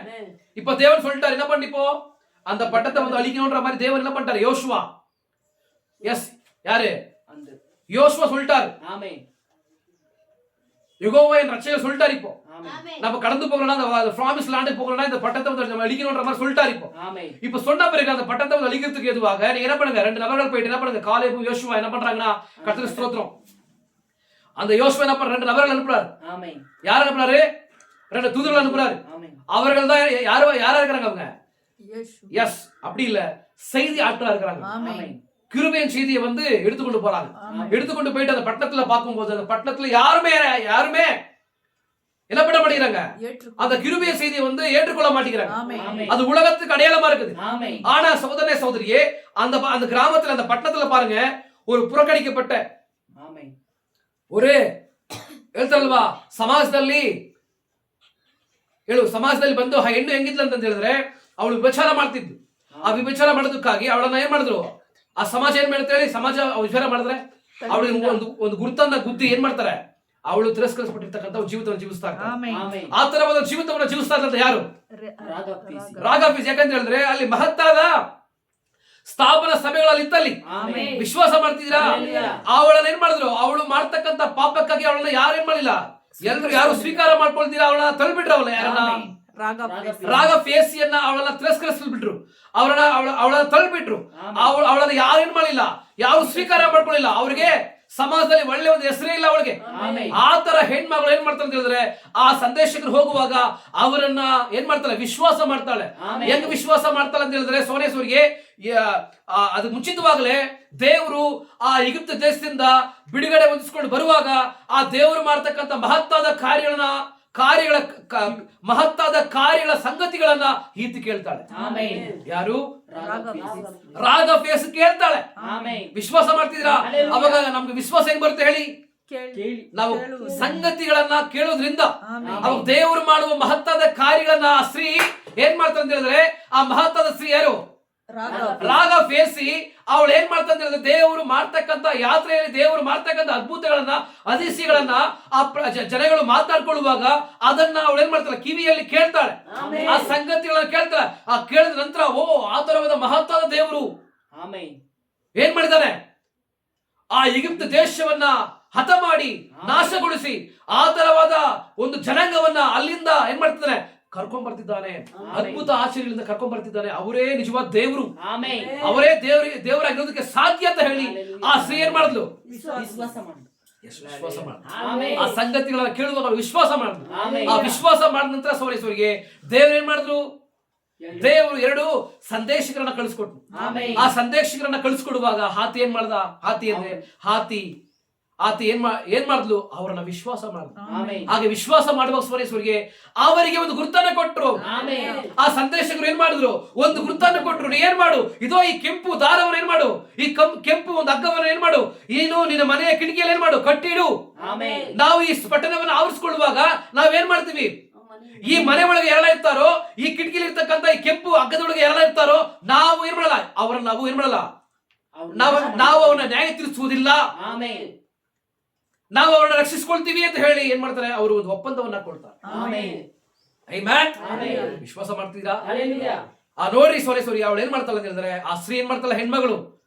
இப்ப தேவன் சொல்லிட்டார் என்ன பண்ணிப்போ அந்த பட்டத்தை வந்து அழிக்கணும்ன்ற மாதிரி தேவன் என்ன பண்ணிட்டாரு? யோசுவா. எஸ் யாரு? அந்த யோசுவா சொல்லிட்டாரு. ஆமென். யெகோவா என் ரட்சகர் சொல்லிட்டாரு. இப்போ ஆமென். நம்ம கடந்து போகணும்னா அந்த ப்ராமிஸ் லேண்டுக்கு போகணும்னா இந்த பட்டத்தை வந்து நம்ம அழிக்கணும்ன்ற மாதிரி சொல்லிட்டாரு. இப்போ ஆமென். இப்ப சொன்ன பிறகு அந்த பட்டத்தை வந்து அழிக்கிறதுக்கு எதுவாக நீங்க என்ன பண்ணுங்க? 2 நபர்கள் போயிட்டு என்ன பண்ணுங்க? காலேபு யோசுவா என்ன பண்றாங்கன்னா கர்த்தருக்கு ஸ்தோத்திரம். அந்த யோசுவா என்ன பண்ற 2 நபர்கள் அனுப்புறாரு. ஆமென். யார் அனுப்புறாரு? 2 தூதர்கள் அனுப்புறாரு. ஆமென். அவர்கள் தான் யாரா இருக்காங்க? அவங்க இயேசு எஸ் அப்படி இல்ல செய்தி ஆட்களா இருக்காங்க. ஆமென் கிருபையின் செய்தியை வந்து எடுத்துக்கொண்டு போறாங்க. ஆமென் எடுத்துக்கொண்டு போயிட்டு அந்த பட்டணத்துல பார்க்கும்போது அந்த பட்டணத்துல யாருமே என்ன பண்ண மாட்டேங்கிறாங்க? அந்த கிருபைய செய்தியை வந்து ஏற்றுக்கொள்ள மாட்டேங்கிறாங்க. ஆமென் அது உலகத்துக்கு அடையாளமா இருக்குது. ஆமென். ஆனா சகோதரனே சகோதரியே அந்த கிராமத்துல அந்த பட்டணத்துல பாருங்க ஒரு புறக்கணிக்கப்பட்ட ಆಮೆನ್. ஒரு ಹೇಳ್ತಾರಲ್ವಾ ಸಮಾಜದಲ್ಲಿ ಸಮಾಜದಲ್ಲಿ ಬಂದು ಆ ಹೆಣ್ಣು ಹೆಂಗಿದ್ಲು ಅಂತ ಹೇಳಿದ್ರೆ ಅವಳು ವಿಚಾರ ಮಾಡ್ತಿದ್ಲು. ಆ ವಿಚಾರ ಮಾಡೋದಕ್ಕಾಗಿ ಅವಳನ್ನ ಏನ್ ಮಾಡಿದ್ರು? ಆ ಸಮಾಜ ಏನ್ ಮಾಡುತ್ತೆ ಹೇಳಿ? ಸಮಾಜ ವಿಚಾರ ಮಾಡಿದ್ರೆ ಅವಳಿಗೆ ಒಂದು ಗುರುತನ್ನ ಗುದ್ದಿ ಏನ್ ಮಾಡ್ತಾರೆ? ಅವಳು ತಿರಸ್ಕರಿಸಲ್ಪಟ್ಟಿರ್ತಕ್ಕಂಥ ಜೀವಿತವನ್ನು ಜೀವಿಸ್ತಾ ಇರ್ತಾರೆ. ಆಮೆನ್. ಆ ತರವಾದ ಜೀವಿತವನ್ನು ಜೀವಿಸ್ತಾ ಇರ್ತಂತ ಯಾರು? ರಾಗಾಫೀಸ್. ಯಾಕಂತ ಹೇಳಿದ್ರೆ ಅಲ್ಲಿ ಮಹತ್ತಾದ ಸ್ಥಾಪನಾ ಸಭೆಗಳಲ್ಲಿ ಇತ್ತಲ್ಲಿ ಆಮೆನ್. ವಿಶ್ವಾಸ ಮಾಡ್ತಿದ್ದೀರಾ? ಅವಳನ್ನ ಏನ್ ಮಾಡಿದ್ರು? ಅವಳು ಮಾಡ್ತಕ್ಕಂಥ ಪಾಪಕ್ಕಾಗಿ ಅವಳನ್ನ ಯಾರು ಏನ್ ಮಾಡಿಲ್ಲ? ಎಲ್ರು ಯಾರು ಸ್ವೀಕಾರ ಮಾಡ್ಕೊಳ್ತೀರಾ? ಅವಳನ್ನ ತಳ್ಳಿಬಿಟ್ರು. ಅವಳ ಯಾರನ್ನ? ರಾಗಫೇಸಿಯನ್ನ ಅವಳನ್ನ ತಿರಸ್ಕರಿಸ್ಬಿಟ್ರು. ಅವಳನ್ನ ತಳ್ಳಿಬಿಟ್ರು. ಅವಳನ್ನ ಯಾರು ಏನ್ ಮಾಡಿಲ್ಲ? ಯಾರು ಸ್ವೀಕಾರ ಮಾಡ್ಕೊಳ್ಳಿಲ್ಲ. ಅವ್ರಿಗೆ ಸಮಾಜದಲ್ಲಿ ಒಳ್ಳೆ ಒಂದು ಹೆಸರೇ ಇಲ್ಲ ಅವಳಿಗೆ. ಆಮೆನ್. ಆ ತರ ಹೆಣ್ಮಗಳು ಏನ್ ಮಾಡ್ತಾಳೆ ಅಂತ ಹೇಳಿದ್ರೆ, ಆ ಸಂದೇಶಕರು ಹೋಗುವಾಗ ಅವರನ್ನ ಏನ್ ಮಾಡ್ತಾಳೆ, ವಿಶ್ವಾಸ ಮಾಡ್ತಾಳೆ. ಆಮೆನ್. ಹೆಂಗ್ ವಿಶ್ವಾಸ ಮಾಡ್ತಾಳೆ ಅಂತ ಹೇಳಿದ್ರೆ, ಸೋನೇಶ್ವರಿಗೆ ಅದು ಮುಂಚಿತವಾಗಲೇ ದೇವರು ಆ ಈಜಿಪ್ಟ್ ದೇಶದಿಂದ ಬಿಡುಗಡೆ ಹೊಂದಿಸ್ಕೊಂಡು ಬರುವಾಗ ಆ ದೇವರು ಮಾಡ್ತಕ್ಕಂಥ ಮಹತ್ತಾದ ಮಹತ್ತಾದ ಕಾರ್ಯಗಳ ಸಂಗತಿಗಳನ್ನ ಈತಿ ಕೇಳ್ತಾಳೆ. ಆಮೆನ್. ಯಾರು? ರಾಗ ರಾಗಫೇಸ್ ಕೇಳ್ತಾಳೆ. ಆಮೆನ್. ವಿಶ್ವಾಸ ಮಾಡ್ತಿದ್ದೀರಾ? ಹಲ್ಲೆಲೂಯಾ. ಅವಾಗ ನಮ್ಗೆ ವಿಶ್ವಾಸ ಹೆಂಗ್ ಬರುತ್ತೆ ಹೇಳಿ? ಕೇಳಿ ನಾವು ಸಂಗತಿಗಳನ್ನ ಕೇಳೋದ್ರಿಂದ ಆಮೆನ್. ಅವಾಗ ದೇವರು ಮಾಡುವ ಮಹತ್ತಾದ ಕಾರ್ಯಗಳನ್ನ ಆ ಸ್ತ್ರೀ ಏನ್ ಮಾಡ್ತಾರೆ ಅಂತ ಹೇಳಿದ್ರೆ, ಆ ಮಹತ್ತಾದ ಸ್ತ್ರೀ ಯಾರು? ರಾಗ ಫೇಸಿ ಅವಳು ಏನ್ ಮಾಡ್ತಾ ಅಂತ ಹೇಳಿದ್ರೆ, ದೇವರು ಮಾಡ್ತಕ್ಕಂಥ ಯಾತ್ರೆಯಲ್ಲಿ ದೇವರು ಮಾಡ್ತಕ್ಕಂಥ ಅದ್ಭುತಗಳನ್ನ ಅದಿಸಿಗಳನ್ನ ಆ ಜನಗಳು ಮಾತಾಡ್ಕೊಳ್ಳುವಾಗ ಅದನ್ನ ಅವಳು ಏನ್ ಮಾಡ್ತಾಳೆ, ಕಿವಿಯಲ್ಲಿ ಕೇಳ್ತಾಳೆ. ಆಮೆನ್. ಆ ಸಂಗತಿಗಳನ್ನ ಕೇಳ್ತಾಳೆ. ಆ ಕೇಳಿದ ನಂತರ ಓ, ಆ ತರವಾದ ಮಹತ್ತಾದ ದೇವರು ಆಮೆನ್. ಏನ್ ಮಾಡಿದ್ದಾನೆ, ಆ ಈಜಿಪ್ಟ್ ದೇಶವನ್ನ ಹತ ಮಾಡಿ ನಾಶಗೊಳಿಸಿ ಆ ತರವಾದ ಒಂದು ಜನಾಂಗವನ್ನ ಅಲ್ಲಿಂದ ಏನ್ ಮಾಡ್ತಿದ್ದಾನೆ, ಕರ್ಕೊಂಡ್ ಬರ್ತಿದ್ದಾನೆ. ಅದ್ಭುತ ಆಶ್ಚರ್ಯಗಳಿಂದ ಕರ್ಕೊಂಡ್ ಬರ್ತಿದ್ದಾನೆ. ಅವರೇ ನಿಜವಾದ ದೇವರು, ಆಮೆನ್. ಅವರೇ ದೇವರಾಗಿರೋದಕ್ಕೆ ಸಾಧ್ಯ ಅಂತ ಹೇಳಿ ಆ ಸ್ತ್ರೀ ಏನ್ ಮಾಡಿದ್ಲು, ವಿಶ್ವಾಸ ಮಾಡು. ವಿಶ್ವಾಸ ಮಾಡಿದ್ಲು. ಆಮೆನ್. ಆ ಸಂಗತಿಗಳನ್ನ ಕೇಳುವಾಗ ಅವಳು ವಿಶ್ವಾಸ ಮಾಡಿದ್ಲು. ಆಮೆನ್. ಆ ವಿಶ್ವಾಸ ಮಾಡಿದ ನಂತರ ಸೋರೇಶ್ವರಿಗೆ ದೇವ್ರು ಏನ್ ಮಾಡಿದ್ರು, ದೇವರು 2 ಸಂದೇಶಕರನ್ನ ಕಳಿಸ್ಕೊಟ್ರು. ಆಮೆನ್. ಆ ಸಂದೇಶಕರನ್ನ ಕಳಿಸ್ಕೊಡುವಾಗ ಹಾತಿ ಏನ್ ಮಾಡ್ದ, ಆತಿ ಏನ್ ಮಾಡಿದ್ಲು, ಅವರನ್ನ ವಿಶ್ವಾಸ ಮಾಡಿದ್ಲು. ಆಮೆನ್. ಹಾಗೆ ವಿಶ್ವಾಸ ಮಾಡುವಾಗ ಸ್ವರೇಶ್ವರಿಗೆ ಅವರಿಗೆ ಒಂದು ಗುರುತನ್ನ ಕೊಟ್ರು. ಆಮೆನ್. ಆ ಸಂದೇಶಕರು ಏನ್ ಮಾಡಿದ್ರು, ಒಂದು ಗುರುತನ್ನ ಕೊಟ್ರು. ನೀ ಏನ್ ಮಾಡು, ಇದೋ ಈ ಕೆಂಪು ದಾರವನ್ನು ಏನ್ ಮಾಡು, ಈ ಕೆಂಪು ಒಂದು ಹಗ್ಗವನ್ನು ಏನ್ ಮಾಡು, ನೀನು ನಿನ್ನ ಮನೆಯ ಕಿಟಕಿಯಲ್ಲಿ ಏನ್ ಮಾಡು, ಕಟ್ಟಿಡು. ಆಮೆನ್. ನಾವು ಈ ಪಟ್ಟಣವನ್ನು ಆವರಿಸಿಕೊಳ್ಳುವಾಗ ನಾವೇನ್ ಮಾಡ್ತೀವಿ, ಈ ಮನೆ ಒಳಗೆ ಯಾರೆಲ್ಲ ಇರ್ತಾರೋ, ಈ ಕಿಟಕಿಲಿ ಇರ್ತಕ್ಕಂಥ ಈ ಕೆಂಪು ಹಗ್ಗದೊಳಗೆ ಯಾರೆಲ್ಲ ಇರ್ತಾರೋ, ನಾವು ಏನ್ ಮಾಡಲ್ಲ, ಅವರನ್ನ ನಾವು ಏನ್ ಮಾಡಲ್ಲ, ನಾವು ಅವನ ನ್ಯಾಯ ತೀರಿಸುವುದಿಲ್ಲ, ಆಮೆನ್. ನಾವು ಅವರನ್ನ ರಕ್ಷಿಸ್ಕೊಳ್ತೀವಿ ಅಂತ ಹೇಳಿ ಏನ್ ಮಾಡ್ತಾರೆ, ಅವರು ಒಂದು ಒಪ್ಪಂದವನ್ನ ಕೊಡ್ತಾರೆ. ಆಮೆನ್. ಆಮೆನ್. ಆಮೆನ್. ವಿಶ್ವಾಸ ಮಾಡ್ತೀರಾ? ಹಲ್ಲೆಲೂಯಾ. ಆ ನೋಡ್ರಿ ಸೋರಿ ಅವಳು ಏನ್ ಮಾಡ್ತಾಳೆ ಅಂತ ಹೇಳಿದ್ರೆ, ಆ ಸ್ತ್ರೀ ಏನ್ ಮಾಡ್ತಾಳೆ, ಹೆಣ್ಮಗಳು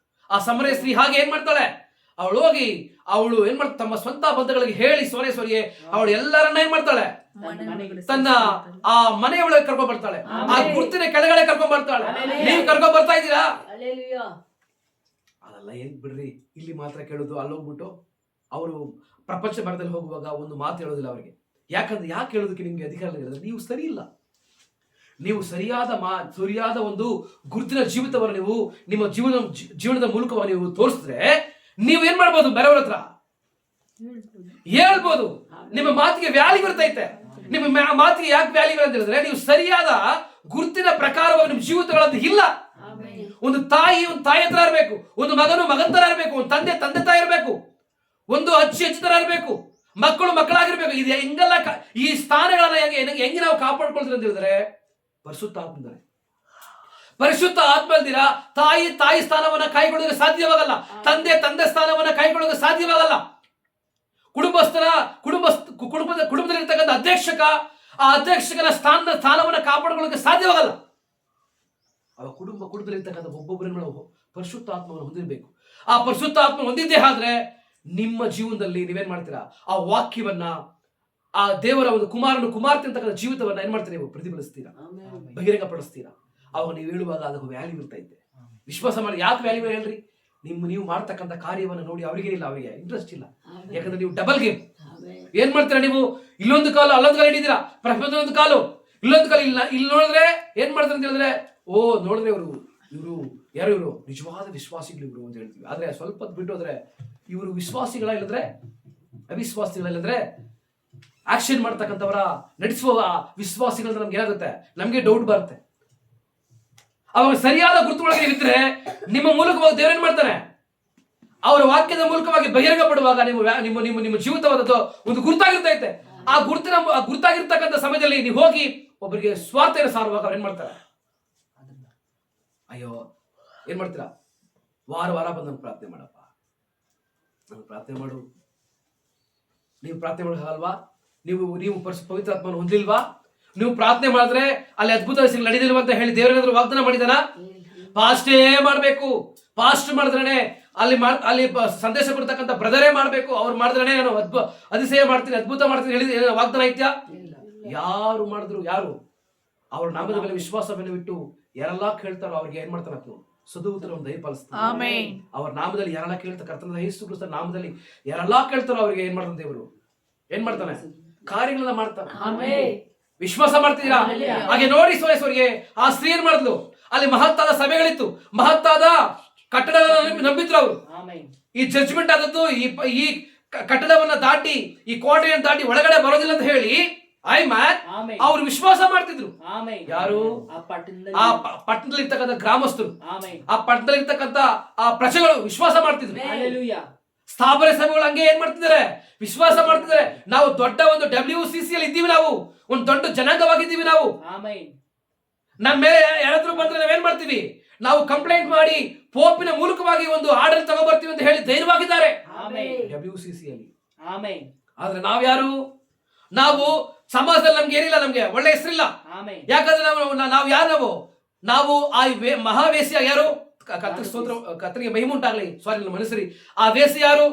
ಆ ಸಮರಯ ಸ್ತ್ರೀ ಹಾಗೆ ಏನ್ ಮಾಡ್ತಾಳೆ, ಅವಳು ಹೋಗಿ ಅವಳು ಏನ್ ಮಾಡ್ತಾಳೆ, ತಮ್ಮ ಸ್ವಂತ ಬಂಧುಗಳಿಗೆ ಹೇಳಿ ಸೋರೇಶ್ವರಿಗೆ ಅವಳು ಎಲ್ಲರನ್ನ ಏನ್ ಮಾಡ್ತಾಳೆ, ತನ್ನ ಆ ಮನೆಯೊಳಗೆ ಕರ್ಕೊಂಡ್ ಬರ್ತಾಳೆ. ಆ ಗುರ್ತಿನ ಕೆಳಗಡೆ ಕರ್ಕೊಂಡ್ ಬರ್ತಾಳೆ. ನೀವು ಕರ್ಕೊಂಡ್ ಬರ್ತಾ ಇದ್ದೀರಾ? ಅದೆಲ್ಲ ಏನ್ ಬಿಡ್ರಿ, ಇಲ್ಲಿ ಮಾತ್ರ ಕೇಳುದು. ಅಲ್ಲೋಗ್ಬಿಟ್ಟು ಅವರು ಪ್ರಪಂಚ ಮರದಲ್ಲಿ ಹೋಗುವಾಗ ಒಂದು ಮಾತು ಹೇಳೋದಿಲ್ಲ ಅವರಿಗೆ. ಯಾಕೆ ಹೇಳೋದಕ್ಕೆ ನಿಮ್ಗೆ ಅಧಿಕಾರ ಇಲ್ಲ? ನೀವು ಸರಿ ಇಲ್ಲ. ನೀವು ಸರಿಯಾದ ಒಂದು ಗುರುತಿನ ಜೀವಿತವನ್ನು ನೀವು ನಿಮ್ಮ ಜೀವನದ ಮೂಲಕ ನೀವು ತೋರಿಸಿದ್ರೆ ನೀವು ಏನ್ ಮಾಡ್ಬೋದು, ಬೇರೆಯವ್ರ ಹತ್ರ ಹೇಳ್ಬೋದು. ನಿಮ್ಮ ಮಾತಿಗೆ ವ್ಯಾಲ್ಯೂ ಇರ್ತೈತೆ. ನಿಮ್ಮ ಮಾತಿಗೆ ಯಾಕೆ ವ್ಯಾಲ್ಯೂ ಅಂತ ಹೇಳಿದ್ರೆ, ನೀವು ಸರಿಯಾದ ಗುರುತಿನ ಪ್ರಕಾರವಾಗಿ ನಿಮ್ಮ ಜೀವಿತಗಳದ್ದು ಇಲ್ಲ. ಒಂದು ತಾಯಿ ಹತ್ರ ಇರಬೇಕು, ಒಂದು ಮಗನ ತರ ಇರಬೇಕು, ಒಂದು ತಂದೆ ತಾಯಿ ಇರಬೇಕು, ಒಂದು ಅಜ್ಜಿ ತರ ಇರಬೇಕು, ಮಕ್ಕಳು ಮಕ್ಕಳಾಗಿರ್ಬೇಕು. ಇದು ಹಿಂಗೆಲ್ಲ ಈ ಸ್ಥಾನಗಳನ್ನ ಹೆಂಗೆ ನಾವು ಕಾಪಾಡ್ಕೊಳ್ತೀವಿ ಅಂತ ಹೇಳಿದ್ರೆ, ಪರಿಶುದ್ಧ ಆತ್ಮ ಇಲ್ದಿರಾ ತಾಯಿ ಸ್ಥಾನವನ್ನ ಕಾಯ್ಕೊಳ್ಳೋಕೆ ಸಾಧ್ಯವಾಗಲ್ಲ. ತಂದೆ ಸ್ಥಾನವನ್ನ ಕಾಯ್ಕೊಳ್ಳೋಕೆ ಸಾಧ್ಯವಾಗಲ್ಲ. ಕುಟುಂಬದಲ್ಲಿರ್ತಕ್ಕಂಥ ಆ ಅಧ್ಯಕ್ಷಕನ ಸ್ಥಾನವನ್ನ ಕಾಪಾಡ್ಕೊಳ್ಳೋಕೆ ಸಾಧ್ಯವಾಗಲ್ಲ. ಅವ ಕುಟುಂಬದಲ್ಲಿರ್ತಕ್ಕಂಥ ಒಬ್ಬೊಬ್ಬರನ್ನು ಪರಿಶುದ್ಧ ಆತ್ಮವನ್ನು ಹೊಂದಿರಬೇಕು. ಆ ಪರಿಶುದ್ಧ ಆತ್ಮ ಹೊಂದಿದ್ದೇ ಆದ್ರೆ ನಿಮ್ಮ ಜೀವನದಲ್ಲಿ ನೀವೇನ್ ಮಾಡ್ತೀರಾ, ಆ ವಾಕ್ಯವನ್ನ, ಆ ದೇವರ ಒಂದು ಕುಮಾರ್ತೆ ಅಂತಕ್ಕಂಥ ಜೀವಿತವನ್ನ ಏನ್ ಮಾಡ್ತೀರಾ, ನೀವು ಪ್ರತಿಫಲಿಸ್ತೀರಾ, ಬಹಿರಂಗಪಡಿಸ್ತೀರಾ. ಅವಾಗ ನೀವು ಹೇಳುವಾಗ ಅದಕ್ಕೆ ವ್ಯಾಲ್ಯೂ ಇರ್ತೈತೆ. ವಿಶ್ವಾಸ ಮಾಡಿ. ಯಾಕೆ ವ್ಯಾಲ್ಯೂ ಹೇಳ್ರಿ, ನೀವು ಮಾಡ್ತಕ್ಕಂಥ ಕಾರ್ಯವನ್ನು ನೋಡಿ ಅವರಿಗೆ ಇಂಟ್ರೆಸ್ಟ್ ಇಲ್ಲ. ಯಾಕಂದ್ರೆ ನೀವು ಡಬಲ್ ಗೇಮ್ ಏನ್ ಮಾಡ್ತೀರಾ, ನೀವು ಇಲ್ಲೊಂದು ಕಾಲು ಅಲ್ಲೊಂದು ಕಾಲು ಹಿಡಿದೀರಾ, ಪ್ರಪಂಚದೊಂದು ಕಾಲು ಇಲ್ಲೊಂದು ಕಾಲು ಇಲ್ಲ. ಇಲ್ಲಿ ನೋಡಿದ್ರೆ ಏನ್ ಮಾಡ್ತಾರೆ ಅಂತ ಹೇಳಿದ್ರೆ, ನೋಡಿದ್ರೆ ಇವರು ಯಾರು, ಇವರು ನಿಜವಾದ ವಿಶ್ವಾಸಿಗಳು ಇವರು ಅಂತ ಹೇಳ್ತೀವಿ. ಆದ್ರೆ ಸ್ವಲ್ಪ ಹೊತ್ತು ಬಿಟ್ಟು ಹೋದ್ರೆ ಇವರು ವಿಶ್ವಾಸಿಗಳ ಇಲ್ಲದ್ರೆ ಅವಿಶ್ವಾಸಿಗಳಿಲ್ಲದ್ರೆ ಆಕ್ಷನ್ ಮಾಡ್ತಕ್ಕಂಥವರ ನಡೆಸುವ ವಿಶ್ವಾಸಿಗಳ ನಮ್ಗೆ ಏನಾಗುತ್ತೆ, ನಮ್ಗೆ ಡೌಟ್ ಬರುತ್ತೆ. ಅವಾಗ ಸರಿಯಾದ ಗುರುತುಗಳಿಗೆ ಇದ್ರೆ ನಿಮ್ಮ ಮೂಲಕವಾಗಿ ದೇವರು ಏನ್ ಮಾಡ್ತಾನೆ, ಅವರ ವಾಕ್ಯದ ಮೂಲಕವಾಗಿ ಬಹಿರಂಗ ಪಡುವಾಗ ನಿಮ್ಮ ಜೀವಿತವಾದದ್ದು ಒಂದು ಗುರುತಾಗಿರ್ತೈತೆ. ಆ ಗುರುತಾಗಿರ್ತಕ್ಕಂಥ ಸಮಯದಲ್ಲಿ ನೀವು ಹೋಗಿ ಒಬ್ಬರಿಗೆ ಸ್ವಾರ್ಥ ಸಾರುವಾಗ ಅವ್ರು ಏನ್ ಮಾಡ್ತಾರೆ, ಅಯ್ಯೋ ಏನ್ ಮಾಡ್ತೀರಾ, ವಾರ ಬಂದು ನನ್ಗೆ ಪ್ರಾರ್ಥನೆ ಮಾಡಪ್ಪ, ನನ್ಗೆ ಪ್ರಾರ್ಥನೆ ಮಾಡು. ನೀವು ಪ್ರಾರ್ಥನೆ ಮಾಡೋದಲ್ವಾ, ನೀವು ಪವಿತ್ರ ಆತ್ಮನ ಹೊಂದಿಲ್ವಾ, ನೀವು ಪ್ರಾರ್ಥನೆ ಮಾಡಿದ್ರೆ ಅಲ್ಲಿ ಅದ್ಭುತ ನಡೆದಿಲ್ವ ಅಂತ ಹೇಳಿ ದೇವರೇನಾದ್ರೂ ವಾಗ್ದಾನ ಮಾಡಿದಾನ? ಪಾಸ್ಟೇ ಮಾಡ್ಬೇಕು. ಪಾಸ್ಟ್ ಮಾಡಿದ್ರೆ ಅಲ್ಲಿ ಸಂದೇಶ ಕೊಡ್ತಕ್ಕಂಥ ಬ್ರದರೇ ಮಾಡ್ಬೇಕು. ಅವ್ರು ಮಾಡಿದ್ರೆ ನಾನು ಅತಿಶಯ ಮಾಡ್ತೀನಿ, ಅದ್ಭುತ ಮಾಡ್ತೀನಿ ಹೇಳಿ ವಾಗ್ದಾನ ಐತ್ಯಾ? ಯಾರು ಅವ್ರ ನಾಮದ ಮೇಲೆ ವಿಶ್ವಾಸವನ್ನು ಬಿಟ್ಟು ಯಾರೆಲ್ಲ ಕೇಳ್ತಾರೋ ಅವ್ರಿಗೆ ಏನ್ ಮಾಡ್ತಾನ, ಸದುತ್ತರವನ್ನು ದಯಪಾಲಿಸ್ತಾರೆ. ಆಮೆನ್. ಅವರ ನಾಮದಲ್ಲಿ ಯಾರೆಲ್ಲ ಕೇಳ್ತಾರೆ, ಕರ್ತನಾದ ಯೇಸು ಕ್ರಿಸ್ತ ನಾಮದಲ್ಲಿ ಯಾರೆಲ್ಲ ಕೇಳ್ತಾರೋ ಅವರಿಗೆ ಏನ್ ಮಾಡ್ತಾನೆ ದೇವರು? ಏನ್ ಮಾಡ್ತಾನೆ? ಕಾರ್ಯಗಳನ್ನ ಮಾಡ್ತಾನೆ. ಆಮೆನ್. ವಿಶ್ವಾಸ ಮಾಡ್ತಿದ್ದೀರಾ? ಹಾಗೆ ನೋಡಿ ಸೋರೇಶ್ವರಿಗೆ ಆ ಸ್ತ್ರೀ ಏನ್ ಮಾಡಿದ್ಲು? ಅಲ್ಲಿ ಮಹತ್ತಾದ ಸಭೆಗಳಿತ್ತು, ಮಹತ್ತಾದ ಕಟ್ಟಡ ನಂಬಿದ್ರು ಅವರು. ಆಮೆನ್. ಈ ಜಡ್ಜ್ಮೆಂಟ್ ಆದದ್ದು ಈ ಕಟ್ಟಡವನ್ನ ದಾಟಿ, ಈ ಕೋಟೆಯನ್ನು ದಾಟಿ ಒಳಗಡೆ ಬರೋದಿಲ್ಲ ಅಂತ ಹೇಳಿ ಆಮೆನ್. ಅವ್ರು ವಿಶ್ವಾಸ ಮಾಡ್ತಿದ್ರು. ಆಮೆನ್. ಯಾರು? ಆ ಪಟ್ಟಣದಲ್ಲಿ ಆ ಪಟ್ಟಣದಲ್ಲಿ ಇರ್ತಕ್ಕಂಥ ಗ್ರಾಮಸ್ಥರು, ಆಮೆನ್. ಆ ಪಟ್ಟಣದಲ್ಲಿ ಇರ್ತಕ್ಕಂಥ ಆ ಪ್ರಜೆಗಳು ವಿಶ್ವಾಸ ಮಾಡ್ತಿದ್ರು. ಹಲ್ಲೆಲೂಯಾ. ಸ್ಥಾಪನೆ ಸಭೆಗಳು ಹಂಗೆ ಏನ್ ಮಾಡ್ತಿದ್ದಾರೆ? ವಿಶ್ವಾಸ ಮಾಡ್ತಿದ್ದಾರೆ. ನಾವು ದೊಡ್ಡ ಒಂದು WCC ಅಲ್ಲಿ ಇದ್ದೀವಿ, ನಾವು ಒಂದು ದೊಡ್ಡ ಜನಾಂಗವಾಗಿದ್ದೀವಿ. ನಾವು ಆಮೆನ್. ನಮ್ಮ ಮೇಲೆ ಯಾರಾದ್ರೂ ಬಂದ್ರೆ ನಾವೇನ್ ಮಾಡ್ತೀವಿ? ನಾವು ಕಂಪ್ಲೇಂಟ್ ಮಾಡಿ ಪೋಪಿನ ಮೂಲಕವಾಗಿ ಒಂದು ಆರ್ಡರ್ ತಗೊಂಡ್ಬರ್ತೀವಿ ಅಂತ ಹೇಳಿ ಧೈರ್ಯವಾಗಿದ್ದಾರೆ ಆಮೆನ್. WCC ಅಲ್ಲಿ. ಆಮೆನ್. ಆದ್ರೆ ನಾವ್ ಯಾರು? ನಾವು ಸಮಾಜದಲ್ಲಿ ನಮ್ಗೆ ಏನಿಲ್ಲ, ನಮ್ಗೆ ಒಳ್ಳೆ ಹೆಸರಿಲ್ಲ. ಆಮೆನ್. ಯಾಕಂದ್ರೆ ನಾವು ಯಾರು? ನಾವು ಆ ಮಹಾವೇಸಿಯ ಯಾರು? ಕರ್ತನಿಗೆ ಮಹಿಮೆ ಉಂಟಾಗ್ಲಿ, ಸಾರಿ ನನ್ನ ಮನಸ್ಸರಿ. ಆ ವೇಸಿ ಯಾರು?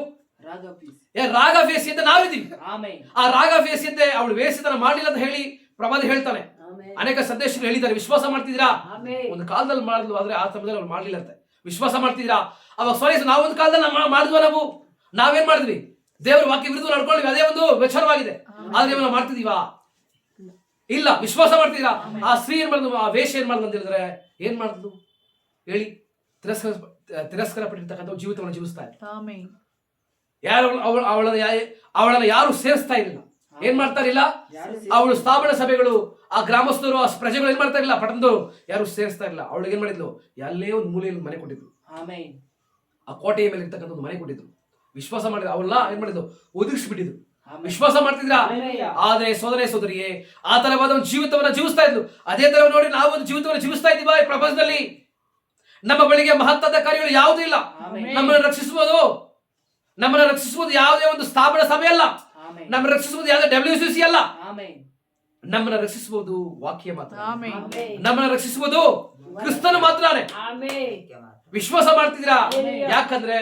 ರಾಗ ವೇಸಿ ಅಂತ ನಾವಿದ್ದೀವಿ. ಆಮೆನ್. ಆ ರಾಗ ವೇಸಿ ಅಂತ ಅವಳು ವೇಸಿತನ ಮಾಡಲಿಲ್ಲ ಅಂತ ಹೇಳಿ ಪ್ರವಾದಿ ಹೇಳ್ತಾನೆ. ಅನೇಕ ಸಂದೇಶಗಳು ಹೇಳಿದ್ದಾರೆ. ವಿಶ್ವಾಸ ಮಾಡ್ತಿದ್ದೀರಾ? ಒಂದು ಕಾಲದಲ್ಲಿ ಮಾಡಿದ್ಲು, ಆದ್ರೆ ಆ ಸಮಯದಲ್ಲಿ ಅವ್ರು ಮಾಡ್ಲಿಲ್ಲ ಅಂತ. ವಿಶ್ವಾಸ ಮಾಡ್ತಿದ್ದೀರಾ? ಅವಾಗ ಸಾರಿ, ನಾವು ಒಂದು ಕಾಲದಲ್ಲಿ ಮಾಡಿದ್ವ. ನಾವೇನ್ ಮಾಡಿದ್ವಿ? ದೇವರ ವಾಕ್ಯ ವಿರುದ್ಧ ನಡ್ಕೊಳ್ಳಿ, ಅದೇ ಒಂದು ವಿಚಾರವಾಗಿದೆ. ಆದ್ರೆ ನಾವು ಮಾಡ್ತಿದೀವಾ? ಇಲ್ಲ. ವಿಶ್ವಾಸ ಮಾಡ್ತಿದ್ದೀರಾ? ಆ ಸ್ತ್ರೀ ಏನ್ ಮಾಡಿದ್ಲು? ಆ ವೇಷ ಏನ್ ಮಾಡಿದ್ಲು ಅಂತ ಹೇಳಿದ್ರೆ ಏನ್ ಮಾಡಿದ್ಲು ಹೇಳಿ? ತಿರಸ್ಕಾರ ಪಟ್ಟಿರ್ತಕ್ಕಂಥ ಜೀವಿತವನ್ನು ಜೀವಿಸ್ತಾ ಇದ್ರು. ಆಮೆನ್. ಯಾರು ಅವಳನ್ನ ಯಾರು ಸೇರಿಸ್ತಾ ಇರಲಿಲ್ಲ. ಏನ್ ಮಾಡ್ತಾ ಇರಲಿಲ್ಲ? ಅವಳು ಸ್ಥಾಪನಾ ಸಭೆಗಳು, ಆ ಗ್ರಾಮಸ್ಥರು, ಆ ಪ್ರಜೆಗಳು ಏನ್ ಮಾಡ್ತಾ ಇರಲಿಲ್ಲ, ಪಟ್ಟಣದವರು ಯಾರು ಸೇರಿಸ್ತಾ ಇರಲಿಲ್ಲ. ಅವಳಿಗೆ ಏನ್ ಮಾಡಿದ್ಲು? ಎಲ್ಲೇ ಒಂದು ಮೂಲೆಯಲ್ಲಿ ಮನೆ ಕೊಟ್ಟಿದ್ರು. ಆಮೆನ್. ಆ ಕೋಟೆಯ ಮೇಲೆ ಇರ್ತಕ್ಕಂಥ ಒಂದು ಮನೆ ಕೊಟ್ಟಿದ್ರು. ವಿಶ್ವಾಸ ಮಾಡಿದ್ರು. ಅವಳನ್ನ ಏನ್ ಮಾಡಿದ್ರು? ಒದಗಿಸ್ಬಿಟ್ಟಿದ್ರು. ವಿಶ್ವಾಸ ಮಾಡ್ತಿದ್ರಾ? ಆದ್ರೆ ಸೋದರಿಯೇ, ಆ ತರವಾದ ಒಂದು ಜೀವಿತವನ್ನ ಜೀವಿಸ್ತಾ ಇದ್ಲು. ಅದೇ ತರ ನೋಡಿ ನಾವು ಒಂದು ಜೀವಿತವನ್ನ ಜೀವಿಸ್ತಾ ಇದ್ದೀವಾ ಈ ಪ್ರಪಂಚದಲ್ಲಿ? ನಮ್ಮ ಬಳಿಗೆ ಮಹತ್ತಾದ ಕಾರ್ಯಗಳು ಯಾವುದೂ ಇಲ್ಲ. ನಮ್ಮನ್ನು ರಕ್ಷಿಸುವುದು ಯಾವುದೇ ಒಂದು ಸ್ಥಾಪನಾ ಸಭೆ ಅಲ್ಲ. ನಮ್ಮನ್ನು ರಕ್ಷಿಸುವುದು ಯಾವುದೇ WCC ಅಲ್ಲ. ನಮ್ಮನ್ನು ರಕ್ಷಿಸುವುದು ವಾಕ್ಯ ಮಾತ್ರ. ನಮ್ಮನ್ನು ರಕ್ಷಿಸುವುದು ಕ್ರಿಸ್ತನು ಮಾತ್ರನೇ. ವಿಶ್ವಾಸ ಮಾಡ್ತಿದ್ದೀರಾ? ಯಾಕಂದ್ರೆ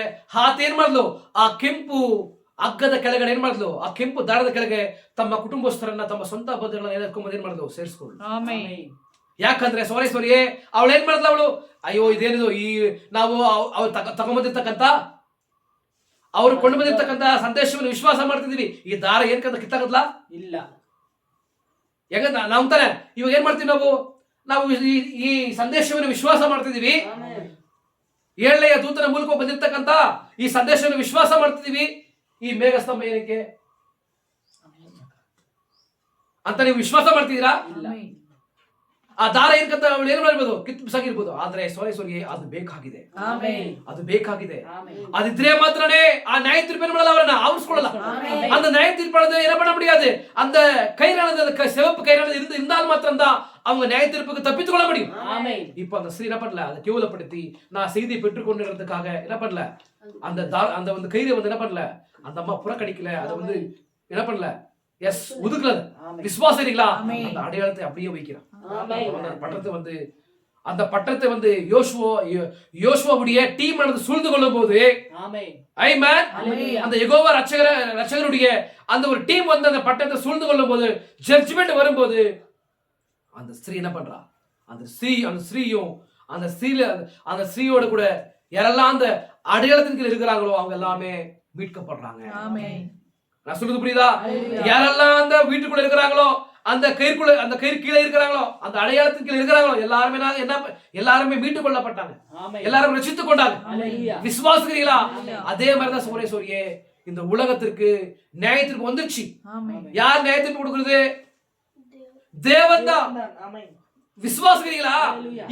ಆತೇನ್ ಮಾಡ್ಲು? ಆ ಕೆಂಪು ಹಗ್ಗದ ಕೆಳಗಡೆ ಏನ್ ಮಾಡಿದ್ಲು? ಆ ಕೆಂಪು ದಾರದ ಕೆಳಗೆ ತಮ್ಮ ಕುಟುಂಬಸ್ಥರನ್ನ, ತಮ್ಮ ಸ್ವಂತ ಬಂಧುಗಳನ್ನ ಏನ್ ಮಾಡಿದ್ಲು? ಸೇರಿಸ್ಕೊಂಡು. ಯಾಕಂದ್ರೆ ಸೋರೇಶ್ವರಿಯೇ, ಅವಳು ಏನ್ ಮಾಡಿದ್ಲು? ಅವಳು ಅಯ್ಯೋ ಇದೇನಿದು, ಈ ನಾವು ಅವ್ರು ತಗೊಂಡ್ಬಂದಿರ್ತಕ್ಕಂಥ, ಅವ್ರು ಕೊಂಡು ಬಂದಿರ್ತಕ್ಕಂಥ ಸಂದೇಶವನ್ನು ವಿಶ್ವಾಸ ಮಾಡ್ತಿದೀವಿ. ಈ ದಾರ ಏನ್ಕಂತ ಕಿತ್ತಾಗದ್ಲಾ? ಇಲ್ಲ. ಯಾಕಂದ್ರೆ ನಾವು ತಾನೆ ಇವಾಗ ಏನ್ ಮಾಡ್ತೀವಿ? ನಾವು ಈ ಸಂದೇಶವನ್ನು ವಿಶ್ವಾಸ ಮಾಡ್ತಿದೀವಿ. 7ನೇ ದೂತನ ಮೂಲಕ ಬಂದಿರ್ತಕ್ಕಂಥ ಈ ಸಂದೇಶವನ್ನು ವಿಶ್ವಾಸ ಮಾಡ್ತಿದೀವಿ. ಈ ಮೇಘಸ್ತಂಭ ಏನಕ್ಕೆ ಅಂತ ನೀವು ವಿಶ್ವಾಸ ಮಾಡ್ತಿದ್ದೀರಾ? ಆ ದಾರ ಏನ್ಕಂತ ಅವಳು ಏನ್ ಮಾಡಿರ್ಬೋದು? ಕಿತ್ತು ಬಿಸಾಗಿರ್ಬೋದು. ಆದ್ರೆ ಸೋರೇಶ್ವರಿಗೆ ಅದು ಬೇಕಾಗಿದೆ. ಅದು ಬೇಕಾಗಿದೆ. ಅದಿದ್ರೆ ಮಾತ್ರನೇ ಆ ನ್ಯಾಯ ತೀರ್ಪು ಏನ್ ಮಾಡಲ್ಲ, ಅವರನ್ನ ಆವರಿಸ್ಕೊಳ್ಳಲ್ಲ. அந்த ನ್ಯಾಯ ತೀರ್ப்பு என்ன பண்ண முடியாது? அந்த கைரானது சிவப்பு கைரானது இருந்தால் மாத்திரம் தான் அவங்க ನ್ಯಾಯ ತೀರ್ப்புக்கு தப்பித்துக் கொள்ள முடியும். இப்ப அந்த ஸ்ரீ என்ன பண்ணல, அதை கேவலப்படுத்தி நான் செய்தியை பெற்றுக்கொண்டிருக்கிறதுக்காக என்ன பண்ணல, அந்த வந்து கயிறை வந்து என்ன பண்ணல, அந்த அம்மா புறக்கணிக்கல, அதை வந்து என்ன பண்ணல, எஸ் ஒதுக்கல. விசுவாசம் இருக்கீங்களா? அந்த அடையாளத்தை அப்படியே வைக்கிறான். அந்த பட்டணத்தை வந்து யோசுவாவுடைய டீம் ஆனது சூழ்ந்து கொள்ளும் போது, அந்த யெகோவா ரட்சகருடைய அந்த ஒரு டீம் வந்து அந்த பட்டணத்தை சூழ்ந்து கொள்ளும் போது, ஜட்ஜ்மெண்ட் வரும்போது, அந்த ஸ்திரீ என்ன பண்றா? அந்த ஸ்திரீயோட கூட யாரெல்லாம் அந்த அடையாளத்தின் கீழ் இருக்கிறாங்களோ அவங்க எல்லாமே மீட்கப்படுறாங்க. நான் சொல்றது புரியுதா? யாரெல்லாம் அந்த வீட்டுக்குள்ள இருக்கிறாங்களோ, அந்த கயிறு கீழே இருக்கிறாங்களோ, அந்த அடையாளத்தின் கீழே இருக்கிறாங்களோ எல்லாருமே மீட்டுக் கொள்ளப்பட்டாங்க. எல்லாரும் ரட்சித்துக் கொண்டாங்க. விசுவாசிக்கிறீங்களா? அதே மாதிரிதான் சோரேஸ்வரியே, இந்த உலகத்திற்கு நியாயத்திற்கு வந்துருச்சு. யார் நியாயத்திற்கு கொடுக்கிறது? தேவன் தான். விசுவாசிக்கிறீங்களா?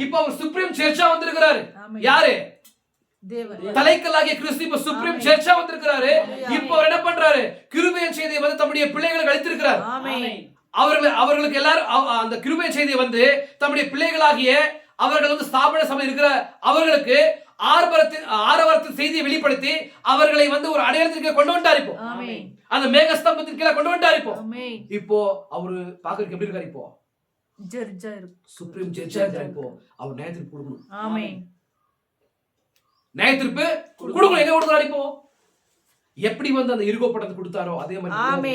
இப்ப அவர் சுப்ரீம் சர்ச்சா வந்திருக்கிறாரு. யாரு? தலைக்கல்லாகிய கிறிஸ்து இப்ப சுப்ரீம் சர்ச்சா வந்திருக்கிறாரு. இப்ப அவர் என்ன பண்றாரு? கிருபையின் செய்தியை வந்து தம்முடைய பிள்ளைகளுக்கு அளித்திருக்கிறார். அவர்களுக்கு எல்லாரும் அந்த கிருபையின் செய்தியை வந்து தம்முடைய பிள்ளைகளாகிய அவர்கள் வந்து ஸ்தாபன சபை இருக்கிற அவர்களுக்கு ஆரவாரத்தின் செய்தியை வெளிப்படுத்தி அவர்களை வந்து ஒரு அடையாளத்திற்கு கொண்டு வந்துட்டார். இப்போ அந்த மேகஸ்தம்பத்தின் கீழே கொண்டு வந்துட்டார். இப்போ அவரு பாக்குறதுக்கு எப்படி இருக்காரு? இப்போ சுப்ரீம் ஜட்ஜா இருக்காரு. இப்போ அவர் நியாயத்திற்கு கொடுக்கணும். நியாயத்திற்கு கொடுக்கணும். எங்க கொடுக்கிறார்? இப்போ எப்படி வந்து அந்த எரிகோ பட்டத்தை கொடுத்தாரோ அதே மாதிரி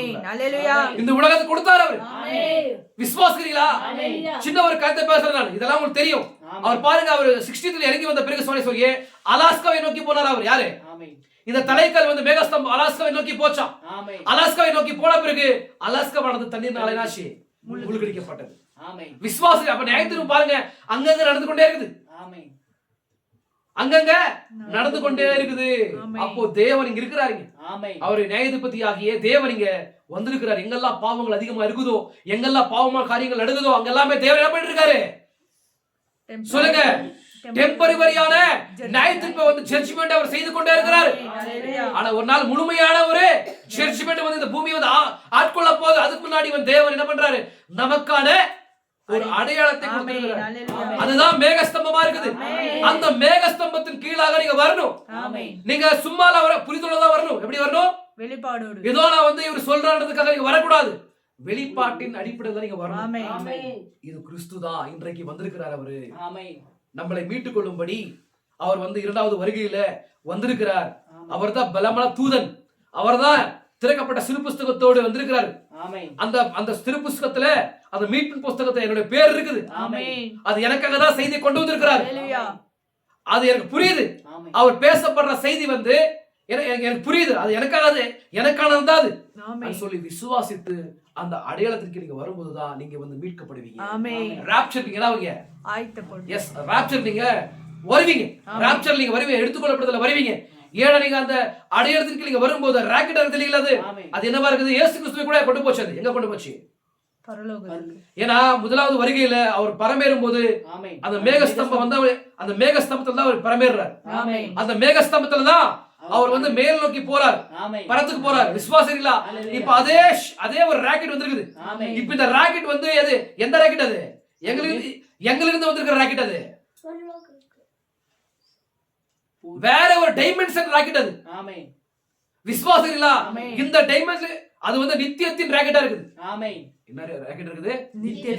இந்த உலகத்துக்கு கொடுத்தாரு அவர். விசுவாசிக்கிறீங்களா? சின்ன ஒரு கருத்தை பேசுறேன் நான், இதெல்லாம் உங்களுக்கு தெரியும். அவர் பாருங்க, அவர் 60ல இறங்கி வந்த பிறகு சொல்லியே அலாஸ்காவை நோக்கி போனார். அவர் யாரு? ஆமென். இந்த தலைக்கல் வந்து மேகஸ்தம்பம் அலாஸ்காவை நோக்கி போச்சாம். ஆமென். அலாஸ்காவை நோக்கி போன பிறகு அலாஸ்காவானது தண்ணீர்னால என்னாச்சு? மூழ்கடிக்கப்பட்டது. ஆமென். விசுவாசி அப்ப நியாயத்தீர்ப்பு பாருங்க, அங்கங்க நடந்து கொண்டே இருக்குது. ஆமென். அங்கங்க நடந்து கொண்டே இருக்குது. ஆமென். அப்போ தேவன் இங்க இருக்கிறாருங்க. ஆமென். அவரு நியாயாதிபதி ஆகிய தேவன் இங்க வந்திருக்கிறார். எங்கெல்லாம் பாவங்கள் அதிகமா இருக்குதோ, எங்கெல்லாம் பாவமான காரியங்கள் நடக்குதோ, அங்கெல்லாமே தேவன் என்ன பண்ணிட்டு இருக்காரு? சொல்லுங்க. டெம்பரரியான நியாயத்தீர்ப்பை வந்து ஜட்ஜ்மென்ட் அவர் செய்து கொண்டே இருக்கிறார். ஆனா ஒரு நாள் முழுமையான ஒரு ஜட்ஜ்மென்ட் வந்து இந்த பூமி வந்து ஆட்கொள்ள போகுது. அதுக்கு முன்னாடி வந்து தேவன் என்ன பண்றாரு? நமக்கான ஒரு அடையாளத்தை கொடுத்திருக்கிறார். அதுதான் மேகஸ்தம்பமா இருக்குது. அந்த மேகஸ்தம்பத்தின் கீழாக நீங்க வரணும். நீங்க சும்மால வர புரிதலோட வரணும். எப்படி வரணும்? வெளிப்பாடோடு. ஏதோ நான் வந்து இவர் சொல்றான்றதுக்காக நீங்க வரக்கூடாது. வெளிப்பாட்டின் அடிப்படையில் நீங்க வரணும். இது கிறிஸ்துதான் இன்றைக்கு வந்திருக்கிறார். அவரு நம்மளை மீட்டுக் கொள்ளும்படி அவர் வந்து இரண்டாவது வருகையில வந்திருக்கிறார். அவர்தான் பலமான தூதன். அவர்தான் திறக்கப்பட்ட சிறு புஸ்தகத்தோடு வந்திருக்கிறார். அந்த அந்த சிறு புஸ்தகத்துல அந்த மீட்பின் புஸ்தகத்துல என்னுடைய பேர் இருக்குது. அது எனக்காக தான் செய்தி கொண்டு வந்திருக்கிறார். அது எனக்கு புரியுது. அவர் பேசப்படுற செய்தி வந்து எனக்கு புரியுது. அது எனக்கானது தான் அது சொல்லி விசுவாசித்து அந்த அடையாளத்திற்கு நீங்க வரும்போதுதான் நீங்க வந்து மீட்கப்படுவீங்க. ராப்சர் நீங்க என்ன ஆயத்தப்படும். எஸ், ராப்சர் நீங்க வருவீங்க. ராப்சர் நீங்க வருவீங்க, எடுத்துக்கொள்ளப்படுதல வருவீங்க. ஏன்னா நீங்க அந்த அடையாளத்திற்கு நீங்க வரும்போது ராக்கெட் இருக்குது. அது என்னவா இருக்குது? இயேசு கிறிஸ்துவை கூட கொண்டு போச்சு. அது எங்க கொண்டு போச்சு? பரலோகத்துக்கு. ஏன்னா முதலாவது வருகையில அவர் பரமேறும் போது அந்த மேகஸ்தம்பம் வந்து அந்த மேகஸ்தம்பத்துல தான் அவர் பரமேறுறார். அந்த மேகஸ்தம்பத்துல தான் அவர் வந்து மேல் நோக்கி போறார், பரத்துக்கு போறார். விசுவாசீங்களா? இப்ப அதே ஒரு ராக்கெட் வந்திருக்குது. இப்ப இந்த ராக்கெட் வந்து எது? எந்த ராக்கெட் அது? எங்களிருந்து வந்திருக்கிற ராக்கெட். அது வேற ஒரு டைமென்ஷன் ராக்கெட். அது விசுவாசீங்களா? இந்த டைமென்ஷன் அது வந்து நித்தியத்தின் ராக்கெட்டா இருக்குது. என்ன ராக்கெட் இருக்குது?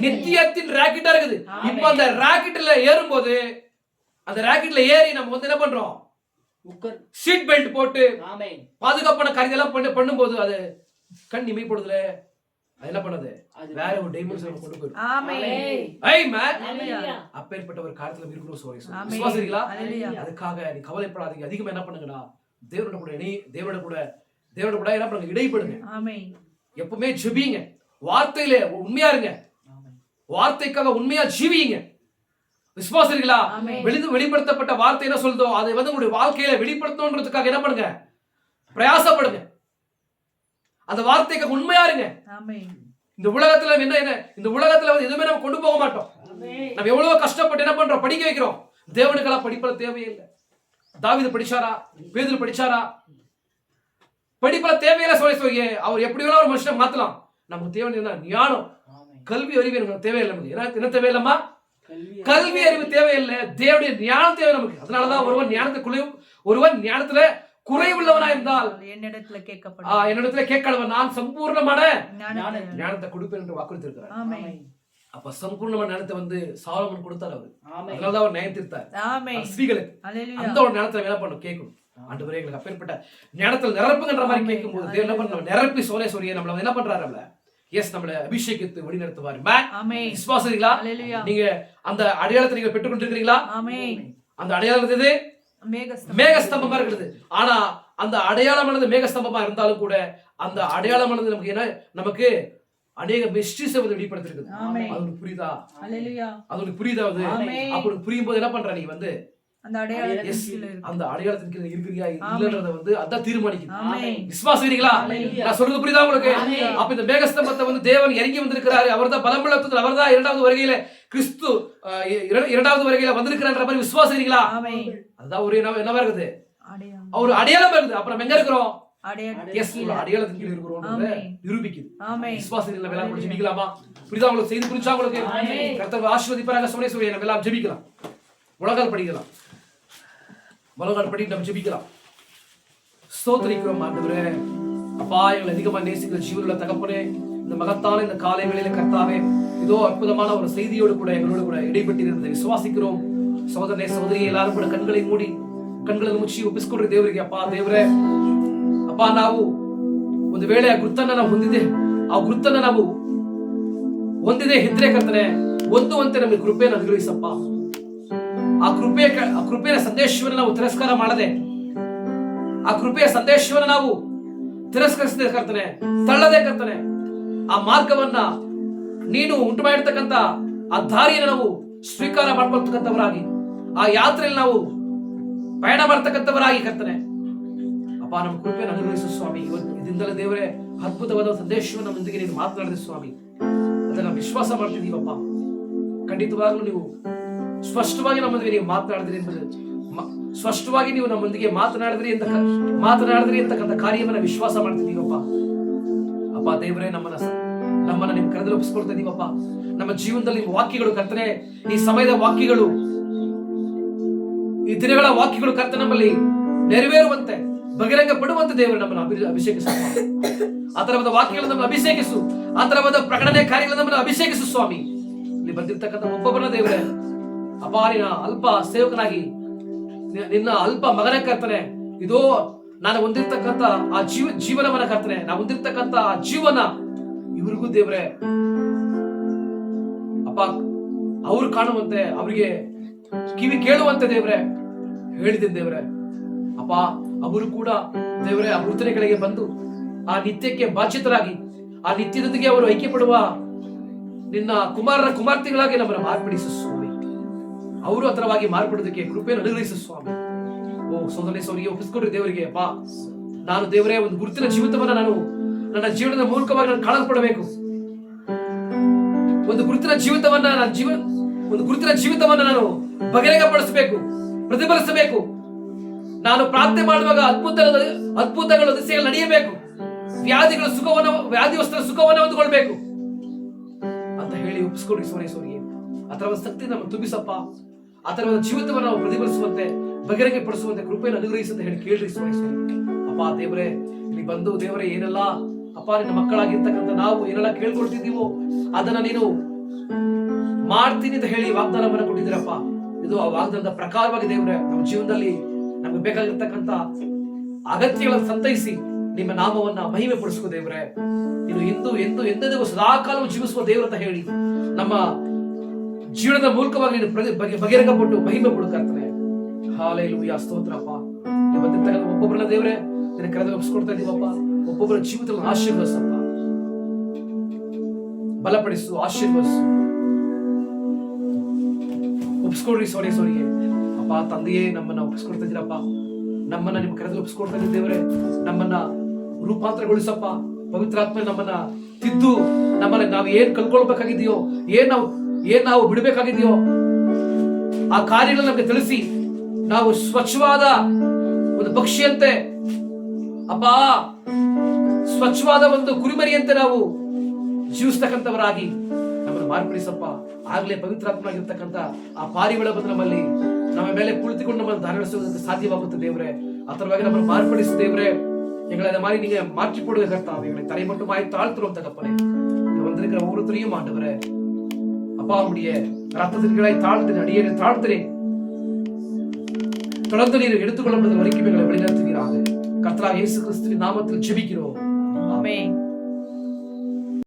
நித்தியத்தின் ராக்கெட்டா இருக்குது. இப்ப அந்த ராக்கெட்ல ஏறும்போது அந்த ராக்கெட்ல ஏறி நம்ம வந்து என்ன பண்றோம்? சீட் பெல்ட் போட்டு பாதுகாப்பான காரியெல்லாம் பண்ணும்போது அது கண் இமைப்படுதுல அது என்ன பண்ணுது? வேற ஒரு டைமென்ஷன் கொண்டு போயிடும். அப்பேற்பட்ட ஒரு காரியத்துல இருக்கிறோம். விசுவாசீங்களா? அதுக்காக நீ கவலைப்படாதீங்க. அதிகமா என்ன பண்ணுங்கடா? தேவனோட கூட என்ன பண்ணுங்க? இடைப்படுங்க. எப்பவுமே ஜெபிங்க. வார்த்தையில உண்மையா இருங்க. வார்த்தைக்காக உண்மையா ஜீவிங்க. விசுவாசீங்களா? வெளிப்படுத்தப்பட்ட வார்த்தை என்ன சொல்றதோ அதை வந்து உங்களுடைய வாழ்க்கையில வெளிப்படுத்தணும்ன்றதுக்காக என்ன பண்ணுங்க? பிரயாசப்படுங்க. அந்த வார்த்தைக்கு உண்மையா இருங்க. இந்த உலகத்துல என்ன இந்த உலகத்துல வந்து எதுவுமே நம்ம கொண்டு போக மாட்டோம். நம்ம எவ்வளவு கஷ்டப்பட்டு என்ன பண்றோம்? படிக்க வைக்கிறோம். தேவனுக்கெல்லாம் படிப்பல தேவையில்லை. தாவீது படிச்சாரா? பேதுரு படிச்சாரா? படிப்பல தேவையில்லை. சொல்லி அவர் எப்படி வேணா ஒரு மனுஷனை மாத்தலாம். நமக்கு தேவை என்ன? ஞானம், கல்வி அறிவு எனக்கு தேவையில்லை. நமக்கு என்ன தேவையில்லமா? கல்வி அறிவு தேவையில்லை. தேவனுடைய ஞானம் தேவை நமக்கு. அதனாலதான் ஒருவன் ஞானத்துல குறைவுள்ளவனா இருந்தால் என்னிடத்துல கேட்கலாம், நான் சம்பூர்ணமான ஞானத்தை கொடுப்பேன் என்று வாக்குறுத்திருக்கிறார். அப்ப சம்பூர்ணமான ஞானத்தை வந்து சாலமன் கொடுத்தார். அவரு அதனாலதான் அவர் நியாயம் தீர்த்தார் ஸ்திரீகளுக்கு. அந்த ஒரு ஞானத்துல என்ன பண்ணும்? கேட்கணும். ஆண்டவரே எங்களுக்கு அப்பேற்பட்ட ஞானத்தில் நிரப்புங்கன்ற மாதிரி கேட்கும் போது என்ன பண்ண? நிரப்பி சொல்லிய நம்மள என்ன பண்றாரு? நம்மள அபிஷேகித்து வழி நடத்துவார். விசுவாசீங்களா? நீங்க அந்த அடையாளத்தை நீங்க பெற்றுக் கொண்டிருக்கிறீங்களா? அந்த அடையாளம் மேகஸ்தம்பமா இருக்குது. ஆனா அந்த அடையாளமானது மேகஸ்தம்பமா இருந்தாலும் கூட அந்த அடையாளமானது நமக்கு என்ன? நமக்கு அநேக மிஸ்ட்ரீஸ் வந்து வெளிப்படுத்திருக்குது. அது உங்களுக்கு புரியுதா? அது உங்களுக்கு புரியுதா? அப்படி புரியும் போது என்ன பண்ற? நீ வந்து அந்த அடையாளத்தின் கீழ இருக்கிறியா இல்லன்றத வந்து அதான் தீர்மானிக்குது. விசுவாசீங்களா? நான் சொல்றது புரியுதா உங்களுக்கு? அப்ப இந்த மேகஸ்தம்பத்தை வந்து தேவன் இறங்கி வந்திருக்கிறாரு. அவர்தான் பலமுள்ள தூதன். அவர்தான் இரண்டாவது வருகையில கிறிஸ்து இரண்டாவது வருகையில வந்திருக்கிறான்ற மாதிரி விசுவாசீங்களா? அதுதான் ஒரு என்னவா இருக்குது? ஒரு அடையாளம் இருக்குது. அப்புறம் எங்க இருக்கிறோம்? அடையாளத்தின் கீழ இருக்கிறோம் நிரூபிக்குது. விசுவாசீங்களா? எல்லாம் கூட ஜெபிக்கலாமா? புரியுதா உங்களுக்கு? செய்தி புரிஞ்சா உங்களுக்கு? கர்த்தர் ஆசீர்வதிப்பாராக. சொல்லி நம்ம எல்லாம் ஜெபிக்கலாம். முழங்கால் படிக்கலாம். முழங்கால் படி நம்ம ஜெபிக்கலாம். ஸ்தோத்திரிக்கிறோம் ஆண்டவரே. அப்பா, எங்களை அதிகமா நேசிக்கிற ஜீவனுள்ள தகப்பனே, இந்த மகத்தான இந்த காலை வேளையில கர்த்தாவே இதோ அற்புதமான ஒரு செய்தியோடு கூட எங்களோடு கூட இடைப்பட்டு இருந்ததை விசுவாசிக்கிறோம். சகோதரனே சகோதரியை எல்லாரும் கூட கண்களை மூடி ಕಣ್ಗಳನ್ನು ಮುಚ್ಚಿ ಒಪ್ಪಿಸಿಕೊಡ್ರಿ ದೇವರಿಗೆ. ಅಪ್ಪ ದೇವರೇ, ಅಪ್ಪ ನಾವು ಒಂದು ವೇಳೆ ಆ ಗುರುತನ್ನ ನಾವು ಹೊಂದಿದೆ, ಆ ಗುರುತನ್ನ ನಾವು ಹೊಂದಿದೆ ಇದ್ರೆ ಕರ್ತನೆ, ಹೊಂದುವಂತೆ ನಮಗೆ ಕೃಪೆಯನ್ನು ಅನುಗ್ರಹಿಸಪ್ಪ. ಆ ಕೃಪೆಯ ಸಂದೇಶವನ್ನು ನಾವು ತಿರಸ್ಕಾರ ಮಾಡದೆ, ಆ ಕೃಪೆಯ ಸಂದೇಶವನ್ನು ನಾವು ತಿರಸ್ಕರಿಸದೆ ಕರ್ತನೆ, ತಳ್ಳದೆ ಕರ್ತನೆ, ಆ ಮಾರ್ಗವನ್ನ ನೀನು ಉಂಟು ಮಾಡಿರ್ತಕ್ಕಂಥ ಆ ದಾರಿಯನ್ನು ನಾವು ಸ್ವೀಕಾರ ಮಾಡ್ಕೊಳ್ತಕ್ಕಂಥವರಾಗಿ, ಆ ಯಾತ್ರೆಯಲ್ಲಿ ನಾವು ಪಯಣ ಮಾಡ್ತಕ್ಕಂಥವರಾಗಿ ಕರ್ತನೆ ಅಪ್ಪ ನಮ್ಮ ಕೃಪೆಯನ್ನು ಅನುಗ್ರಹಿಸು ಸ್ವಾಮಿ. ಇದರಿಂದಲೇ ದೇವರೇ ಅದ್ಭುತವಾದ ಸಂದೇಶವನ್ನು ನಮ್ಮೊಂದಿಗೆ ನೀನು ಮಾತನಾಡಿದ ಸ್ವಾಮಿ. ಅದನ್ನ ನಾವು ವಿಶ್ವಾಸ ಮಾಡ್ತಿದ್ದೀವಪ್ಪ. ಖಂಡಿತವಾಗ್ಲೂ ನೀವು ಸ್ಪಷ್ಟವಾಗಿ ನಮ್ಮೊಂದಿಗೆ ನೀವು ಮಾತನಾಡಿದ್ರಿ ಸ್ಪಷ್ಟವಾಗಿ ನೀವು ನಮ್ಮೊಂದಿಗೆ ಮಾತನಾಡಿದ್ರಿ ಅಂತಕ್ಕಂಥ ಕಾರ್ಯವನ್ನ ವಿಶ್ವಾಸ ಮಾಡ್ತಿದ್ದೀವಪ್ಪ. ಅಪ್ಪ ದೇವರೇ, ನಮ್ಮನ್ನ ನಿಮ್ ಕರೆದಲ್ಲಿ ಒಪ್ಪಿಸ್ಕೊಳ್ತಾ ಇದೀವಪ್ಪ. ನಮ್ಮ ಜೀವನದಲ್ಲಿ ವಾಕ್ಯಗಳು ಕರ್ತನೆ, ಈ ಸಮಯದ ವಾಕ್ಯಗಳು, ಈ ದಿನಗಳ ವಾಕ್ಯಗಳು ಕರ್ತ ನಮ್ಮಲ್ಲಿ ನೆರವೇರುವಂತೆ, ಬಹಿರಂಗ ಪಡುವಂತೆ ದೇವರು ನಮ್ಮನ್ನು ಅಭಿಷೇಕಿಸು. ಆ ತರವಾದ ವಾಕ್ಯಗಳು ನಮ್ಮನ್ನು ಅಭಿಷೇಕಿಸು, ಆ ತರವಾದ ಪ್ರಕಟಣೆ ಕಾರ್ಯಗಳು ನಮ್ಮನ್ನು ಅಭಿಷೇಕಿಸು ಸ್ವಾಮಿ. ಇಲ್ಲಿ ಬಂದಿರ್ತಕ್ಕಂಥ ಒಬ್ಬೊಬ್ಬನ ದೇವರೇ ಅಪ್ಪ, ನಿನ್ನ ಅಲ್ಪ ಸೇವಕನಾಗಿ, ನಿನ್ನ ಅಲ್ಪ ಮಗನ ಕರ್ತನೆ, ಇದೋ ನಾನು ಹೊಂದಿರ್ತಕ್ಕಂಥ ಆ ಜೀವನವನ್ನ ಕರ್ತನೆ, ನಾವು ಹೊಂದಿರ್ತಕ್ಕಂಥ ಆ ಜೀವನ ಇವ್ರಿಗೂ ದೇವ್ರೆ ಅಪ್ಪ ಅವ್ರು ಕಾಣುವಂತೆ, ಅವರಿಗೆ ಕಿವಿ ಕೇಳುವಂತೆ ದೇವ್ರೆ ಹೇಳಿದ್ದೀನಿ ದೇವ್ರೆ ಅಪ್ಪ. ಅವರು ಕೂಡ ದೇವರೇ ಆ ವೃತ್ತನೆಗಳಿಗೆ ಬಂದು ಆ ನಿತ್ಯಕ್ಕೆ ಬಾಧ್ಯತರಾಗಿ, ಆ ನಿತ್ಯದೊಂದಿಗೆ ಅವರು ಐಕ್ಯ ಪಡುವ ನಿನ್ನ ಕುಮಾರ್ತೆಗಳಾಗಿ ನಮ್ಮನ್ನು ಮಾರ್ಪಡಿಸು ಸ್ವಾಮಿ. ಅವರು ಹತ್ರವಾಗಿ ಮಾರ್ಪಡೋದಕ್ಕೆ ಕೃಪೆಯನ್ನು ಅನುಗ್ರಹಿಸು ಸ್ವಾಮಿ. ಓ ಸೋದರೇಶ್ವರಿಗೆ ಒಪ್ಪಿಸ್ಕೊಡ್ರಿ ದೇವರಿಗೆ ಅಪ್ಪ. ನಾನು ದೇವರೇ ಒಂದು ಗುರುತಿನ ಜೀವಿತವನ್ನ ನಾನು ನನ್ನ ಜೀವನದ ಮೂಲಕವಾಗಿ ನಾನು ಕಾಣಲ್ಪಡಬೇಕು. ಒಂದು ಗುರುತಿನ ಜೀವಿತವನ್ನ ನಾನು ಬಹಿರಂಗಪಡಿಸಬೇಕು, ಪ್ರತಿಫಲಿಸಬೇಕು. ನಾನು ಪ್ರಾರ್ಥನೆ ಮಾಡುವಾಗ ಅದ್ಭುತಗಳು ದಿಸೆಗಳು ನಡೆಯಬೇಕು. ವ್ಯಾಧಿವಸ್ತರ ಸುಖವನ್ನು ಹೊಂದಿಕೊಳ್ಬೇಕು ಅಂತ ಹೇಳಿ ಒಪ್ಪಿಸ್ಕೊಡ್ರಿ ಸೋರೇಶ್ವರಿಗೆ. ಆ ತರವಾದ ಶಕ್ತಿ ನಮ್ಮ ತುಂಬಿಸಪ್ಪ. ಆ ತರವಾದ ಜೀವಿತವನ್ನು ನಾವು ಪ್ರತಿಫಲಿಸುವಂತೆ, ಬಹಿರಂಗಪಡಿಸುವಂತೆ ಕೃಪೆಯನ್ನು ಅನುಗ್ರಹಿಸಂತ ಹೇಳಿ ಕೇಳ್ರಿ ಸೋರೇಶ್ವರಿ ಅಪ್ಪ. ದೇವರೇ, ಇಲ್ಲಿ ಬಂದು ದೇವರೇ ಏನೆಲ್ಲ ಅಪ್ಪ ನಿನ್ನ ಮಕ್ಕಳಾಗಿರ್ತಕ್ಕಂಥ ನಾವು ಏನೆಲ್ಲ ಕೇಳ್ಕೊಳ್ತಿದ್ದೀವೋ ಅದನ್ನ ನೀನು ಮಾಡ್ತೀನಿ ಅಂತ ಹೇಳಿ ವಾಗ್ದಾನವನ್ನು ಕೊಟ್ಟಿದ್ದೀರಪ್ಪ. ಇದು ಆ ವಾಗ್ದಾನದ ಪ್ರಕಾರವಾಗಿ ದೇವರೇ ನಮ್ಮ ಜೀವನದಲ್ಲಿ ನಮಗೆ ಬೇಕಾಗಿರ್ತಕ್ಕಂಥ ಅಗತ್ಯಗಳನ್ನು ಸಂತೈಸಿ ನಿಮ್ಮ ನಾಮವನ್ನ ಮಹಿಮೆ ಪಡಿಸುವ ದೇವರೇ. ನೀನು ಎಂದೆಂದಿಗೂ ಸದಾಕಾಲವು ಜೀವಿಸುವ ದೇವರು ಅಂತ ಹೇಳಿ ನಮ್ಮ ಜೀವನದ ಮೂಲಕವಾಗಿ ನೀನು ಬಹಿರಂಗಪಟ್ಟು ಮಹಿಮೆ ಪಡುತ್ತಾರೆ. ಹಾಲೆಲೂಯಾ, ಸ್ತೋತ್ರಪ್ಪ. ನೀವು ಬಂದಿರ್ತಕ್ಕಂಥ ಒಬ್ಬೊಬ್ಬರನ್ನ ದೇವರೇ ನಿನ್ನ ಕರೆದು ಒಪ್ಪಿಸ್ಕೊಡ್ತಾ ಇದೀವಪ್ಪ. ಒಬ್ಬೊಬ್ಬರ ಜೀವಿತವನ್ನು ಆಶೀರ್ವದಿಸಪ್ಪ, ಬಲಪಡಿಸು, ಆಶೀರ್ವದಿಸು. ಒಪ್ಪಿಸ್ಕೊಡ್ರಿ ಸೋರೇಶ್ವರಿಗೆ ಅಪ್ಪ. ತಂದೆಯೇ, ನಮ್ಮನ್ನ ಒಪ್ಪಿಸ್ಕೊಡ್ತಾ ಇದ್ದೀರಪ್ಪ. ನಮ್ಮನ್ನ ನಿಮ್ಮ ಕರೆದು ಒಪ್ಪಿಸ್ಕೊಡ್ತಾ ಇದ್ದೇವ್ರೆ. ನಮ್ಮನ್ನ ರೂಪಾಂತರಗೊಳಿಸಪ್ಪ. ಪವಿತ್ರಾತ್ಮ ನಮ್ಮನ್ನ ತಿದ್ದು, ನಮ್ಮನ್ನ ನಾವು ಏನ್ ಕಲ್ಕೊಳ್ಬೇಕಾಗಿದೆಯೋ, ಏನ್ ನಾವು ಬಿಡಬೇಕಾಗಿದೆಯೋ ಆ ಕಾರ್ಯಗಳನ್ನ ನಮಗೆ ತಿಳಿಸಿ, ನಾವು ಸ್ವಚ್ಛವಾದ ಒಂದು ಪಕ್ಷಿಯಂತೆ ಅಪ್ಪ, ಸ್ವಚ್ಛವಾದ ಒಂದು ಕುರಿಮರಿಯಂತೆ ನಾವು ಜೀವಿಸ್ತಕ್ಕಂಥವರಾಗಿ ನಮ್ಮನ್ನು ಮಾರ್ಪಡಿಸಪ್ಪ. ಆಗ್ಲೇ ಪವಿತ್ರಾತ್ಮನಾಗಿರ್ತಕ್ಕಂಥ ಆ ಪಾರಿವಾಳ ಬಂದು ನಮ್ಮಲ್ಲಿ ನಮ್ಮ ಮೇಲೆ ಕುಳಿತುಕೊಂಡು ನಮ್ಮನ್ನು ಧಾರಣಿಸುವುದಕ್ಕೆ ಸಾಧ್ಯವಾಗುತ್ತೆ ದೇವ್ರೆ. ಆ ತರವಾಗಿ ನಮ್ಮನ್ನು ಮಾರ್ಪಡಿಸು ದೇವ್ರೆ. எங்களை மாதிரி நீங்க மாற்றி போடுங்க கர்த்தாவே. எங்களை தரைமட்டுமாய் தாழ்த்துறோம் தகப்பனே. இங்க வந்திருக்கிற ஒவ்வொருத்தரையும் ஆண்டவரே அப்பா, உம்முடைய ரத்தத்தின்களை அடியேனை தாழ்த்துறேன். தொடர்ந்து நீர் எடுத்துக்கொள்ளப்படுகிற வரைக்கும் எங்களை வழிநடத்துவீராக. கர்த்தராகிய இயேசு கிறிஸ்துவின் நாமத்தில் ஜெபிக்கிறோம். ஆமென்.